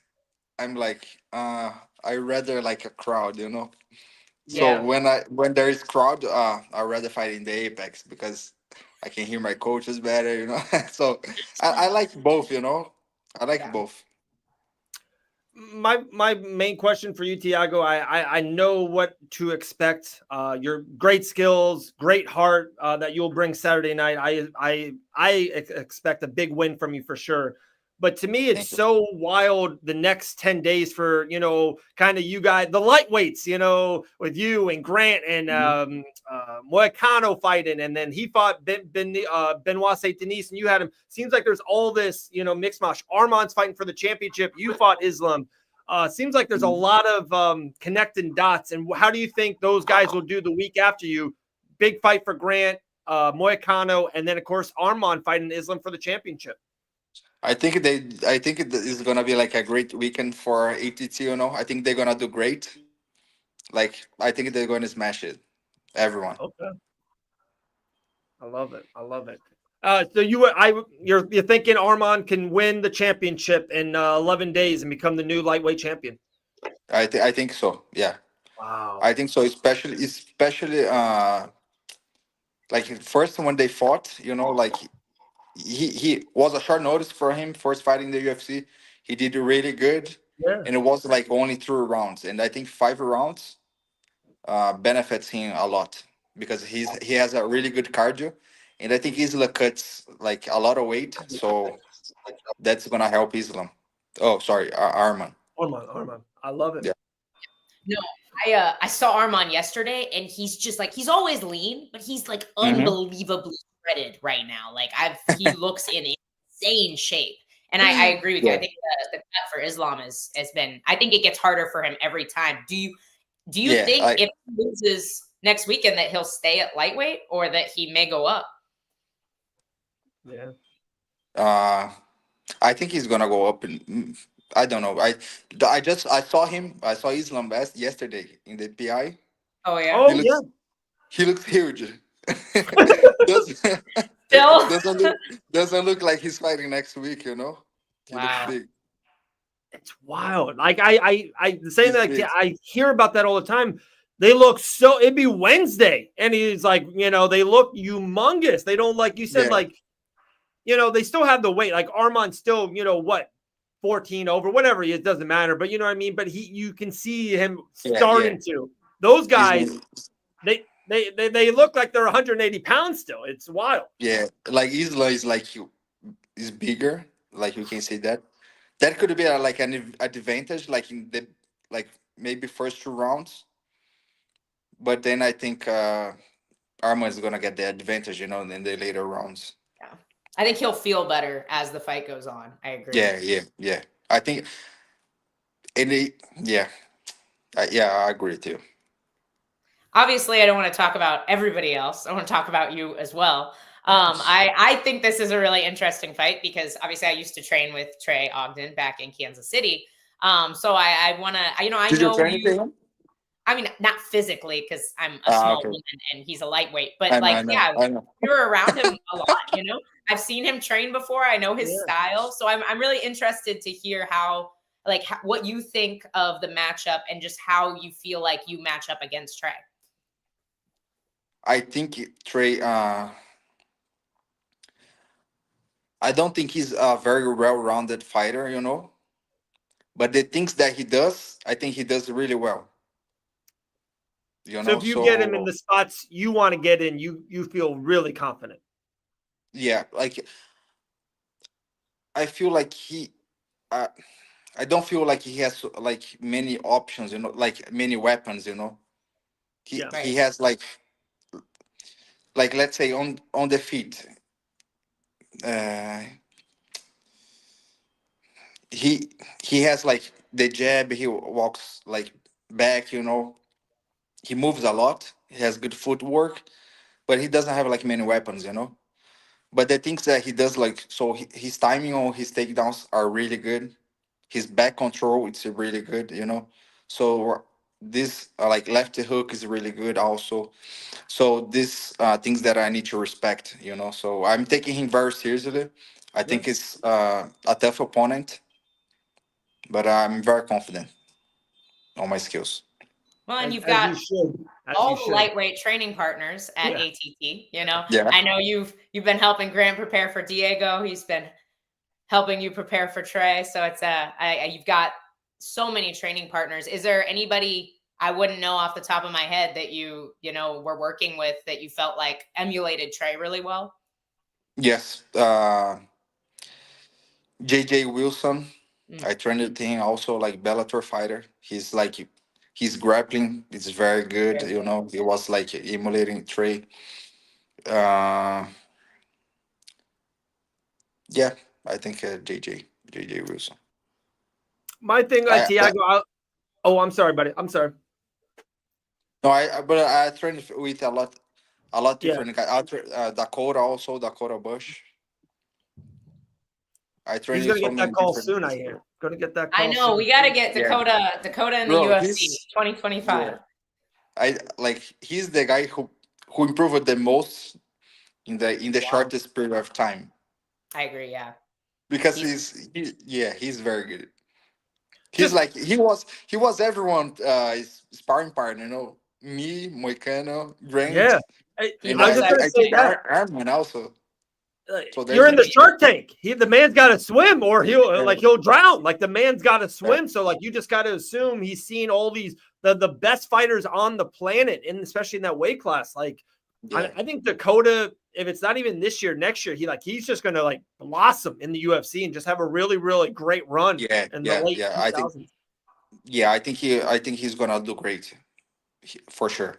I'm like, I rather like a crowd, Yeah. So when there is crowd, I rather fight in the Apex because I can hear my coaches better, So I like both, I like both. My main question for you, Thiago, I know what to expect. Your great skills, great heart that you'll bring Saturday night. I expect a big win from you for sure. But to me, it's so wild the next 10 days for, kind of you guys, the lightweights, with you and Grant and Moicano fighting. And then he fought Benoit Saint Denis and you had him. Seems like there's all this, mixed match. Arman's fighting for the championship. You fought Islam. Seems like there's a lot of connecting dots. And how do you think those guys will do the week after you? Big fight for Grant, Moicano, and then, of course, Arman fighting Islam for the championship. I think it is gonna be like a great weekend for ATT. I think they're gonna do great. Like I think they're gonna smash it. Everyone. Okay. I love it. So you're thinking Arman can win the championship in 11 days and become the new lightweight champion? I think so. Yeah, Wow. I think so. Especially like first when they fought, like he was a short notice for him first fighting the UFC. He did really good, Yeah. and it was like only 3 rounds, and I think 5 rounds benefits him a lot because he has a really good cardio, and I think Isla cuts like a lot of weight, so that's gonna help Islam. Oh, sorry, Arman. Arman. I love it. Yeah. No, I saw Armand yesterday, and he's just like he's always lean, but he's like Mhm. unbelievably shredded right now. Like he looks in insane shape. And I agree with you. I Yeah. think the cut for Islam has been. I think it gets harder for him every time. Do you Yeah. think if he loses next weekend that he'll stay at lightweight or that he may go up? Yeah. I think he's gonna go up. I don't know. I saw him. I saw Islam yesterday in the PI. Oh yeah. Oh He yeah. looks he looks huge. doesn't, Still? doesn't look like he's fighting next week. He looks Wow. big. It's wild. Like I the same He's like big. I hear about that all the time. They look so it'd be Wednesday, and he's like, they look humongous. They don't like you said, Yeah. like, they still have the weight. Like Armand's still, what, 14 over, whatever it doesn't matter. But you know what I mean? But you can see him Yeah. starting to. Those He's guys, they look like they're 180 pounds still. It's wild. yeah. Like Isla is like is bigger. Like you can see that. That could be like an advantage, like in the like maybe first 2 rounds. But then I think Arma is gonna get the advantage, in the later rounds. Yeah. I think he'll feel better as the fight goes on. I agree. Yeah. I think, yeah, I agree too. Obviously, I don't want to talk about everybody else. I want to talk about you as well. I think this is a really interesting fight because obviously I used to train with Trey Ogden back in Kansas City. So I want to, I Did you know train you. him? I mean, not physically because I'm a small Okay. woman and he's a lightweight, but I know. you're around him a lot. I've seen him train before. I know his style, so I'm really interested to hear what you think of the matchup and just how you feel like you match up against Trey. I think Trey. I don't think he's a very well-rounded fighter, But the things that he does, I think he does really well. So if you get him in the spots you want to get in, you feel really confident. Yeah, like I feel like I don't feel like he has like many options, like many weapons, He has like let's say on the feet, uh, he has like the jab. He walks like back, He moves a lot. He has good footwork, but he doesn't have like many weapons. But the things that he does, like, so his timing on his takedowns are really good. His back control, it's really good. So this like lefty hook is really good also. So these things that I need to respect. So I'm taking him very seriously. I think it's a tough opponent, but I'm very confident on my skills. Well, and you've got all the should. lightweight training partners at ATT. Yeah. I know you've been helping Grant prepare for Diego. He's been helping you prepare for Trey. So it's you've got so many training partners. Is there anybody I wouldn't know off the top of my head that you were working with that you felt like emulated Trey really well? Yes. JJ Wilson. I trained with him also, like Bellator fighter. His grappling is very good. He was like emulating Trey. Yeah, I think JJ Wilson. My thing, Thiago. I'm sorry, buddy. I'm sorry. No, but I trained with a lot different guys. Dakota Bush. I trained He's gonna so get many that call different. soon. I hear. Gonna get that call. I know soon. we got to get Dakota in the UFC 2025. He's the guy who improved the most in the shortest period of time. I agree. Yeah. Because he's very good. Just he was everyone sparring partner, you know. Me, Moicano, Grant, yeah. He and I was knows just gonna I say think everything. that. Arman also. So there's You're in like the Shark Tank. The man's got to swim, or yeah, he'll drown. Like the man's got to yeah, swim. So like you just got to assume he's seen all these the best fighters on the planet, and especially in that weight class. Like yeah. I think Dakota, if it's not even this year, next year, he's just gonna like blossom in the UFC and just have a really really great run Yeah, in the yeah, late yeah. 2000s. I think he's gonna do great for sure.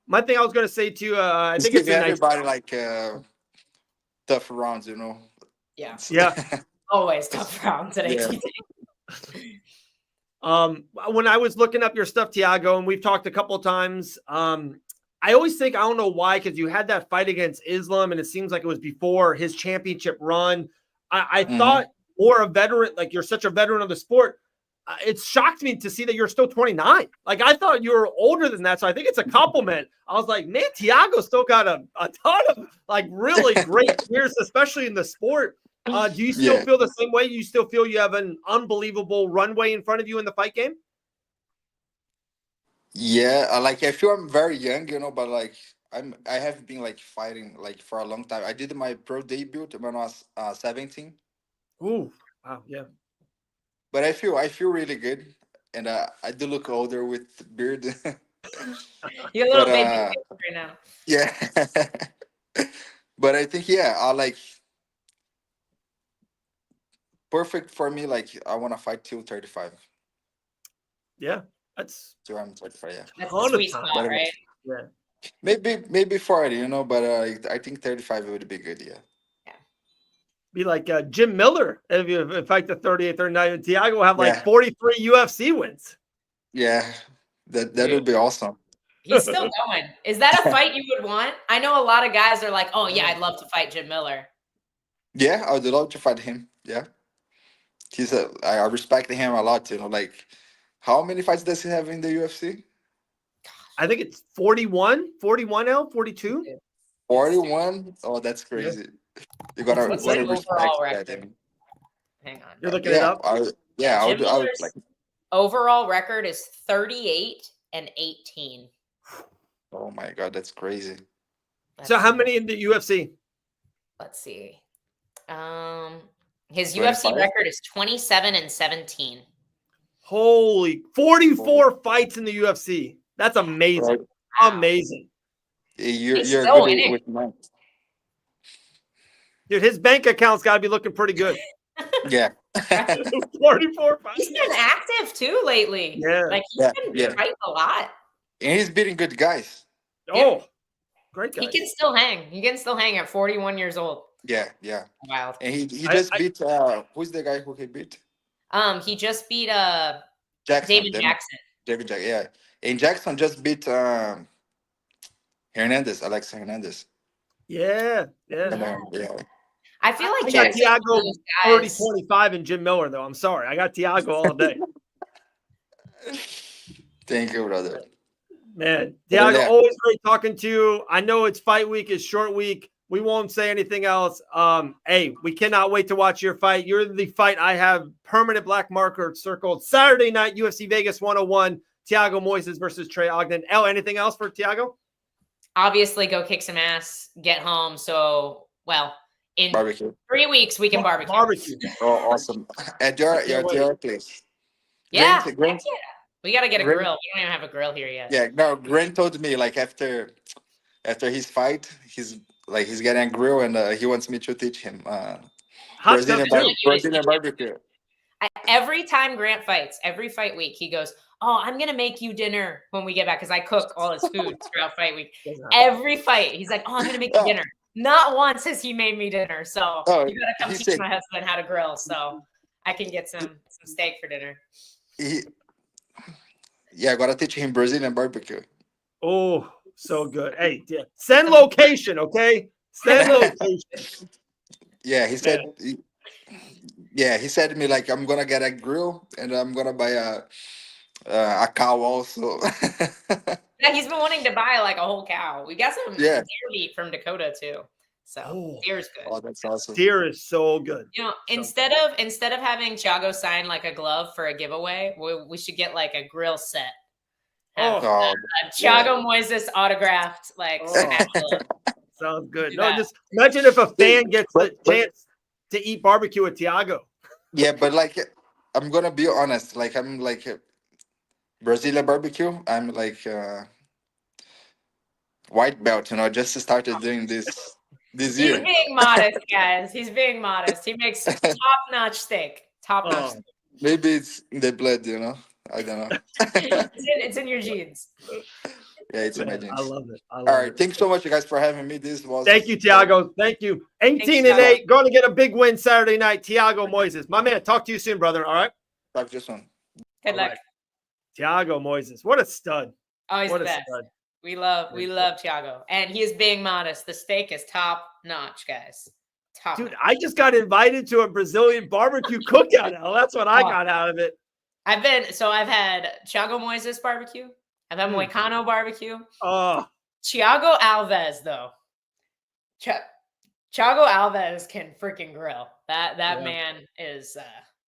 My thing I was gonna say too, I He's think it's giving a nice. everybody like tough rounds, you know. Yeah. Yeah. Always tough rounds at Yeah. ATT. When I was looking up your stuff, Thiago, and we've talked a couple of times, I always think, I don't know why, because you had that fight against Islam, and it seems like it was before his championship run. I thought more a veteran, like you're such a veteran of the sport. It shocked me to see that you're still 29. Like I thought you were older than that. So I think it's a compliment. I was like, man, Thiago still got a ton of like really great years, especially in the sport. Do you still feel the same way? You still feel you have an unbelievable runway in front of you in the fight game? Yeah, like I feel I'm very young, you know, but like I have been like fighting like for a long time. I did my pro debut when I was 17, Ooh, wow, yeah. but I feel really good, and I do look older with beard. You're a little But baby right now. yeah, but I think I like perfect for me. Like I want to fight till 35. Yeah, that's Till I'm 35. Yeah, That's ton the of sweet time. spot, right? Yeah. maybe 40, you know, but I think 35 would be good. Yeah. Be like Jim Miller if you fight the 38, 39. Thiago will have like Yeah. 43 UFC wins. Yeah, that would be awesome. He's still going. Is that a fight you would want? I know a lot of guys are like, oh yeah, I'd love to fight Jim Miller. Yeah, I would love to fight him. Yeah, I respect him a lot. You know, like how many fights does he have in the UFC? I think it's 41, 42. 41. Oh, that's crazy. You gotta What's gotta the respect overall that. record? Hang on. You're looking it Yeah, up? I would Jim I would Miller's like. overall record is 38-18. Oh my god, that's crazy. So how many in the UFC? Let's see. His 25? UFC record is 27-17. Holy 44 fights in the UFC. That's amazing. Right. Amazing. You're He's you're still good winning. with money. Dude, his bank account's got to be looking pretty good. Yeah. 44 fights. He's been active too lately. Yeah. Like he's been Yeah. fighting a lot. And he's beating good guys. Oh, great guy. He can still hang. He can still hang at 41 years old. Yeah. Wild. And he just beat who's the guy who he beat? He just beat Jackson. David Jackson. David Jackson, yeah. And Jackson just beat Alexa Hernandez. Yeah. Yeah. I feel like I got Jackson's one Thiago of those guys- 30-25 and Jim Miller, though. I'm sorry. I got Thiago all day. Thank you, brother. Man, But, Thiago, yeah. always great talking to you. I know it's fight week, it's short week. We won't say anything else. Hey, we cannot wait to watch your fight. You're the fight I have permanent black marker circled. Saturday night, UFC Vegas 101, Thiago Moises versus Trey Ogden. Anything else for Thiago? Obviously, go kick some ass, get home. So, in Barbecue. 3 weeks, we can barbecue. Oh, awesome. At your place. Yeah. Grant, We got to get a Grant- grill. We don't even have a grill here yet. yeah, no, Grant told me like after his fight, he's getting a grill and he wants me to teach him Brazilian barbecue. Every time Grant fights, every fight week, he goes, oh, I'm going to make you dinner when we get back because I cook all his food throughout fight week. Every fight, he's like, oh, I'm going to make you dinner. Not once has he made me dinner. So you got to come teach my husband how to grill so I can get some steak for dinner. I got to teach him Brazilian barbecue. Oh, so good. Hey, send location, okay? Send location. Yeah, he said. He said to me like I'm gonna get a grill and I'm gonna buy a cow also. Yeah, he's been wanting to buy like a whole cow. We got some deer meat from Dakota too. So Deer's good. Oh, that's awesome. Deer is so good. You know, So instead of having Thiago sign like a glove for a giveaway, we should get like a grill set. Have Oh, a Thiago Moises autographed like spatula. sounds good. Do No, that. just imagine if a fan gets the But- chance to eat barbecue with Thiago. Yeah, but like I'm gonna be honest. Like I'm like Brazilian barbecue. I'm like white belt. Just started doing this He's year. being modest, guys. He's being modest. He makes top-notch steak. Top-notch steak. Maybe it's in the blood. I don't know. It's in your genes. Yeah, it's in my Man, genes. I love it. All right, thanks so much, you guys, for having me. This was Thank you, Thiago. Thank you. 18-8, going to get a big win Saturday night. Thiago Moises, my man. Talk to you soon, brother. All right. Talk to you soon. Good luck. Right. Thiago Moises, what a stud. Oh, he's What the a best. stud. We love Thiago, and he is being modest. The steak is top-notch, guys. Top. Dude, I just got invited to a Brazilian barbecue cookout now. That's what I got out of it. I've had Thiago Moises barbecue. I've had Moicano barbecue. Oh, Thiago Alves, though. Thiago Alves can freaking grill. That man is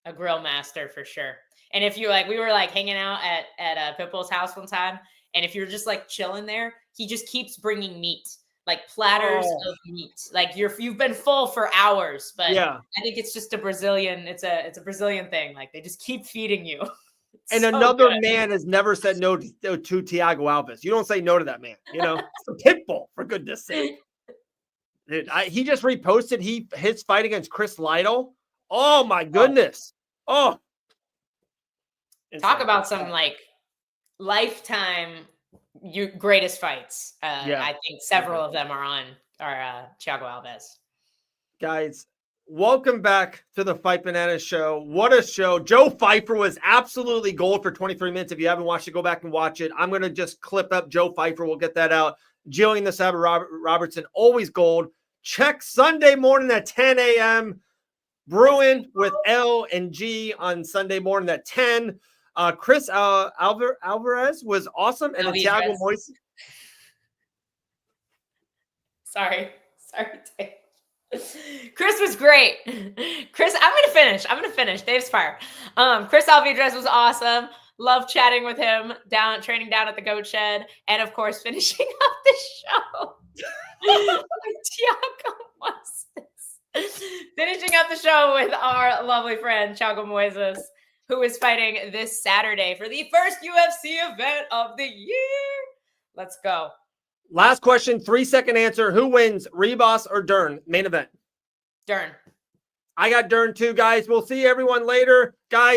a grill master for sure. And if you we were hanging out at Pitbull's house one time, and if you're just chilling there, he just keeps bringing meat, platters of meat. You've been full for hours, but I think it's just a Brazilian. It's a Brazilian thing. They just keep feeding you. and so another good. man has never said no to Thiago Alves. You don't say no to that man. It's a Pitbull, for goodness sake. Dude, he just reposted his fight against Chris Lytle. Oh my goodness. Oh. Talk about some lifetime greatest fights. I think several of them are Thiago Alves. Guys, welcome back to the Fight Bananas show. What a show. Joe Pyfer was absolutely gold for 23 minutes. If you haven't watched it, go back and watch it. I'm going to just clip up Joe Pyfer. We'll get that out. Gillian Robertson, always gold. Check Sunday morning at 10 a.m. Bruin with L and G on Sunday morning at 10. Chris Alvidrez was awesome. And Thiago Moises. Sorry, Dave. Chris was great. Chris, I'm gonna finish. Dave's fired. Chris Alvidrez was awesome. Love chatting with him training down at the goat shed, and of course finishing up the show with Thiago Moises. Finishing up the show with our lovely friend Thiago Moises, who is fighting this Saturday for the first UFC event of the year. Let's go. Last question, 3-second answer. Who wins, Ribas or Dern? Main event. Dern. I got Dern too, guys. We'll see everyone later. Guys,